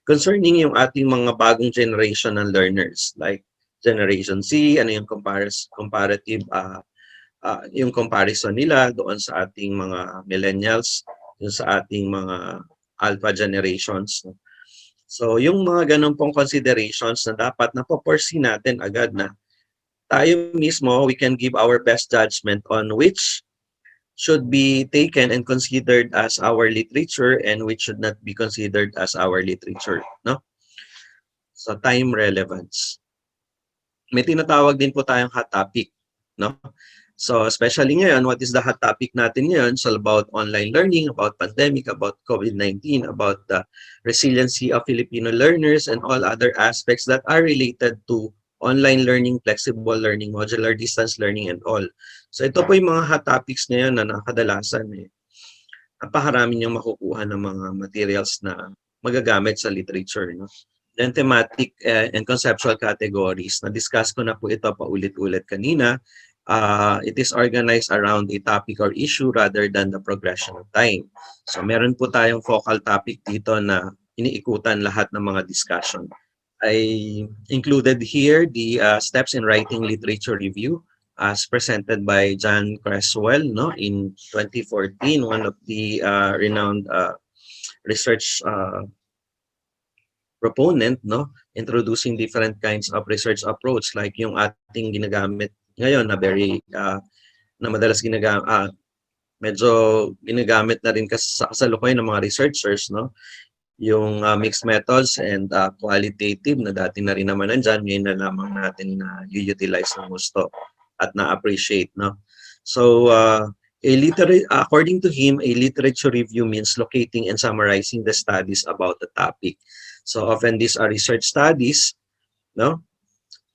concerning yung ating mga bagong generation ng learners like Generation Z, ano yung comparative, yung comparison nila doon sa ating mga millennials, yung sa ating mga alpha generations. So, yung mga ganun pong considerations na dapat napoforesee natin agad na tayo mismo, we can give our best judgment on which should be taken and considered as our literature and which should not be considered as our literature, no? So, time relevance. May tinatawag din po tayong hot topic, no? So, especially ngayon, what is the hot topic natin ngayon? So, about online learning, about pandemic, about COVID-19, about the resiliency of Filipino learners, and all other aspects that are related to online learning, flexible learning, modular distance learning, and all. So, ito po yung mga hot topics ngayon na nakadalasan. Napakarami niyong makukuha ng mga materials na magagamit sa literature, no? Then, thematic and conceptual categories. Na-discuss ko na po ito paulit-ulit kanina. It is organized around a topic or issue rather than the progression of time. So meron po tayong focal topic dito na iniikutan lahat ng mga discussion. I included here the steps in writing literature review as presented by John Creswell, no, in 2014, one of the renowned research proponent, no, introducing different kinds of research approach like yung ating ginagamit ngayon na very na madalas ginagamit medyo ginagamit na rin sa kasalukuyan ng mga researchers, no, yung mixed methods and qualitative na dati na rin naman nandiyan, ngayon na lamang natin na utilize ng gusto at na-appreciate, no. So according to him, a literature review means locating and summarizing the studies about the topic. So often these are research studies, no.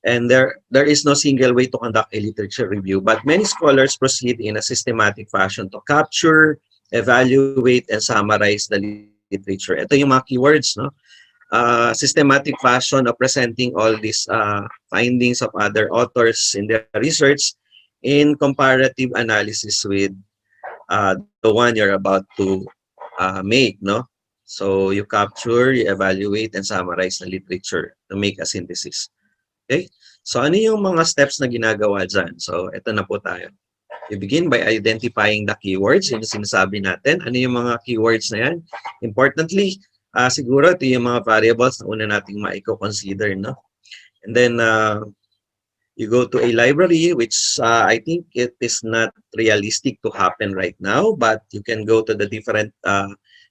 And there is no single way to conduct a literature review, but many scholars proceed in a systematic fashion to capture, evaluate, and summarize the literature. Ito yung mga keywords, no? Systematic fashion of presenting all these findings of other authors in their research in comparative analysis with the one you're about to make, no? So you capture, you evaluate, and summarize the literature to make a synthesis. Okay? So, ano yung mga steps na ginagawa dyan? So, ito na po tayo. You begin by identifying the keywords. Yung sinasabi natin. Ano yung mga keywords na yan? Importantly, siguro ito yung mga variables na una nating maiko-consider, no? And then, you go to a library, which I think it is not realistic to happen right now, but you can go to the different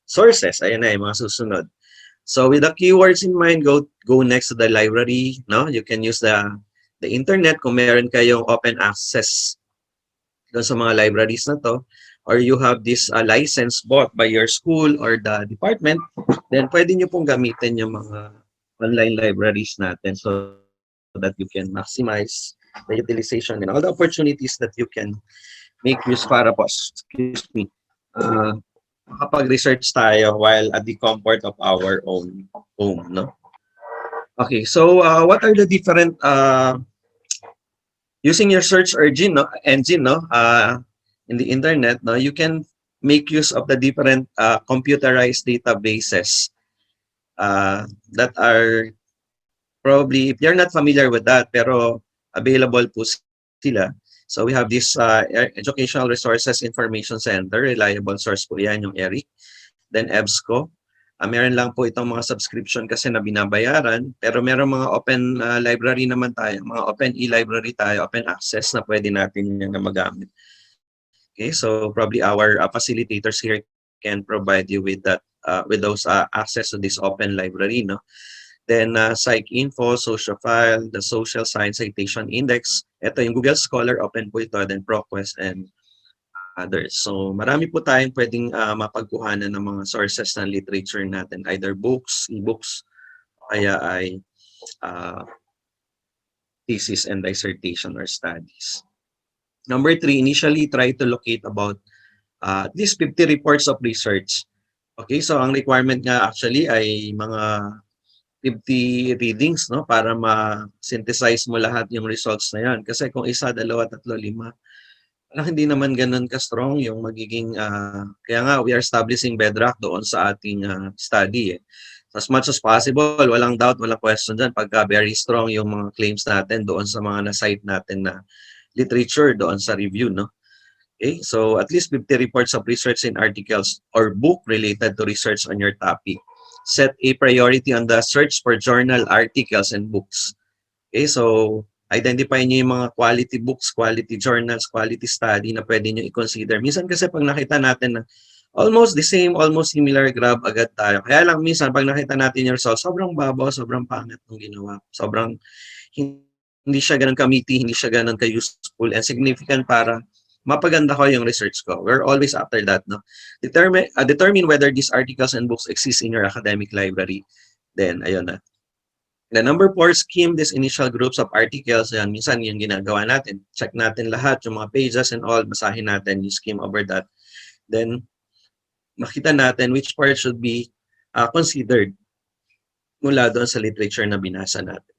sources. Ayan na yung mga susunod. So with the keywords in mind, go next to the library, no? You can use the internet kung meron kayong open access doon sa mga libraries na to. or you have this license bought by your school or the department, then pwede nyo pong gamitin yung mga online libraries natin so that you can maximize the utilization and all the opportunities that you can make use para po, excuse me, makapag-research tayo while at the comfort of our own home, no? Okay, so what are the different using your search engine, no, in the internet, no, you can make use of the different computerized databases that are probably, if you're not familiar with that, pero available po sila. So we have this Educational Resources Information Center, reliable source po yan, yung ERIC. Then EBSCO. Meron lang po itong mga subscription kasi na binabayaran, pero meron mga open library naman tayo, mga open e-library tayo, open access na pwede natin yan na magamit. Okay, so probably our facilitators here can provide you with that, with those access to this open library, no? Then PsycInfo, Sociofile, the Social Science Citation Index. Ito yung Google Scholar, open po ito, then ProQuest and others. So marami po tayong pwedeng mapagkuhanan ng mga sources ng literature natin, either books, e-books, kaya ay thesis and dissertation or studies. Number 3, initially try to locate about at least 50 reports of research. Okay, so ang requirement nga actually ay mga 50 readings, no, para ma-synthesize mo lahat yung results na yan. Kasi kung 1, 2, 3, 5, parang hindi naman ganun ka-strong yung magiging, kaya nga we are establishing bedrock doon sa ating study. As much as possible, walang doubt, walang question dyan, pagka very strong yung mga claims natin doon sa mga na-cite natin na literature doon sa review, no? Okay, so at least 50 reports of research in articles or book related to research on your topic. Set a priority on the search for journal articles and books. Okay, so identify niyo yung mga quality books, quality journals, quality study na pwede niyo i-consider. Minsan kasi pag nakita natin na almost the same, almost similar, grab agad tayo. Kaya lang minsan pag nakita natin yung results, sobrang babaw, sobrang pangit ng ginawa. Sobrang hindi siya ganun ka-meaty, hindi siya ganun ka-useful and significant para mapaganda ko yung research ko. We're always after that, no? Determine whether these articles and books exist in your academic library. Then, ayun na. The number 4, skim these initial groups of articles. Ayan, minsan yung ginagawa natin. Check natin lahat, yung mga pages and all. Basahin natin, you skim over that. Then, makita natin which part should be considered mula doon sa literature na binasa natin.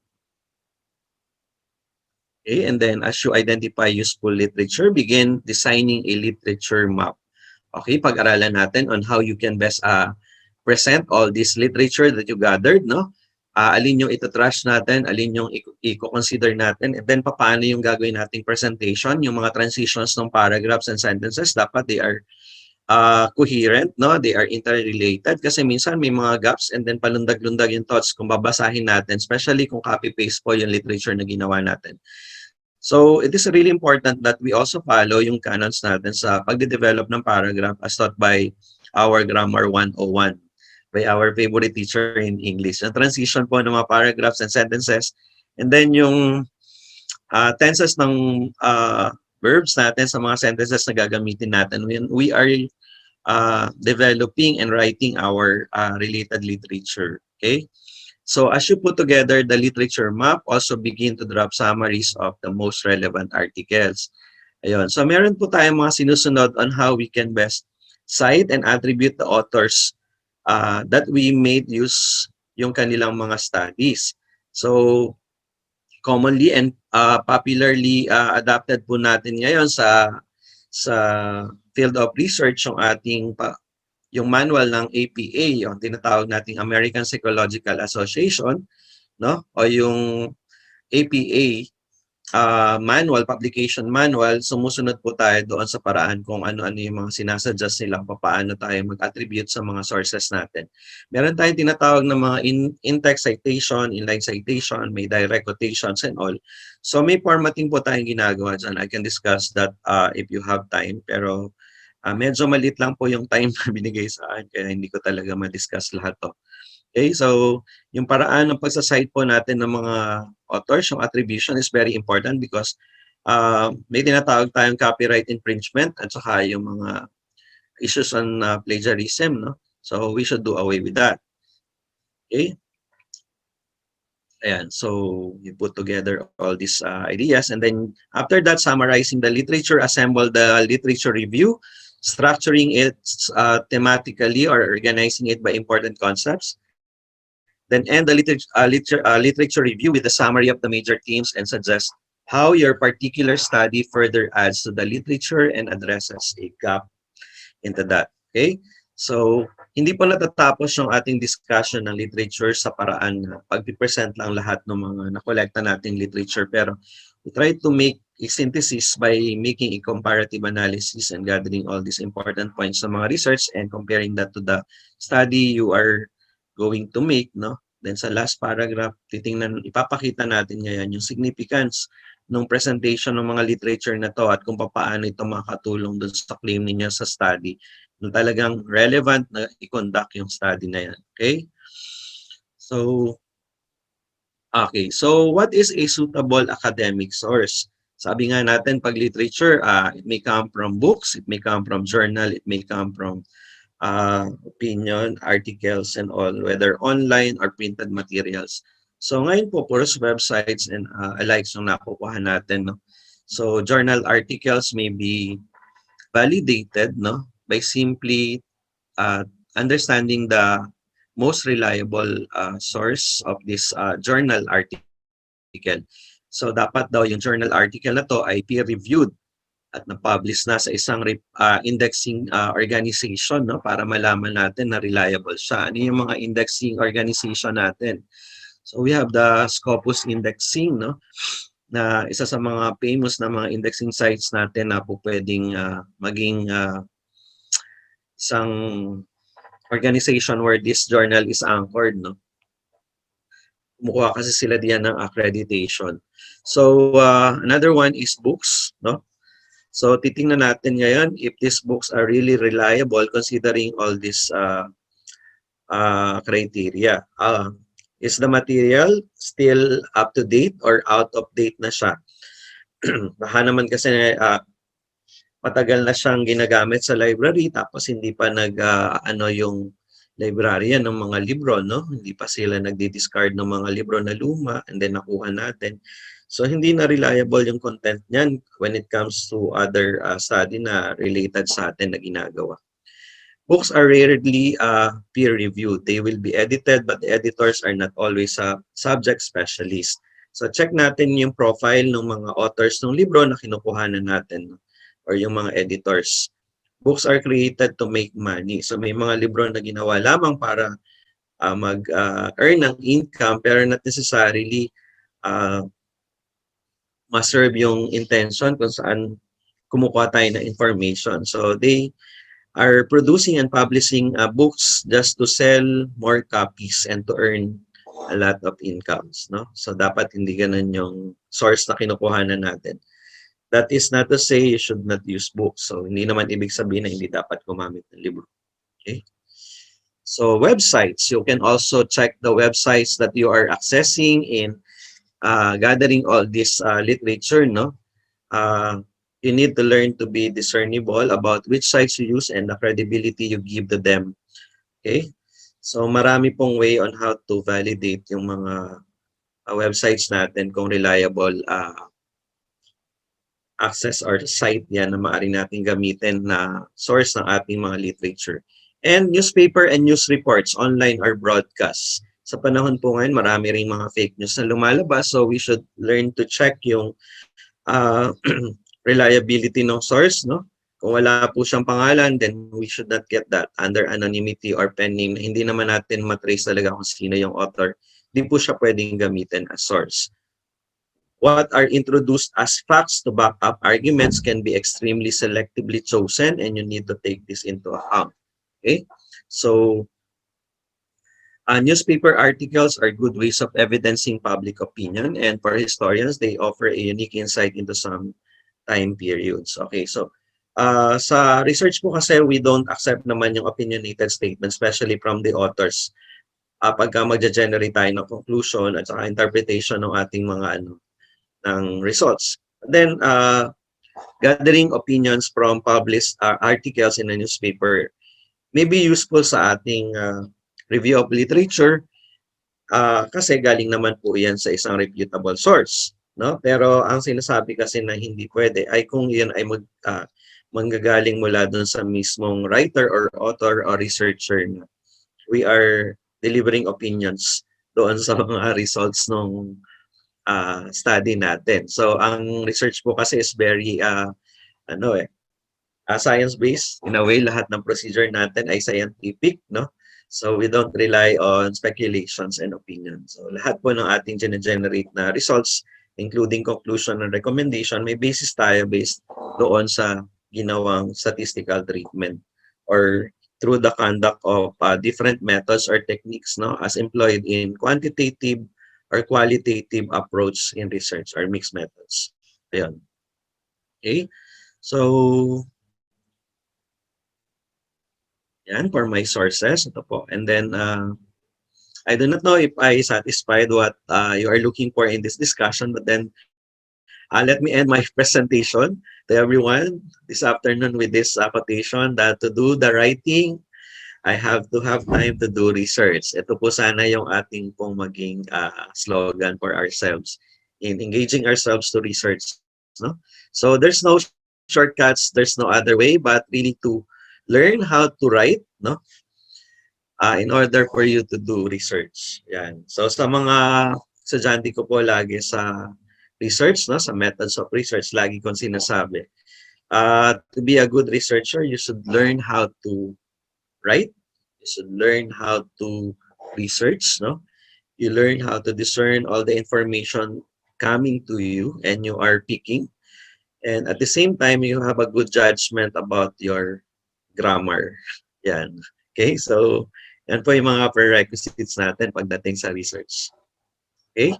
Okay, and then as you identify useful literature, begin designing a literature map. Okay, pag-aralan natin on how you can best present all this literature that you gathered, no? Alin yung ito-trash natin, alin yung i-consider natin, and then paano yung gagawin nating presentation, yung mga transitions ng paragraphs and sentences, dapat they are coherent, no? They are interrelated kasi minsan may mga gaps and then palundag-lundag yung thoughts kung babasahin natin, especially kung copy-paste po yung literature na ginawa natin. So, it is really important that we also follow yung canons natin sa pagde-develop ng paragraph as taught by our Grammar 101, by our favorite teacher in English. Yung transition po ng mga paragraphs and sentences, and then yung tenses ng verbs natin sa mga sentences na gagamitin natin when we are developing and writing our related literature. Okay? So as you put together the literature map, also begin to drop summaries of the most relevant articles. Ayun. So meron po tayong mga sinusunod on how we can best cite and attribute the authors that we made use yung kanilang mga studies. So commonly and popularly adapted po natin ngayon sa field of research yung ating yung manual ng APA, yung tinatawag nating American Psychological Association, no? O yung APA manual, publication manual, sumusunod po tayo doon sa paraan kung ano-ano yung mga sinasuggest nila, paano tayo mag-attribute sa mga sources natin. Meron tayong tinatawag na mga in-text citation, inline citation, may direct quotations and all. So may formatting po tayong ginagawa dyan. I can discuss that if you have time, pero medyo maliit lang po yung time na binigay sa akin, kaya hindi ko talaga ma-discuss lahat to. Okay, so yung paraan ng pagsasite po natin ng mga authors, yung attribution is very important because may tinatawag tayong copyright infringement at saka yung mga issues on plagiarism, no? So we should do away with that. Okay? Ayan, so you put together all these ideas, and then after that, summarizing the literature, assemble the literature review, structuring it thematically or organizing it by important concepts. Then end the literature review with a summary of the major themes and suggest how your particular study further adds to the literature and addresses a gap into that. Okay? So, hindi po natatapos yung ating discussion ng literature sa paraan na pag-present lang lahat ng mga nakolekta nating literature. Pero we try to make a synthesis by making a comparative analysis and gathering all these important points sa mga research and comparing that to the study you are going to make, no? Then sa last paragraph, ipapakita natin ngayon yung significance ng presentation ng mga literature na to at kung paano ito makatulong dun sa claim ninyo sa study na talagang relevant na i-conduct yung study na yan. Okay? So what is a suitable academic source? Sabi nga natin, pag literature, it may come from books, it may come from journal, it may come from opinion, articles, and all, whether online or printed materials. So ngayon po, puros websites and alike yung nakukuha natin. No? So journal articles may be validated, no, by simply understanding the most reliable source of this journal article. So dapat daw yung journal article na to ay peer-reviewed at na-publish na sa isang indexing organization, no, para malaman natin na reliable siya. Ano yung mga indexing organization natin? So we have the Scopus Indexing, no, na isa sa mga famous na mga indexing sites natin na po pwedeng maging isang organization where this journal is anchored, no. Kumukuha kasi sila diyan ng accreditation. So another one is books, no. So titingnan natin ngayon if these books are really reliable considering all these criteria. Is the material still up to date or out of date na siya? Baka naman kasi matagal na siyang ginagamit sa library tapos hindi pa yung librarian ng mga libro, no? Hindi pa sila nagdi-discard ng mga libro na luma and then nakuha natin. So hindi na reliable yung content niyan when it comes to other study na related sa atin na ginagawa. Books are rarely peer-reviewed. They will be edited, but the editors are not always subject specialists. So check natin yung profile ng mga authors ng libro na kinukuhanan natin or yung mga editors. Books are created to make money. So may mga libro na ginawa lamang para mag-earn ng income pero not necessarily ma-serve yung intention kung saan kumukuha tayo ng information. So they are producing and publishing books just to sell more copies and to earn a lot of incomes, no? So dapat hindi ganun yung source na kinukuhanan natin. That is not to say you should not use books. So hindi naman ibig sabihin na hindi dapat gumamit ng libro. Okay? So websites, you can also check the websites that you are accessing in gathering all this literature, no? You need to learn to be discernible about which sites you use and the credibility you give to them. Okay? So marami pong way on how to validate yung mga websites natin kung reliable access or site yan na maaari natin gamitin na source ng ating mga literature. And newspaper and news reports, online or broadcast. Sa panahon po ngayon, marami ring mga fake news na lumalabas, so we should learn to check yung reliability ng source, no? Kung wala po siyang pangalan, then we should not get that under anonymity or pen name. Hindi naman natin matrace talaga kung sino yung author. Hindi po siya pwedeng gamitin as source. What are introduced as facts to back up arguments can be extremely selectively chosen, and you need to take this into account. Okay? So, newspaper articles are good ways of evidencing public opinion, and for historians, they offer a unique insight into some time periods. Okay, so sa research po kasi we don't accept naman yung opinionated statement, especially from the authors. Pagka magja-generate tayo ng conclusion at saka interpretation ng ating mga ng results. Then, gathering opinions from published articles in a newspaper may be useful sa ating review of literature kasi galing naman po yan sa isang reputable source. No? Pero ang sinasabi kasi na hindi pwede ay kung yan ay manggagaling mula dun sa mismong writer or author or researcher na we are delivering opinions doon sa mga results ng study natin. So ang research po kasi is very science-based. In a way, lahat ng procedure natin ay scientific, no? So we don't rely on speculations and opinions. So lahat po ng ating generate na results, including conclusion and recommendation, may basis tayo based doon sa ginawang statistical treatment or through the conduct of different methods or techniques, no, as employed in quantitative or qualitative approach in research or mixed methods. Ayun. Okay? So, yan for my sources. Ito po. And then, I do not know if I satisfied what you are looking for in this discussion, but then let me end my presentation to everyone this afternoon with this quotation that to do the right thing, I have to have time to do research. Ito po sana yung ating pong maging slogan for ourselves in engaging ourselves to research. No? So there's no shortcuts, there's no other way but really to learn how to write, no? In order for you to do research. Yan. So sa mga estudyante ko po lagi sa research, no, sa methods of research, lagi kong sinasabi, to be a good researcher, you should learn how to write, you should learn how to research, no? You learn how to discern all the information coming to you and you are picking. And at the same time, you have a good judgment about your grammar. Yan. Okay, so yan po yung mga prerequisites natin pagdating sa research. Okay?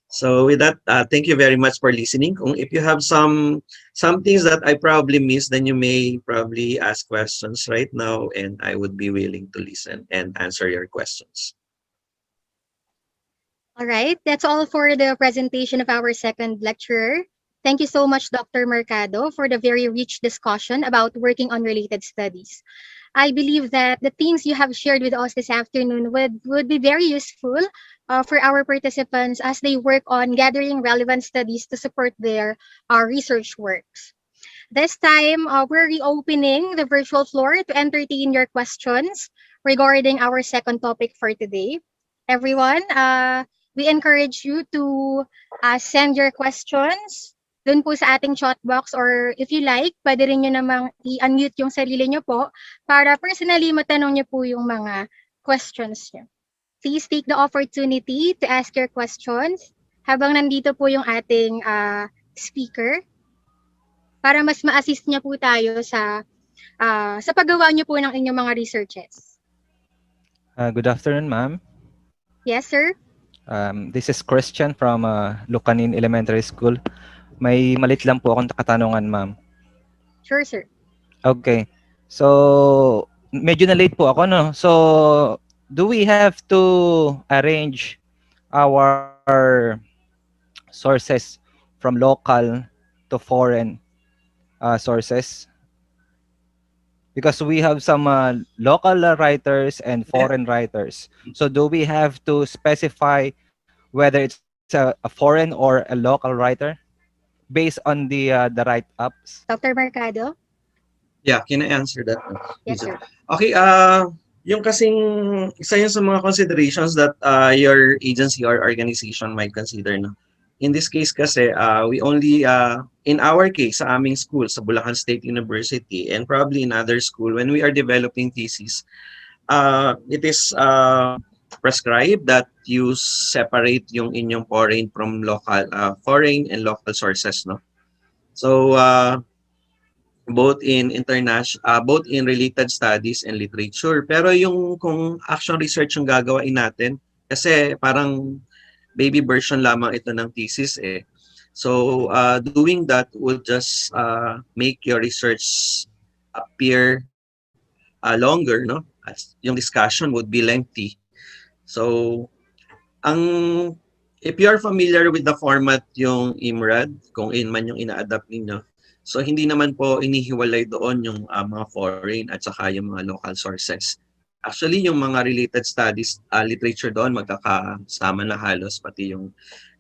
So with that, thank you very much for listening. If you have some things that I probably missed, then you may probably ask questions right now and I would be willing to listen and answer your questions. All right, that's all for the presentation of our second lecturer. Thank you so much, Dr. Mercado, for the very rich discussion about working on related studies. I believe that the themes you have shared with us this afternoon would be very useful for our participants as they work on gathering relevant studies to support their research works. This time, we're reopening the virtual floor to entertain your questions regarding our second topic for today. Everyone, we encourage you to send your questions dun po sa ating chat box or if you like, pwede rin nyo namang i-unmute yung sarili nyo po para personally matanong nyo po yung mga questions nyo. Please take the opportunity to ask your questions habang nandito po yung ating speaker para mas ma-assist niya po tayo sa paggawa niyo po ng inyong mga researches. Good afternoon, ma'am. Yes, sir. This is Christian from Lucanin Elementary School. May malit lang po akong katanungan, ma'am. Sure, sir. Okay. So, medyo na late po ako, no? So, do we have to arrange our sources from local to foreign sources? Because we have some local writers and foreign writers. So do we have to specify whether it's a foreign or a local writer based on the write-ups? Dr. Mercado? Yeah, can I answer that? Yes, sir. Okay, yung kasing isa yun sa mga considerations that your agency or organization might consider, no? In this case kasi, we only, in our case, sa aming school, sa Bulacan State University, and probably in other school, when we are developing thesis, it is prescribed that you separate yung inyong foreign from local, foreign and local sources, no? So, both in both in related studies and literature. Pero yung kung action research yung gagawin natin, kasi parang baby version lamang ito ng thesis eh. So doing that would just make your research appear longer, no? As yung discussion would be lengthy. So ang if you are familiar with the format yung IMRAD, kung in man yung ina-adapt ninyo, so hindi naman po inihiwalay doon yung mga foreign at saka yung mga local sources. Actually, yung mga related studies, literature doon, magkakasama na halos, pati yung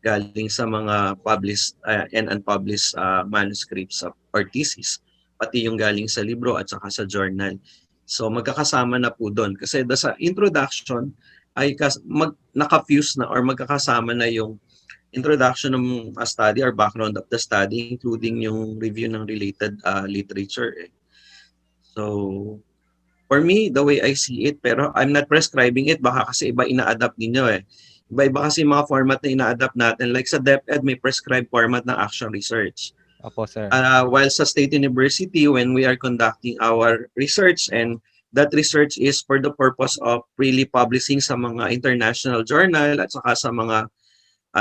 galing sa mga published and unpublished manuscripts or thesis, pati yung galing sa libro at saka sa journal. So magkakasama na po doon. Kasi sa introduction, ay naka-fuse na or magkakasama na yung introduction ng study or background of the study, including yung review ng related literature. So, for me, the way I see it, pero I'm not prescribing it, baka kasi iba ina-adapt ninyo eh. Iba-iba kasi mga format na ina-adapt natin. Like sa DepEd, may prescribed format ng action research. Opo, sir. While sa State University, when we are conducting our research, and that research is for the purpose of really publishing sa mga international journal at saka sa mga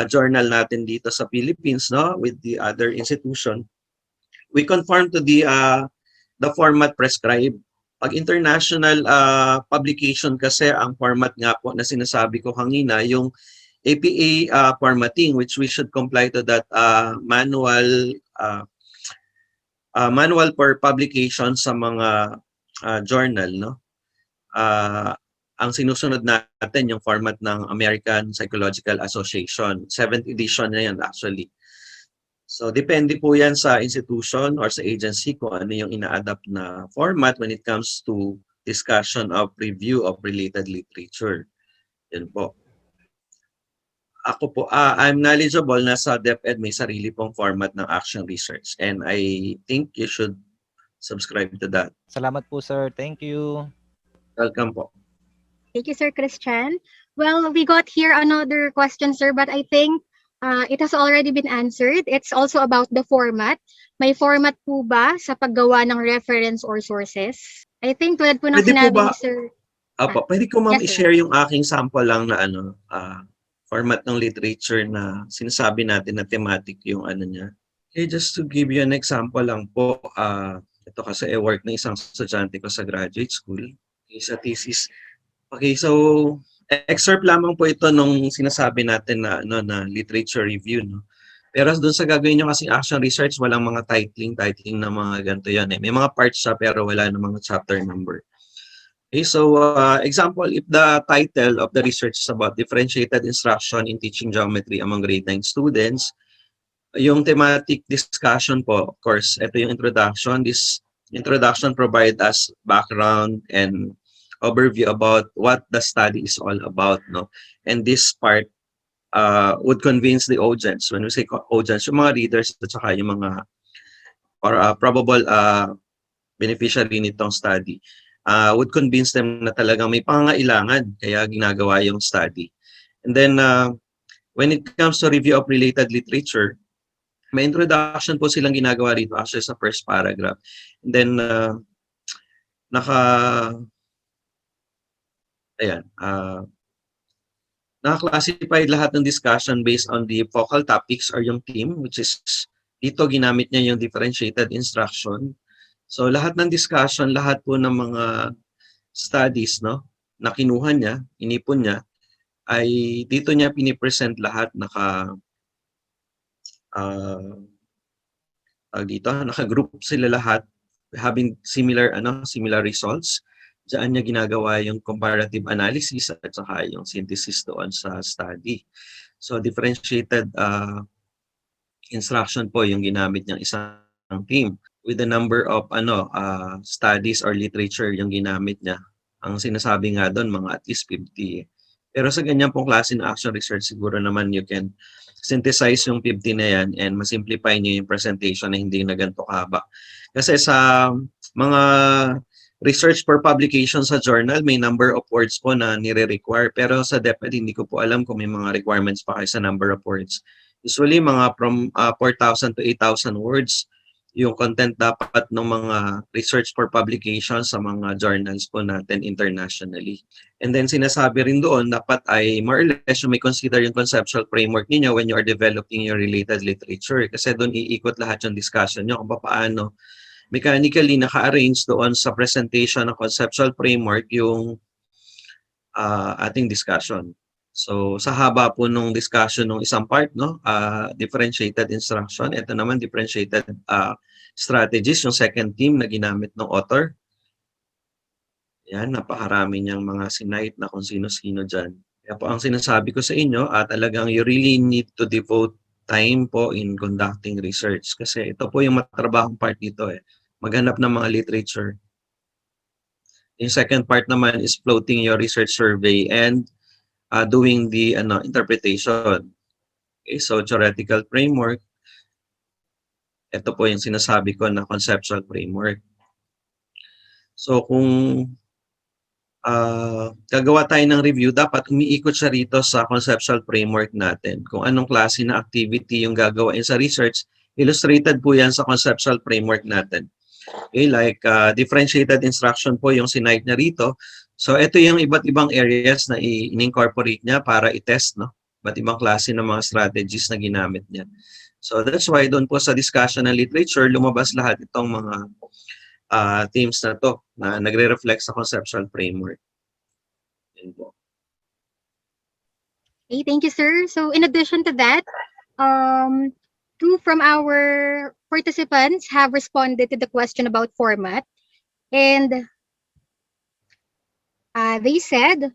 journal natin dito sa Philippines, no, with the other institution, we conform to the format prescribed. Pag international publication kasi, ang format nga po na sinasabi ko kanina, yung APA formatting, which we should comply to that manual for publication sa mga journal, no? Ang sinusunod natin yung format ng American Psychological Association. 7th edition na yan actually. So depende po yan sa institution or sa agency kung ano yung ina-adapt na format when it comes to discussion of review of related literature. Yan po. Ako po, I'm knowledgeable na sa DepEd may sarili pong format ng action research, and I think you should subscribe to that. Salamat po, sir. Thank you. Welcome po. Thank you, Sir Christian. Well, we got here another question, sir, but I think it has already been answered. It's also about the format. May format po ba sa paggawa ng reference or sources? I think tulad po ng Pwede po sinabi ba- ni Sir. Apo, pwede ko ma'am Yes, sir. i-share yung aking sample lang na format ng literature na sinasabi natin na thematic yung niya. Okay, just to give you an example lang po, ito kasi work ng isang estudyante ko sa graduate school, sa thesis. Okay, so excerpt lamang po ito nung sinasabi natin na na literature review, no. Pero doon sa gagawin nyo kasing action research, walang mga titling na mga ganito yan eh. May mga parts siya pero wala na mga chapter number. Okay, so example, if the title of the research is about differentiated instruction in teaching geometry among grade 9 students, yung thematic discussion po, of course, ito yung introduction. This introduction provide us background and overview about what the study is all about, no? And this part would convince the audience. When we say audience, yung mga readers at saka yung mga or probable beneficiary nitong study, would convince them na talagang may pangangailangan kaya ginagawa yung study. And then when it comes to review of related literature, may introduction po silang ginagawa rito actually sa first paragraph. And then naka-classified lahat ng discussion based on the focal topics or yung theme, which is dito ginamit niya yung differentiated instruction. So lahat ng discussion, lahat po ng mga studies, no, na kinuha niya, inipon niya, ay dito niya pinipresent lahat, naka-group sila lahat having similar results. Diyan niya ginagawa yung comparative analysis at saka yung synthesis doon sa study. So differentiated instruction po yung ginamit niyang isang theme with the number of studies or literature yung ginamit niya. Ang sinasabi nga doon mga at least 50. Pero sa ganyan pong klase ng action research, siguro naman you can synthesize yung 50 na yan and masimplify niyo yung presentation na hindi na ganito kahaba. Kasi sa mga research for publication sa journal, may number of words po na nire-require. Pero sa DepEd, hindi ko po alam kung may mga requirements pa kayo sa number of words. Usually, mga from 4,000 to 8,000 words yung content dapat ng mga research for publication sa mga journals po natin internationally. And then sinasabi rin doon, dapat ay more or less you may consider yung conceptual framework niyo when you are developing your related literature. Kasi doon iikot lahat yung discussion nyo kung paano mechanically naka-arrange doon sa presentation ng conceptual framework yung ating discussion. So, sa haba po nung discussion nung isang part, no, differentiated instruction. Ito naman, differentiated strategies, yung second theme na ginamit ng author. Yan, napakarami niyang mga sinite na kung sino-sino dyan. Kaya po ang sinasabi ko sa inyo, talagang you really need to devote time po in conducting research. Kasi ito po yung matrabahong part dito maghanap ng mga literature. Yung second part naman is floating your research survey and doing the interpretation. Okay, so theoretical framework, ito po yung sinasabi ko na conceptual framework. So kung gagawa tayo ng review, dapat umiikot siya rito sa conceptual framework natin. Kung anong klase na activity yung gagawain sa research, illustrated po yan sa conceptual framework natin. Okay, like differentiated instruction po yung sinite niya rito. So ito yung iba't ibang areas na in-incorporate niya para i-test, no? Iba't ibang klase ng mga strategies na ginamit niya. So that's why doon po sa discussion ng literature, lumabas lahat itong mga themes na to na nagre-reflect sa conceptual framework. Yan po. Okay, thank you, sir. So in addition to that, two from our participants have responded to the question about format. And they said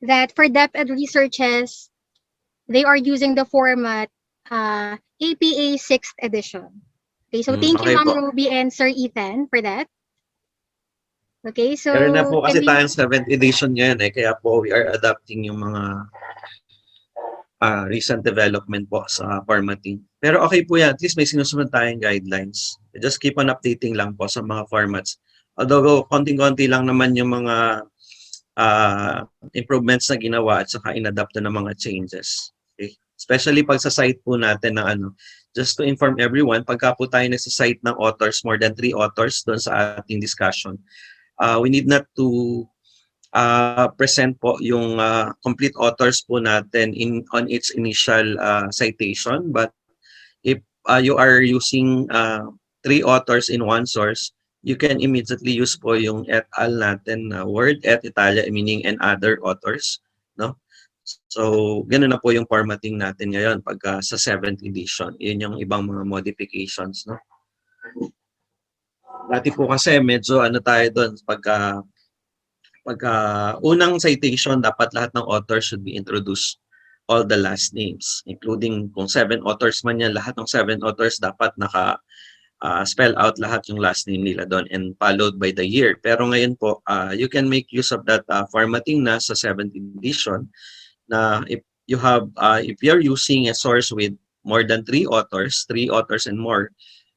that for depth researches, they are using the format APA 6th edition. Okay, so thank you, Okay Ma'am po. Ruby and Sir Ethan, for that. Okay, so Meron na po kasi can we- tayong 7th edition ngayon kaya po we are adapting yung mga recent development po sa formatting. Pero okay po yan, at least may sinusunod tayong guidelines. Just keep on updating lang po sa mga formats. Although konting-konti lang naman yung mga improvements na ginawa at saka inadapt na ng mga changes. Okay? Especially pag sa site po natin ng just to inform everyone, pagka po tayo nasa-site ng authors, more than 3 authors doon sa ating discussion, we need not to present po yung complete authors po natin on its initial citation. But if you are using 3 authors in one source, you can immediately use po yung et al natin na word, et Italia, meaning and other authors. No? So, ganun na po yung formatting natin ngayon pagka sa 7th edition. Yun yung ibang mga modifications. No? Dati po kasi medyo tayo doon pagka unang citation, dapat lahat ng authors should be introduced all the last names, including kung 7 authors man yan, lahat ng 7 authors dapat spell out lahat yung last name nila doon and followed by the year. Pero ngayon po, you can make use of that formatting na sa 7th edition na if you're using a source with more than 3 authors and more,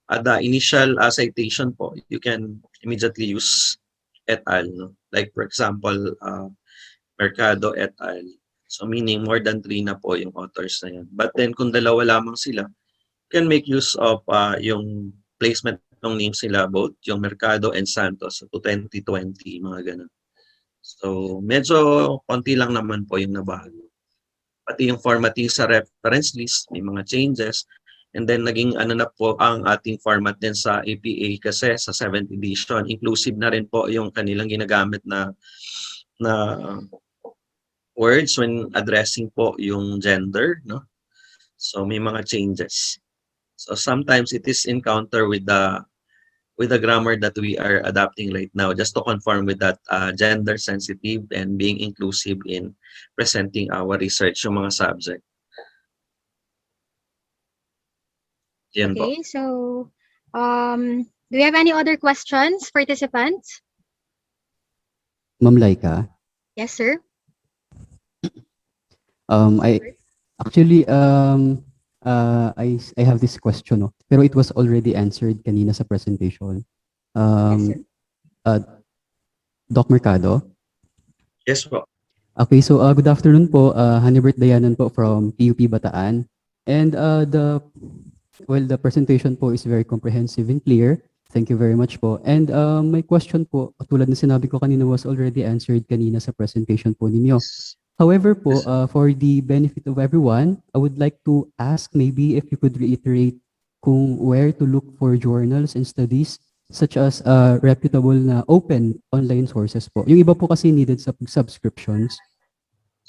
at the initial citation po, you can immediately use et al. No? Like for example, Mercado et al. So meaning more than 3 na po yung authors na yan. But then kung dalawa lamang sila, you can make use of yung placement ng names sila, both yung Mercado and Santos to 2020, mga ganun. So medyo konti lang naman po yung nabago. Pati yung formatting sa reference list, may mga changes. And then naging na po ang ating format din sa APA kasi sa 7th edition. Inclusive na rin po yung kanilang ginagamit na words when addressing po yung gender. No? So may mga changes. So sometimes it is encounter with the grammar that we are adapting right now just to conform with that gender sensitive and being inclusive in presenting our research yung mga subject. Yan po. Okay, so do you have any other questions, participants? Ma'am Laika, Yes, sir. I actually I have this question, no? Pero it was already answered kanina sa presentation. Yes, sir. Doc Mercado. Yes po. Okay, so good afternoon po. Hanibert Dayanan po from PUP Bataan. And the presentation po is very comprehensive and clear. Thank you very much po. And my question po, tulad na sinabi ko kanina, was already answered kanina sa presentation po ninyo. However po, for the benefit of everyone, I would like to ask maybe if you could reiterate kung where to look for journals and studies such as reputable na open online sources po. Yung iba po kasi needed sa subscriptions.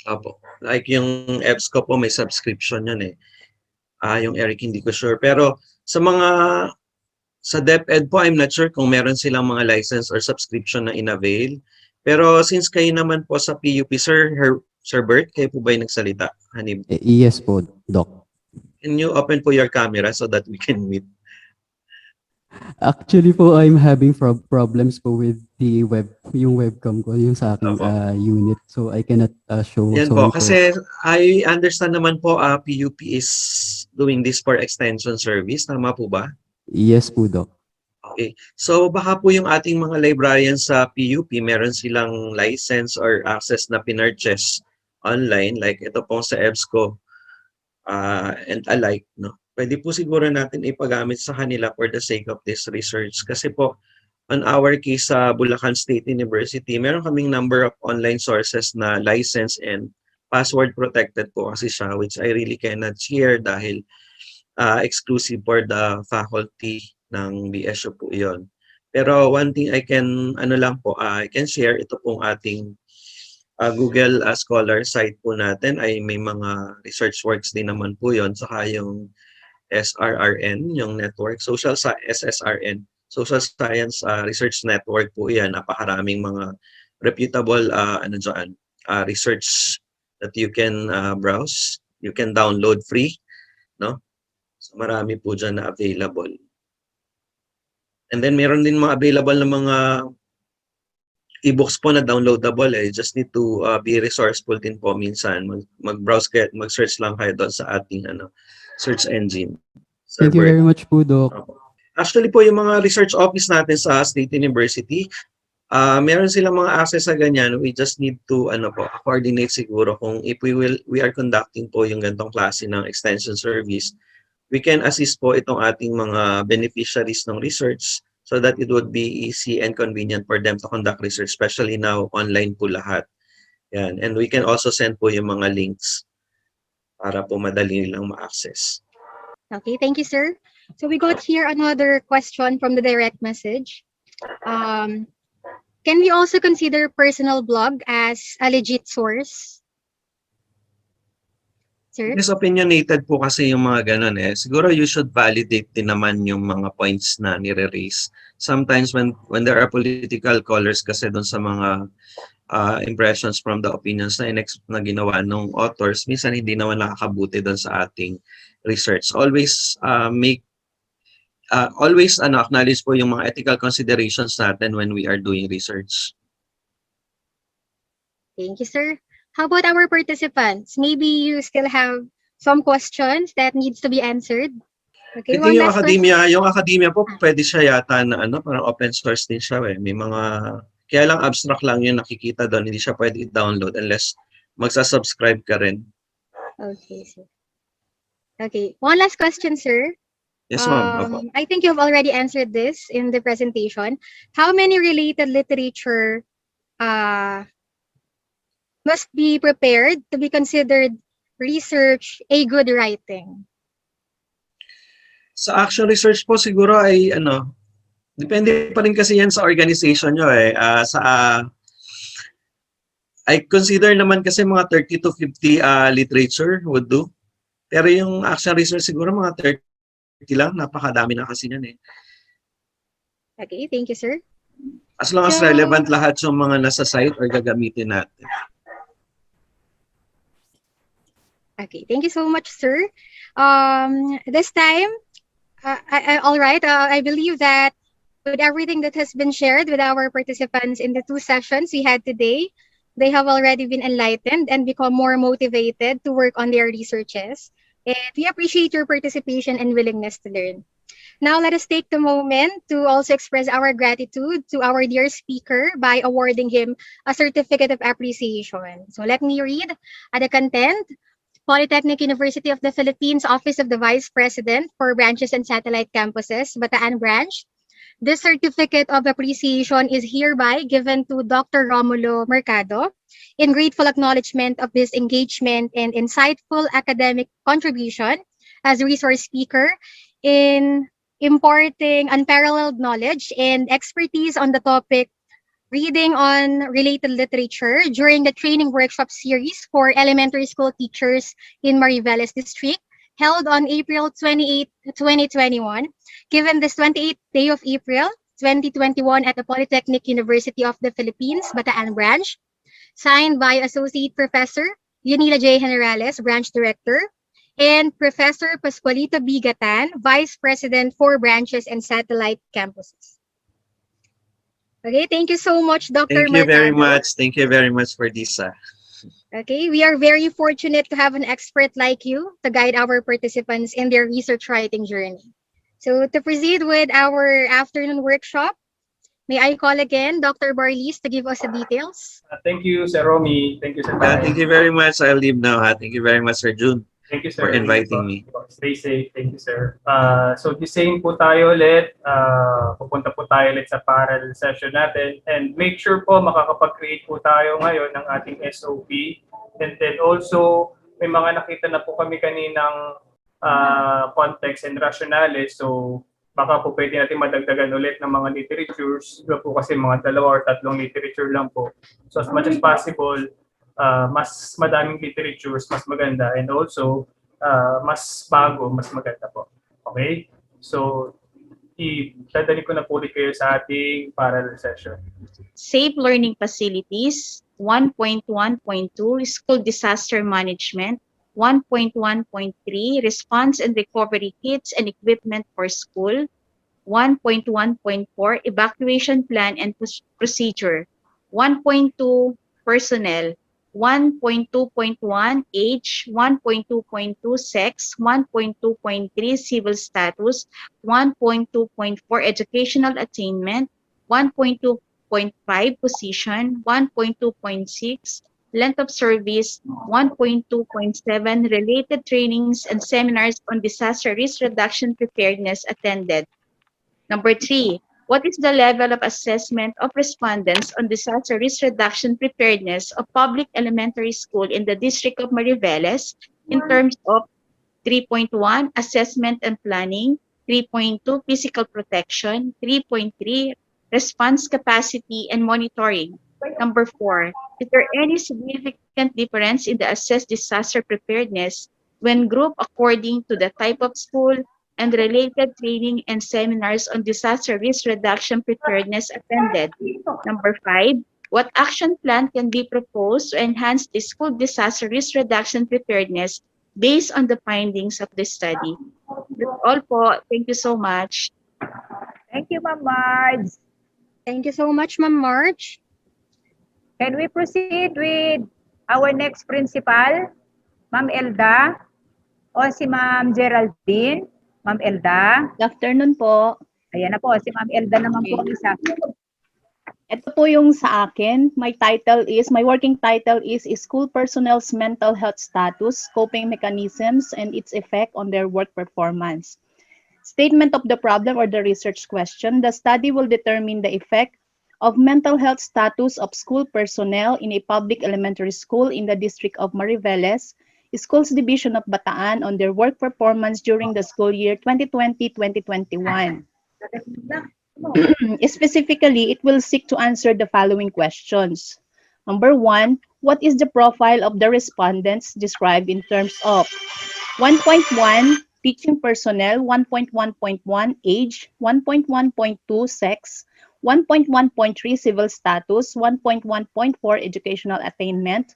Opo. Like yung EBSCO po may subscription yun eh. Yung Eric hindi ko sure. Pero sa DepEd po, I'm not sure kung meron silang mga license or subscription na in-avail. Pero since kayo naman po sa PUP, Sir Bert, kayo po ba yung nagsalita? Hanib, Yes po, Doc. can you open po your camera so that we can meet? Actually po, I'm having problems po with the yung webcam ko, yung sa aking Opo. unit. So I cannot show. Yan Sorry po, kasi I understand naman po PUP is doing this for extension service. Tama po ba? Yes po, Doc. Okay. So baka po yung ating mga librarians sa PUP, meron silang license or access na pinurchase online, like ito pong sa EBSCO and alike, no? Pwede po siguro natin ipagamit sa kanila for the sake of this research. Kasi po, on our case sa Bulacan State University, meron kaming number of online sources na license and password protected po kasi siya, which I really cannot share dahil exclusive for the faculty ng BSU po yon. Pero one thing I can, I can share, ito pong ating Google Scholar site po natin ay may mga research works din naman po yon, saka yung SRRN, yung network, SSRN, Social Science Research Network po yan. Napakaraming mga reputable research that you can browse. You can download free, no? So marami po dyan na available. And then meron din mga available na mga e-books po na downloadable. You just need to be resourceful din po minsan. Mag-browse kayo, mag-search lang kayo doon sa ating search engine. Thank you very much po, Doc. Actually po, yung mga research office natin sa State University, meron silang mga access sa ganyan. We just need to coordinate siguro kung if we are conducting po yung gantong klase ng extension service, we can assist po itong ating mga beneficiaries ng research so that it would be easy and convenient for them to conduct research, especially now online po lahat. Yan. And we can also send po yung mga links para po madali nilang ma-access. Okay, thank you, sir. So we got here another question from the direct message. Can we also consider personal blog as a legit source? Sir? Yes, opinionated po kasi yung mga ganun eh. Siguro you should validate din naman yung mga points na nire-raise. Sometimes when there are political colors kasi doon sa mga impressions from the opinions na ginawa ng authors, minsan hindi naman nakakabuti doon sa ating research. Always acknowledge po yung mga ethical considerations natin when we are doing research. Thank you, sir. How about our participants? Maybe you still have some questions that needs to be answered. Okay, one Yung last yung academia po, pwede siya yata na parang open source din siya eh. May mga, kaya lang abstract lang yung nakikita doon, hindi siya pwede i-download unless magsa-subscribe ka rin. Okay, sir. Okay, one last question, sir. Yes, ma'am. I think you've already answered this in the presentation. How many related literature must be prepared to be considered research a good writing? Sa actual research po siguro ay depende pa rin kasi yan sa organization nyo eh. I consider naman kasi mga 30 to 50 literature would do. Pero yung actual research siguro mga 30 lang, napakadami na kasi yan eh. Okay, thank you, sir. As long as relevant lahat yung mga nasa site or gagamitin natin. Okay, thank you so much, sir. This time, all right, I believe that with everything that has been shared with our participants in the 2 sessions we had today, they have already been enlightened and become more motivated to work on their researches. And we appreciate your participation and willingness to learn. Now, let us take the moment to also express our gratitude to our dear speaker by awarding him a certificate of appreciation. So let me read the content. Polytechnic University of the Philippines Office of the Vice President for Branches and Satellite Campuses, Bataan Branch. This certificate of appreciation is hereby given to Dr. Romulo Mercado in grateful acknowledgement of his engagement and insightful academic contribution as a resource speaker in importing unparalleled knowledge and expertise on the topic reading on related literature during the training workshop series for elementary school teachers in Mariveles District, held on April 28, 2021, given this 28th day of April 2021 at the Polytechnic University of the Philippines, Bataan Branch, signed by Associate Professor Yanila J. Generales, Branch Director, and Professor Pascualito B. Gatan, Vice President for Branches and Satellite Campuses. Okay, thank you so much, Dr. Thank you very Mercado. much. Thank you very much for this. Okay, we are very fortunate to have an expert like you to guide our participants in their research writing journey. So to proceed with our afternoon workshop, may I call again Dr. Barlis to give us the details? Thank you, Sir Romy. Thank you, Sir Thank you very much. I'll leave now. Thank you very much, Sir June, Thank you, sir. for inviting me. Stay safe. Thank you, sir. So, the same po tayo ulit. Pupunta po tayo ulit sa parallel session natin. And make sure po makakapag-create po tayo ngayon ng ating SOP. And then also, may mga nakita na po kami kaninang context and rationales. So, baka po pwede natin madagdagan ulit ng mga literatures. Diba po kasi mga 2 or 3 literature lang po. So, as much as possible, mas madaming literatures, mas maganda, and also mas bago, mas maganda po. Okay? So, dadali ko na po ulit kayo sa ating parallel session. Safe Learning Facilities, 1.1.2 School Disaster Management, 1.1.3 Response and Recovery Kits and Equipment for School, 1.1.4 Evacuation Plan and Procedure, 1.2 Personnel, 1.2.1 Age, 1.2.2 Sex, 1.2.3 Civil Status, 1.2.4 Educational Attainment, 1.2.5 Position, 1.2.6 Length of Service, 1.2.7 Related Trainings and Seminars on Disaster Risk Reduction Preparedness attended. Number 3, what is the level of assessment of respondents on disaster risk reduction preparedness of public elementary school in the District of Mariveles in terms of 3.1 assessment and planning, 3.2 physical protection, 3.3 response capacity and monitoring. Number 4, is there any significant difference in the assessed disaster preparedness when grouped according to the type of school and related training and seminars on disaster risk reduction preparedness attended? Number 5, what action plan can be proposed to enhance the school disaster risk reduction preparedness based on the findings of the study? That's all po. Thank you so much. Thank you, Ma'am Marge. Thank you so much, Ma'am Marge. Can we proceed with our next principal, Ma'am Elda, o si Ma'am Geraldine? Ma'am Elda. Good afternoon po. Ayan na po, si Ma'am Elda naman po ang isa. Ito po yung sa akin. My working title is School Personnel's Mental Health Status, Coping Mechanisms, and its Effect on Their Work Performance. Statement of the problem or the research question. The study will determine the effect of mental health status of school personnel in a public elementary school in the District of Mariveles, Schools Division of Bataan on their work performance during the school year 2020-2021. Specifically, it will seek to answer the following questions. Number 1, what is the profile of the respondents described in terms of 1.1 teaching personnel, 1.1.1 age, 1.1.2 sex, 1.1.3 civil status, 1.1.4 educational attainment,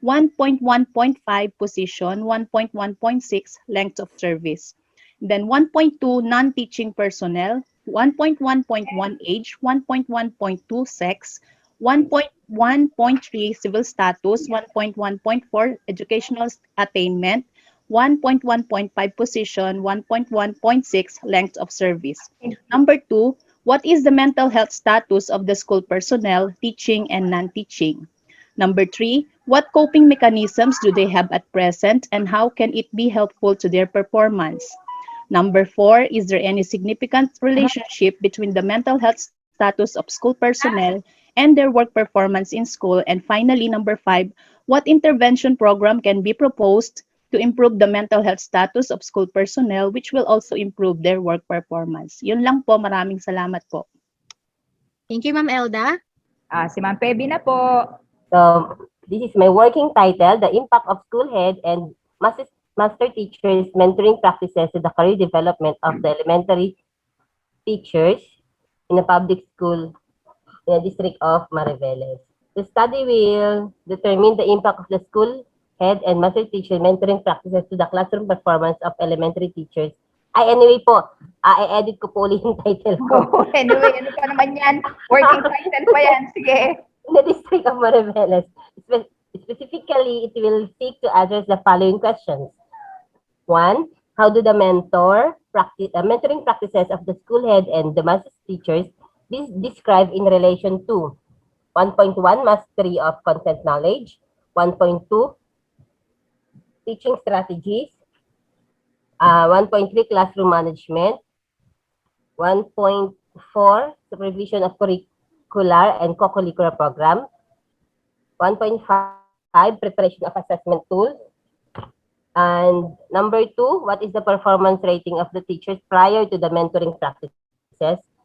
1.1.5 position, 1.1.6 length of service. Then 1.2 non-teaching personnel, 1.1.1 age, 1.1.2 sex, 1.1.3 civil status, 1.1.4 educational attainment, 1.1.5 position, 1.1.6 length of service. Number 2, what is the mental health status of the school personnel, teaching and non-teaching? Number 3, what coping mechanisms do they have at present and how can it be helpful to their performance? Number 4, is there any significant relationship between the mental health status of school personnel and their work performance in school? And finally, number 5, what intervention program can be proposed to improve the mental health status of school personnel, which will also improve their work performance? Yun lang po. Maraming salamat po. Thank you, Ma'am Elda. Si Ma'am Pebi na po. So, this is my working title, The Impact of School Head and Master Teachers Mentoring Practices to the Career Development of the Elementary Teachers in a Public School in the District of Mariveles. The study will determine the impact of the school head and master teacher mentoring practices to the classroom performance of elementary teachers. Anyway po, i-edit ko po ulit yung title ko. Anyway, ano pa naman yan? Working title pa yan. Sige. In the District of Mariveles. Specifically, it will seek to address the following questions. 1. How do the mentoring practices of the school head and the master teachers describe in relation to 1.1 Mastery of content knowledge, 1.2 Teaching strategies, 1.3 Classroom management, 1.4 Supervision of curricular and co-curricular program, 1.5 Preparation of assessment tools, and number 2, what is the performance rating of the teachers prior to the mentoring practices?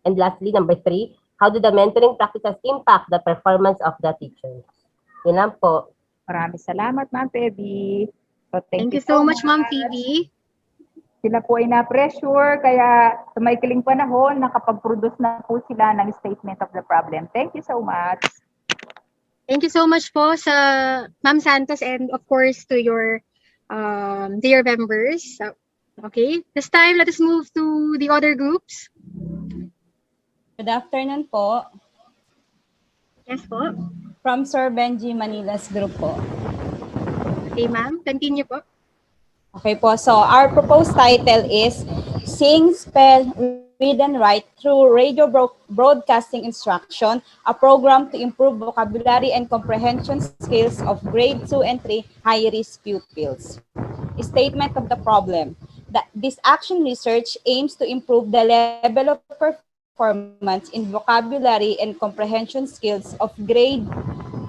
And lastly, number 3, how do the mentoring practices impact the performance of the teachers? Yun lang po. Maraming salamat, Ma'am Pebi. So, Thank you so much, Ma'am Phoebe. Sila po ay na-pressure, kaya sa maikling panahon, nakapag-produce na po sila ng statement of the problem. Thank you so much. Thank you so much po sa Ma'am Santos and of course to your dear members. Okay, this time let us move to the other groups. Good afternoon po. Yes po. From Sir Benji Manila's group po. Okay, ma'am. Continue po. Okay po. So, our proposed title is Sing, Spell, Read and Write Through Radio Broadcasting Instruction, a program to improve vocabulary and comprehension skills of grade 2 and 3 high-risk pupils. Statement of the problem. This action research aims to improve the level of performance in vocabulary and comprehension skills of grade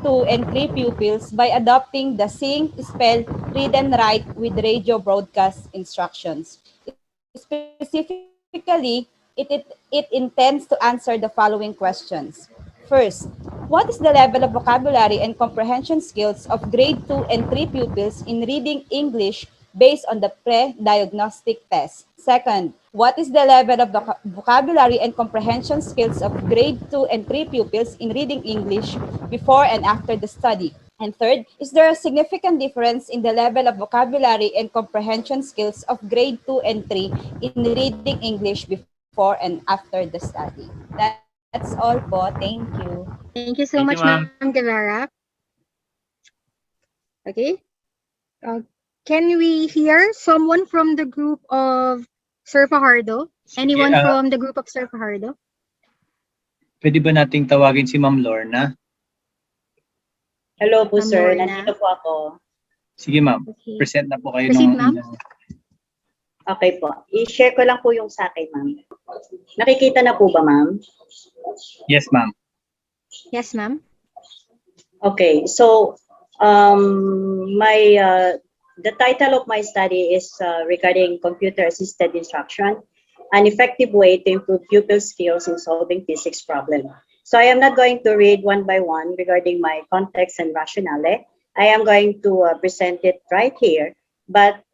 2 and 3 pupils by adopting the Sing, Spell, Read and Write with radio broadcast instructions. Specifically, it intends to answer the following questions. First, what is the level of vocabulary and comprehension skills of grade 2 and 3 pupils in reading English based on the pre-diagnostic test? Second, what is the level of vocabulary and comprehension skills of grade 2 and 3 pupils in reading English before and after the study? And third, is there a significant difference in the level of vocabulary and comprehension skills of grade 2 and 3 in reading English before and after the study? That's all po. Thank you. Thank you so much, Ma'am Guevara. Okay. Can we hear someone from the group of Sir Fajardo? Anyone from the group of Sir Fajardo? Pwede ba nating tawagin si Ma'am Lorna? Hello po, Ma'am sir. Lorna. Nandito po ako. Sige, ma'am. Okay. Present na po kayo Proceed, ng... ma'am. Okay po. I-share ko lang po yung sa akin, ma'am. Nakikita na po ba, ma'am? Yes, ma'am. Yes, ma'am. Okay. So, the title of my study is regarding computer-assisted instruction, an effective way to improve pupil skills in solving physics problems. So I am not going to read one by one regarding my context and rationale. I am going to present it right here. But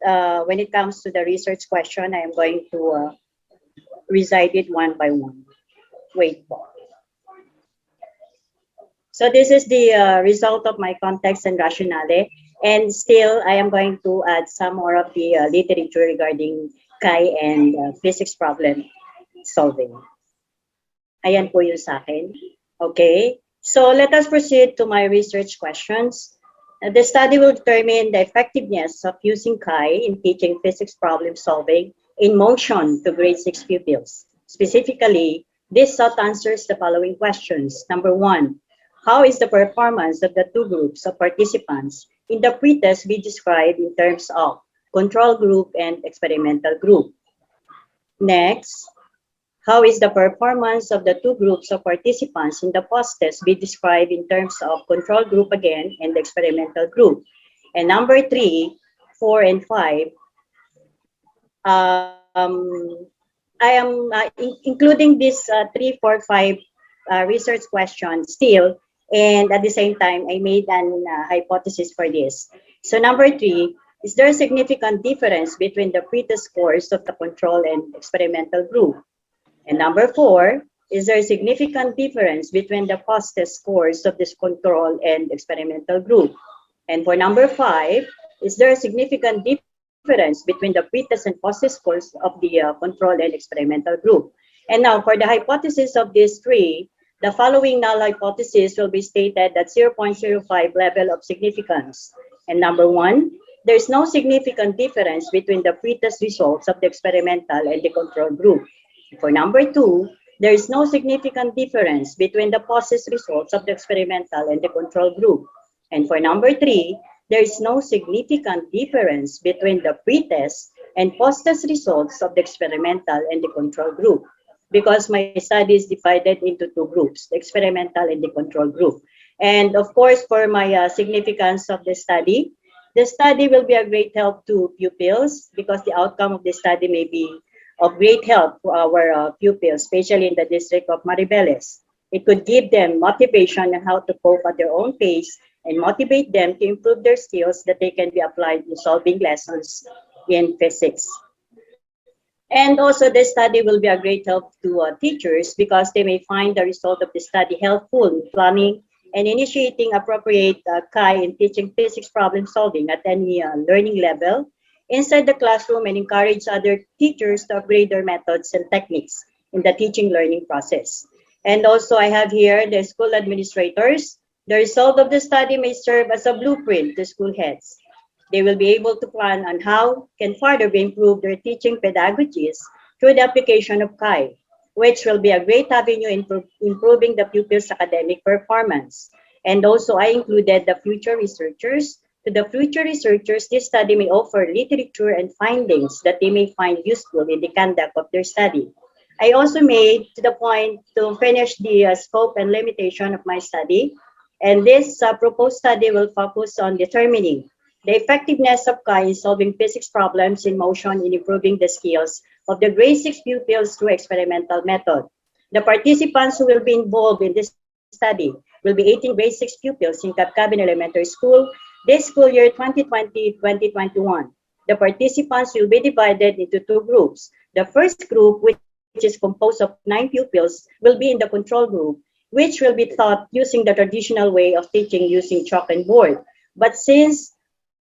when it comes to the research question, I am going to recite it one by one. Wait po. So this is the result of my context and rationale. And still, I am going to add some more of the literature regarding Kai and physics problem solving. Ayan po yung sa akin. Okay. So let us proceed to my research questions. The study will determine the effectiveness of using Kai in teaching physics problem solving in motion to grade 6 pupils. Specifically, this sought answers the following questions. Number 1, how is the performance of the two groups of participants in the pretest be described in terms of control group and experimental group? Next, how is the performance of the two groups of participants in the post-test be described in terms of control group again and the experimental group? And number 3, 4, and 5, I am including this 3, 4, 5 research questions still And at the same time, I made an hypothesis for this. So number 3, is there a significant difference between the pretest scores of the control and experimental group? And number 4, is there a significant difference between the post-test scores of this control and experimental group? And for number 5, is there a significant difference between the pretest and post-test scores of the control and experimental group? And now for the hypothesis of these 3, the following null hypothesis will be stated at 0.05 level of significance. And number 1, there is no significant difference between the pretest results of the experimental and the control group. For number 2, there is no significant difference between the post-test results of the experimental and the control group. And for number 3, there is no significant difference between the pretest and post-test results of the experimental and the control group, because my study is divided into 2 groups, the experimental and the control group. And of course, for my significance of the study will be a great help to pupils, because the outcome of the study may be of great help to our pupils, especially in the district of Maribeles. It could give them motivation on how to cope at their own pace and motivate them to improve their skills that they can be applied in solving lessons in physics. And also, this study will be a great help to teachers, because they may find the result of the study helpful in planning and initiating appropriate CAI in teaching physics problem solving at any learning level inside the classroom, and encourage other teachers to upgrade their methods and techniques in the teaching learning process. And also, I have here the school administrators. The result of the study may serve as a blueprint to school heads. They will be able to plan on how can further improve their teaching pedagogies through the application of CAI, which will be a great avenue in improving the pupils' academic performance. And also, I included the future researchers. To the future researchers, this study may offer literature and findings that they may find useful in the conduct of their study. I also made to the point to finish the scope and limitation of my study. And this proposed study will focus on determining the effectiveness of CAI in solving physics problems in motion and improving the skills of the grade 6 pupils through experimental method. The participants who will be involved in this study will be 18 grade 6 pupils in Capcabin Elementary School this school year 2020-2021. The participants will be divided into 2 groups. The first group, which is composed of 9 pupils, will be in the control group, which will be taught using the traditional way of teaching using chalk and board. But since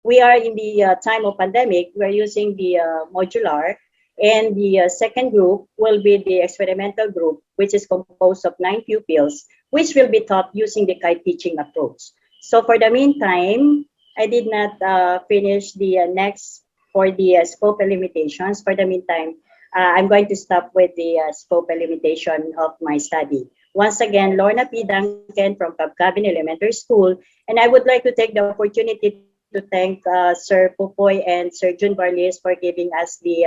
we are in the time of pandemic, we're using the modular, and the second group will be the experimental group, which is composed of 9 pupils, which will be taught using the CAI teaching approach. So for the meantime, I did not finish the next for the scope and limitations. For the meantime, I'm going to stop with the scope and limitation of my study. Once again, Lorna P. Duncan from Capcabin Elementary School, and I would like to take the opportunity to thank Sir Pupoy and Sir Jun Barles for giving us the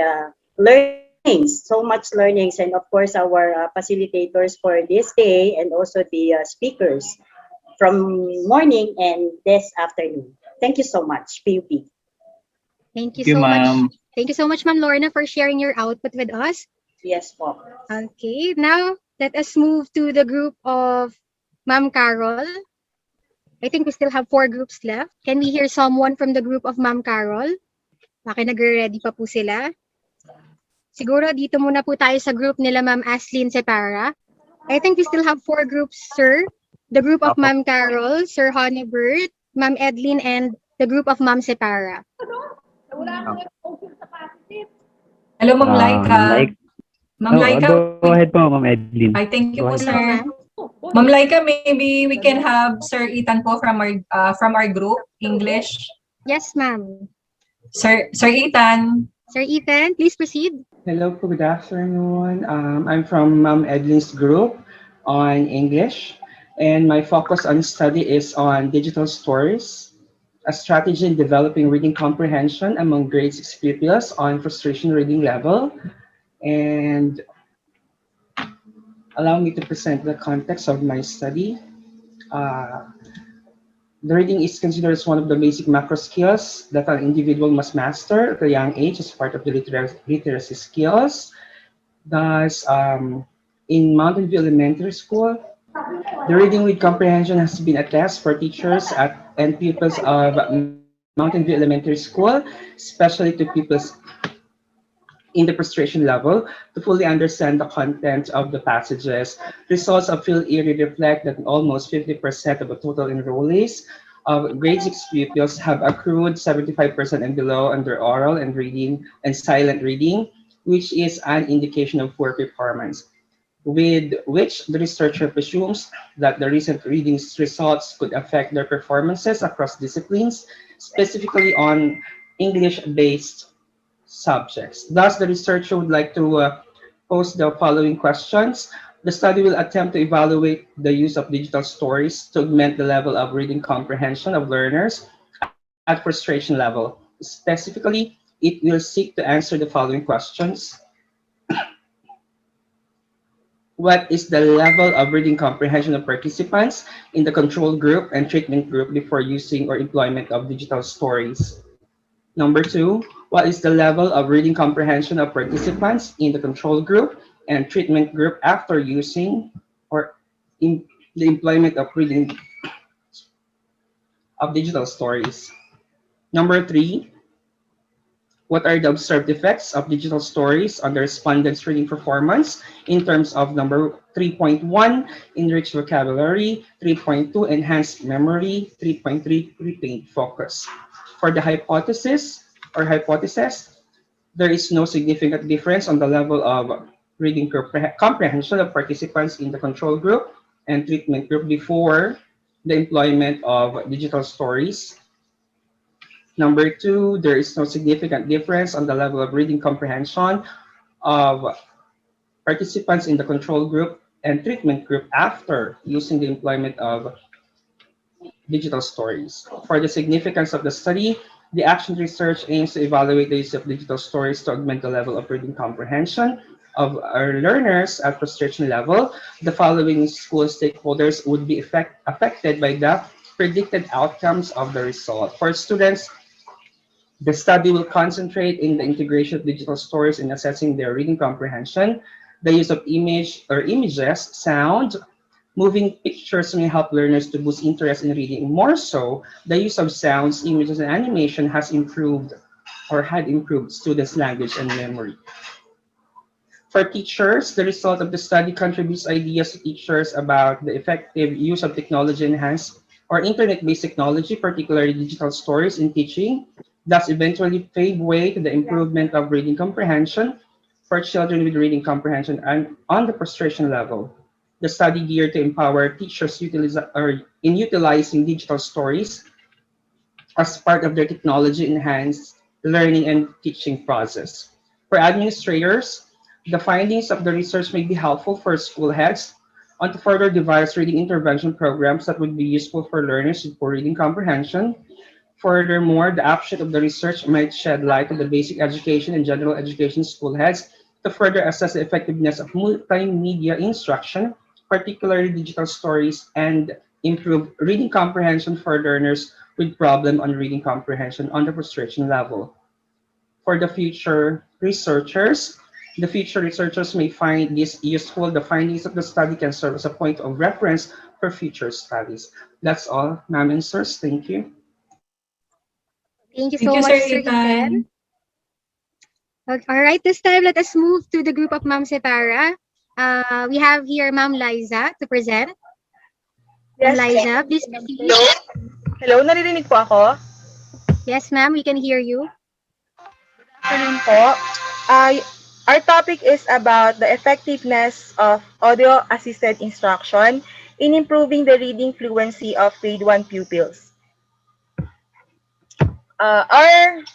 learnings, so much learnings, and of course our facilitators for this day, and also the speakers from morning and this afternoon. Thank you so much, PUP. Thank you Thank you, so much. ma'am. Thank you so much, Ma'am Lorna, for sharing your output with us. Yes, po. Okay, now let us move to the group of Ma'am Carol. I think we still have 4 groups left. Can we hear someone from the group of Ma'am Carol? Baka nagre-ready pa po sila. Siguro dito muna po tayo sa group nila Ma'am Aslyn Separa. I think we still have 4 groups, sir. The group of Ma'am Carol, Sir Honeybird, Ma'am Edlin, and the group of Ma'am Separa. Hello, Ma'am Laika. Ma'am Laika, go ahead po, Ma'am Edlin. I thank you Go po, ahead. sir. Ma'am Laika, maybe we can have Sir Ethan po from our group, English. Yes, ma'am. Sir Ethan. Sir Ethan, please proceed. Hello po, good afternoon. I'm from Ma'am Edlin's group on English, and my focus on study is on digital stories, a strategy in developing reading comprehension among grade 6 pupils on frustration reading level. And allow me to present the context of my study. The reading is considered as one of the basic macro skills that an individual must master at a young age as part of the literacy skills. Thus, in Mountain View Elementary School, The reading with comprehension has been a test for teachers and pupils of Mountain View Elementary School, especially to pupils in the frustration level, to fully understand the content of the passages. Results of Field Erie reflect that almost 50% of the total enrollees of grade 6 pupils have accrued 75% and below under oral and reading and silent reading, which is an indication of poor performance, with which the researcher presumes that the recent readings results could affect their performances across disciplines, specifically on English-based subjects. Thus, the researcher would like to pose the following questions. The study will attempt to evaluate the use of digital stories to augment the level of reading comprehension of learners at frustration level. Specifically, it will seek to answer the following questions. What is the level of reading comprehension of participants in the control group and treatment group before using or employment of digital stories? Number two, what is the level of reading comprehension of participants in the control group and treatment group after using or in the employment of reading of digital stories? Number three, what are the observed effects of digital stories on the respondents' reading performance in terms of number 3.1, enriched vocabulary, 3.2, enhanced memory, 3.3, retained focus? For the hypothesis, there is no significant difference on the level of reading comprehension of participants in the control group and treatment group before the employment of digital stories. Number two, there is no significant difference on the level of reading comprehension of participants in the control group and treatment group after using the employment of digital stories. For the significance of the study, the action research aims to evaluate the use of digital stories to augment the level of reading comprehension of our learners at frustration level. The following school stakeholders would be affected by the predicted outcomes of the result. For students, the study will concentrate in the integration of digital stories in assessing their reading comprehension. The use of images, sound, moving pictures may help learners to boost interest in reading. More so, the use of sounds, images, and animation has improved or had improved students' language and memory. For teachers, the result of the study contributes ideas to teachers about the effective use of technology enhanced or internet-based technology, particularly digital stories in teaching, thus eventually pave way to the improvement of reading comprehension for children with reading comprehension and on the frustration level. The study geared to empower teachers in utilizing digital stories as part of their technology-enhanced learning and teaching process. For administrators, the findings of the research may be helpful for school heads on to further devise reading intervention programs that would be useful for learners with poor reading comprehension. Furthermore, the upshot of the research might shed light on the basic education and general education school heads to further assess the effectiveness of multimedia instruction, particularly digital stories, and improve reading comprehension for learners with problem on reading comprehension on the frustration level. For the future researchers may find this useful. The findings of the study can serve as a point of reference for future studies. That's all, ma'am and sirs. Thank you. Thank you Thank so you, Sir much, Sir Ethan. Ethan. All right, this time let us move to the group of Ma'am Separa. We have here Ma'am Liza to present. Ma'am Yes. Liza, please proceed. Hello? Hello, naririnig po ako? Yes, ma'am, we can hear you. Afternoon po. Our topic is about the effectiveness of audio-assisted instruction in improving the reading fluency of grade 1 pupils. Our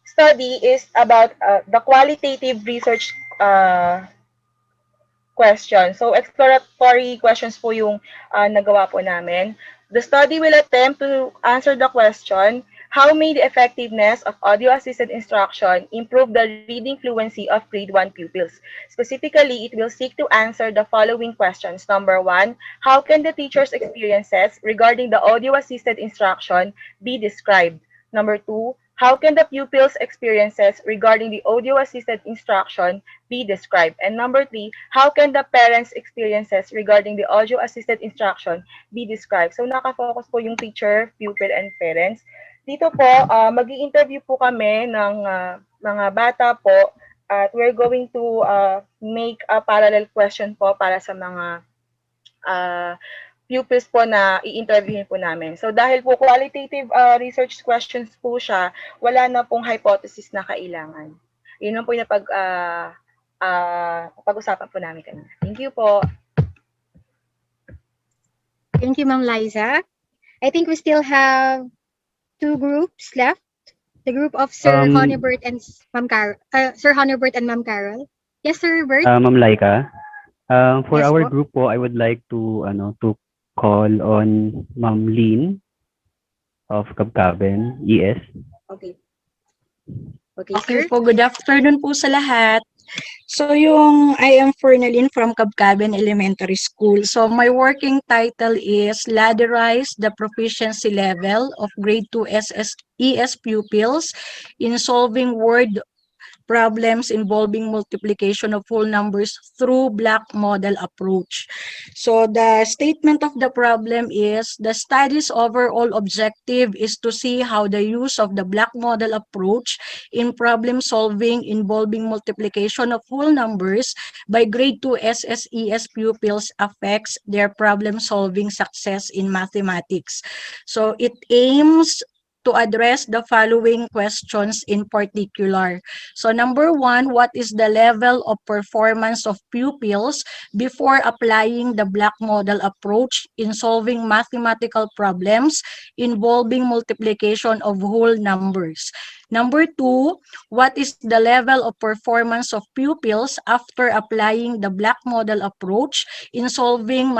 study is about the qualitative research question. So, exploratory questions po yung nagawa po namin. The study will attempt to answer the question, how may the effectiveness of audio-assisted instruction improve the reading fluency of grade 1 pupils? Specifically, it will seek to answer the following questions. Number 1, how can the teacher's experiences regarding the audio-assisted instruction be described? Number 2, How can the pupil's experiences regarding the audio-assisted instruction be described? And number 3, how can the parents' experiences regarding the audio-assisted instruction be described? So nakafocus po yung teacher, pupil, and parents. Dito po, mag-i-interview po kami ng mga bata po at we're going to make a parallel question po para sa mga pupils po na i-interviewin po namin. So dahil po qualitative research questions po siya, wala na pong hypothesis na kailangan. Yun lang po yung pag-usapan po namin kanina. Thank you po. Thank you, Ma'am Liza. I think we still have 2 groups left. The group of Sir Honeybert and Ma'am Carol. Yes, Sir Bert. Ma'am Laika, for Yes our po. group po, I would like to call on Ma'am Lynn of Kabkaben, ES. Okay. Okay po, good afternoon po sa lahat. So I am Fernalyn from Kabkaben Elementary School. So my working title is Ladderize the Proficiency Level of Grade 2 ES pupils in Solving Word Problems Involving Multiplication of Whole Numbers Through Block Model Approach. So the statement of the problem is the study's overall objective is to see how the use of the block model approach in problem solving involving multiplication of whole numbers by grade 2 SSES pupils affects their problem solving success in mathematics. So it aims to address the following questions in particular. So number 1, what is the level of performance of pupils before applying the block model approach in solving mathematical problems involving multiplication of whole numbers? Number 2, what is the level of performance of pupils after applying the block model approach in solving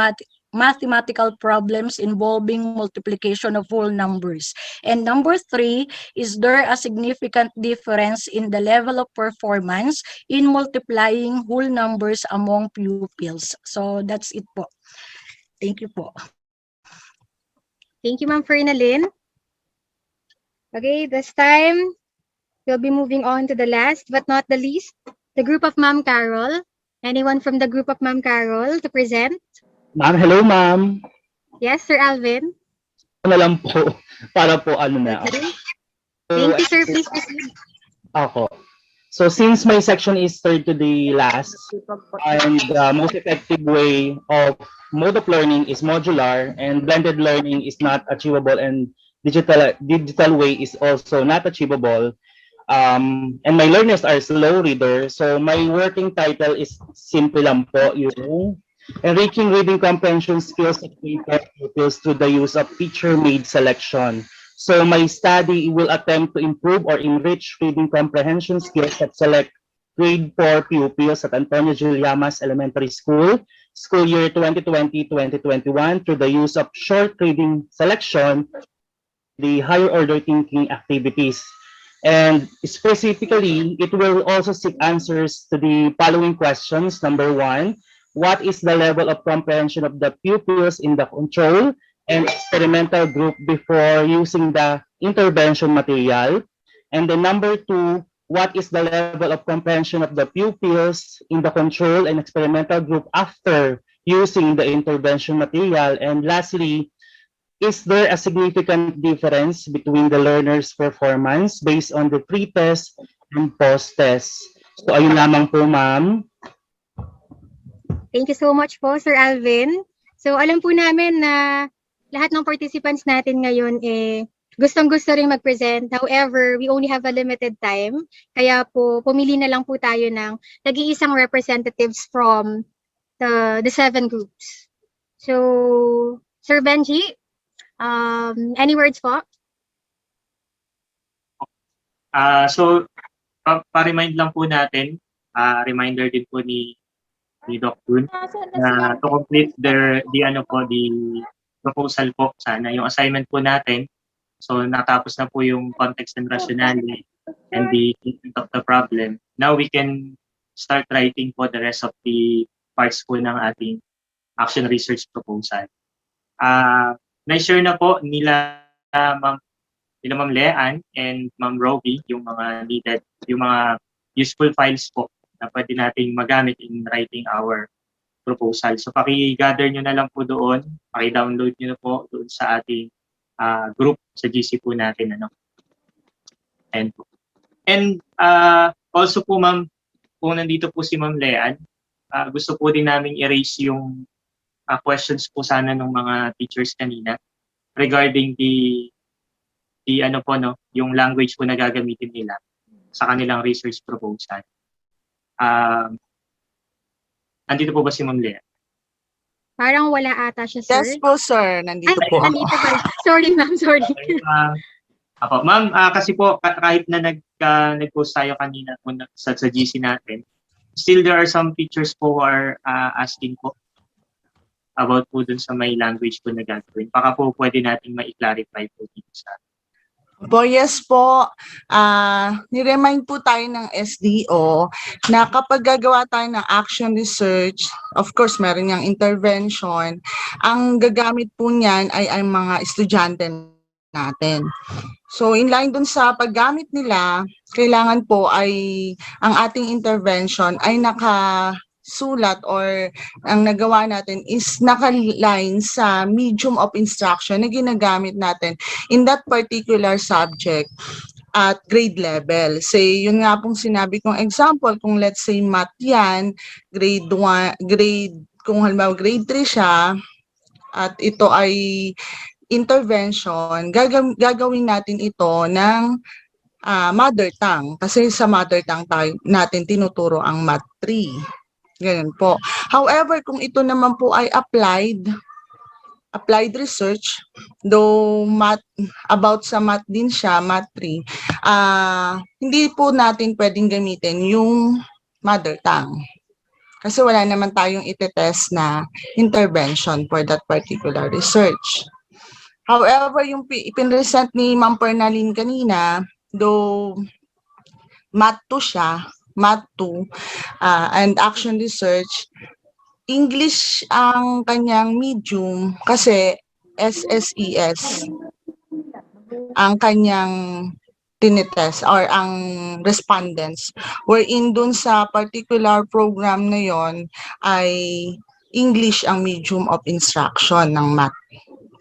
mathematical problems involving multiplication of whole numbers? And number 3, is there a significant difference in the level of performance in multiplying whole numbers among pupils? So that's it po. Thank you po. Thank you, Ma'am Fernalyn. Okay, this time we'll be moving on to the last but not the least, the group of Ma'am Carol. Anyone from the group of Ma'am Carol to present? Ma'am, hello ma'am. Yes, Sir Alvin. Ano lang po, para po ano na. Okay. Thank you, sir. Please proceed. Ako. So since my section is third to the last, and the most effective way of mode of learning is modular, and blended learning is not achievable, and digital way is also not achievable. And my learners are slow readers, so my working title is simple lang po, yung enriching reading comprehension skills of pupils through the use of teacher-made selection. So my study will attempt to improve or enrich reading comprehension skills at select grade 4 pupils at Antonio Juliamas Elementary School, school year 2020-2021 through the use of short reading selection, the higher order thinking activities. And specifically, it will also seek answers to the following questions. Number 1, what is the level of comprehension of the pupils in the control and experimental group before using the intervention material? And then number 2, what is the level of comprehension of the pupils in the control and experimental group after using the intervention material? And lastly, is there a significant difference between the learner's performance based on the pre-test and post-test? So ayun lamang po, ma'am. Thank you so much po, Sir Alvin. So alam po namin na lahat ng participants natin ngayon gustong-gusto rin mag-present. However, we only have a limited time. Kaya po, pumili na lang po tayo ng nag-iisang representatives from the 7 groups. So, Sir Benji, any words po? So, pa-remind lang po natin, reminder din po ni Doc Dun, na to complete the proposal po, sana yung assignment po natin. So natapos na po yung context and rationale and the treatment of the problem. Now we can start writing po the rest of the parts po ng ating action research proposal. Na-share na po nila Ma'am Ma'am Leanne and Ma'am Roby yung mga needed, yung mga useful files po na pwede nating magamit in writing our proposal. So paki-gather nyo na lang po doon, paki-download nyo na po doon sa ating group sa GC po natin. And also po ma'am, kung nandito po si Ma'am Leanne, gusto po din namin i-raise yung questions po sana ng mga teachers kanina regarding yung language po na gagamitin nila sa kanilang research proposal. Andito po ba si Ma'am Lea? Parang wala ata siya, sir. Yes po, sir. Nandito po. Nandito pala. Sorry, ma'am. Sorry. Ma'am, kasi po kahit na nag-post tayo kanina po sa GC natin, still there are some teachers po who are asking po about po dun sa may language po na gagawin. Baka po pwede natin ma-clarify po dito sa Po, yes po. Ni-remind po tayo ng SDO na kapag gagawa tayo ng action research, of course, meron niyang intervention. Ang gagamit po niyan ay mga estudyante natin. So, in line dun sa paggamit nila, kailangan po ay ang ating intervention ay nakasulat or ang nagawa natin is nakaline sa medium of instruction na ginagamit natin in that particular subject at grade level. Say, yun nga pong sinabi kong example, kung let's say math yan, kung halimbawa grade 3 siya, at ito ay intervention, gagawin natin ito ng mother tongue. Kasi sa mother tongue natin tinuturo ang math 3. Ganun po. However, kung ito naman po ay applied research, though about sa math din siya, math 3, hindi po natin pwedeng gamitin yung mother tongue. Kasi wala naman tayong itetest na intervention for that particular research. However, yung ipinresent ni Ma'am Pernaline kanina, though math 2 siya, math 2, and action research, English ang kanyang medium kasi SSES ang kanyang tinitest or ang respondents, wherein dun sa particular program na yon ay English ang medium of instruction ng math.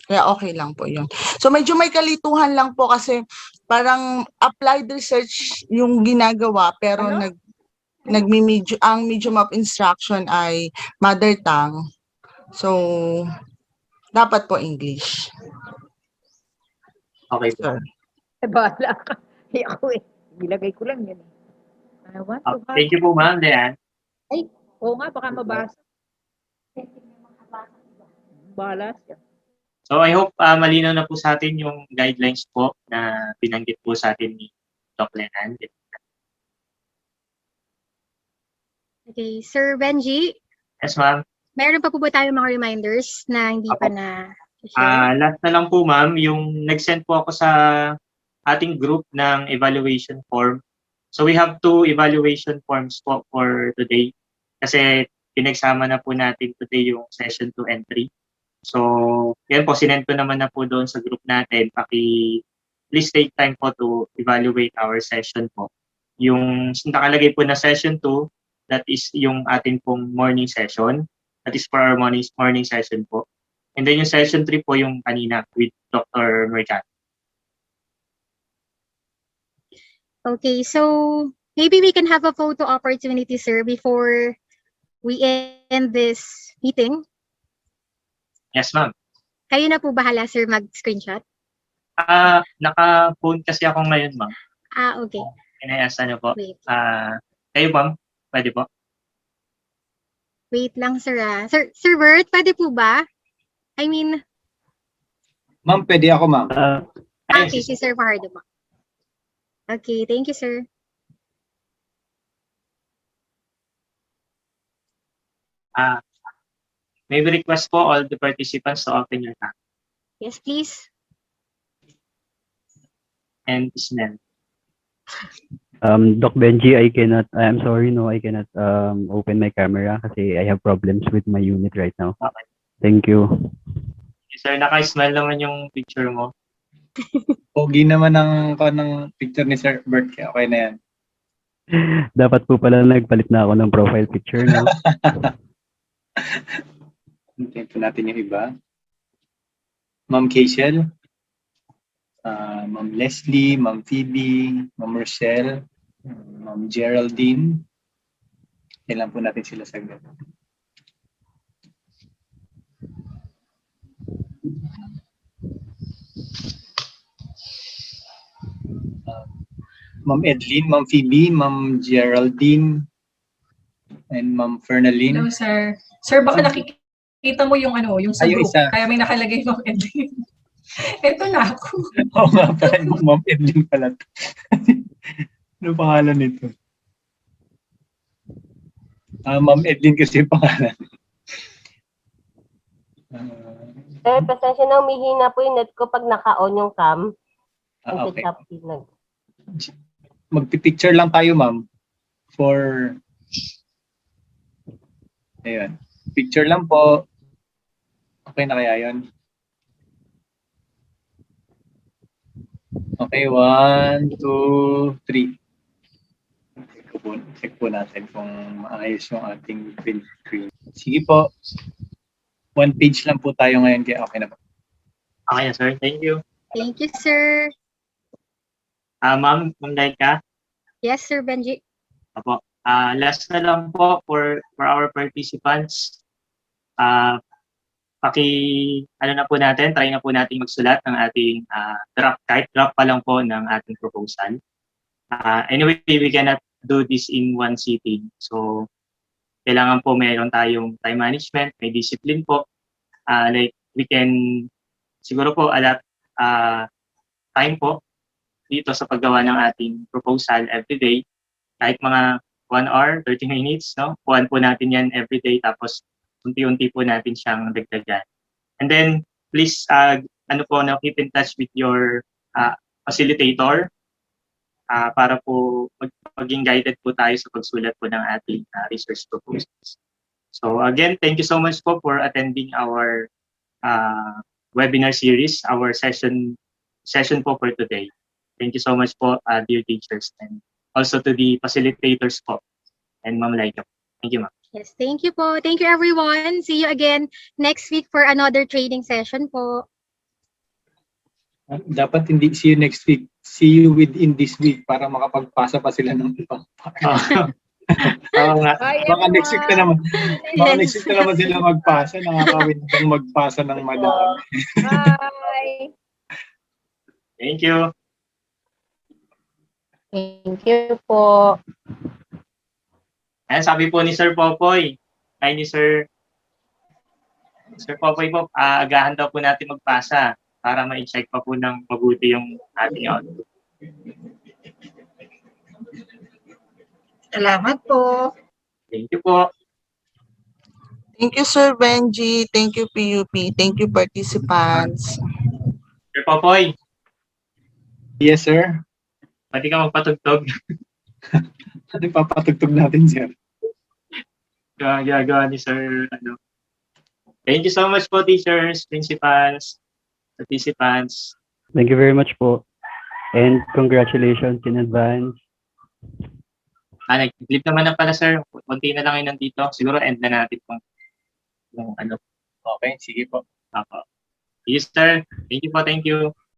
Kaya okay lang po yun. So medyo may kalituhan lang po kasi parang applied research yung ginagawa pero ang medium of instruction ay mother tongue. So dapat po English. Okay po. Bahala ka. Ako ilagay ko lang yun. Thank you po, Ma'am Leanne. Ay, oo nga, baka mabasa. Bahala siya. So I hope malinaw na po sa atin yung guidelines po na binanggit po sa atin ni Doc Leanne. Okay, Sir Benji, Yes, ma'am. meron pa po ba tayo mga reminders na hindi pa na Last na lang po, ma'am, yung nag-send po ako sa ating group ng evaluation form. So we have 2 evaluation forms po for today kasi pinagsama na po natin today yung session 2 and 3. So, yan po, sinend ko naman na po doon sa group natin. Please take time po to evaluate our session po. Yung nakalagay po na session 2, that is yung ating pong morning session. That is for our morning session po. And then yung session 3 po yung kanina with Dr. Mercado. Okay, so maybe we can have a photo opportunity, sir, before we end this meeting. Yes, ma'am. Kayo na po bahala, sir, mag-screenshot? Naka-phone kasi ako ngayon, ma'am. Okay. Inayasa na po. Wait. Kayo, ma'am? Pwede po? Wait lang, sir. Sir Bert, pwede po ba? I mean... Ma'am, pwede ako, ma'am. Okay, si Sir Fajardo po. Okay, thank you, sir. May we request po all the participants to open your camera. Yes, please. And Ismail. Doc Benji, I'm sorry, no, I cannot open my camera kasi I have problems with my unit right now. Okay. Thank you. Sir, naka-smile naman yung picture mo. Pogi naman ng picture ni Sir Bert, kaya okay na yan. Dapat po pala nagpalit na ako ng profile picture, no? Hintayin po natin yung iba. Ma'am Kaysel, Ma'am Leslie, Ma'am Phoebe, Ma'am Rochelle, Ma'am Geraldine. Kailan po natin sila saglit. Ma'am Edlin, Ma'am Phoebe, Ma'am Geraldine, and Ma'am Fernaline. Hello, sir. Sir, baka nakikita mo yung yung sa Yung group. isa. Kaya may nakalagay Ma'am Edlin. Ito na ako. Oo nga pala, yung Ma'am Edlin pala. Ano pangalan nito? Ma'am Edlin kasi yung pangalan. Sir, pasensya na, umihina po yung net ko pag naka-on yung cam. Okay. Okay. Magpipicture lang tayo, ma'am. Ayun. Picture lang po. Okay na kaya yun? Okay, 1, 2, 3. Check po natin kung maayos yung ating print screen. Sige po. 1 page lang po tayo ngayon, kaya okay na po. Okay, sir. Thank you. Thank you, sir. Ma'am Laika. Yes, Sir Benji. Apo. Last na lang po for our participants. Ano na po natin, try na po natin magsulat ng ating draft, kahit draft pa lang po ng ating proposal. Anyway, we cannot do this in one sitting. So, kailangan po mayroon tayong time management, may discipline po. Like, we can siguro po allot time po dito sa paggawa ng ating proposal everyday. Kahit mga 1 hour, 30 minutes, no? Kuhaan po natin yan everyday, tapos unti-unti po natin siyang dagdagan. And then, please, keep in touch with your facilitator para po maging guided po tayo sa pagsulat po ng ating research proposals. So again, thank you so much po for attending our webinar series, our session po for today. Thank you so much po, dear teachers, and also to the facilitators po, and Ma'am Laika. Thank you, ma'am. Yes, thank you po. Thank you, everyone. See you again next week for another training session po. Dapat hindi see you next week. See you within this week para makapagpasa pa sila ng ibang part. Oo nga. Baka next week na naman. Baka next week na naman sila magpasa. Nakakawin kang magpasa ng madami. Bye! Thank you. Thank you po. Ayan, sabi po ni Sir Popoy, ni Sir Popoy po, agahan daw po natin magpasa para ma-check pa po ng mabuti yung ating output. Salamat po. Thank you po. Thank you, Sir Benji. Thank you, PUP. Thank you, participants. Sir Popoy. Yes, sir. Pati ka magpatugtog. Ano papatugtog natin, sir? Gagawa ni Sir, Thank you so much po, teachers, principals, participants. Thank you very much po. And congratulations in advance. Nag-clip naman na pala, sir. Kunti na lang yun nandito. Siguro end na natin kung ano. Okay, sige po. Yes, sir. Thank you po, thank you.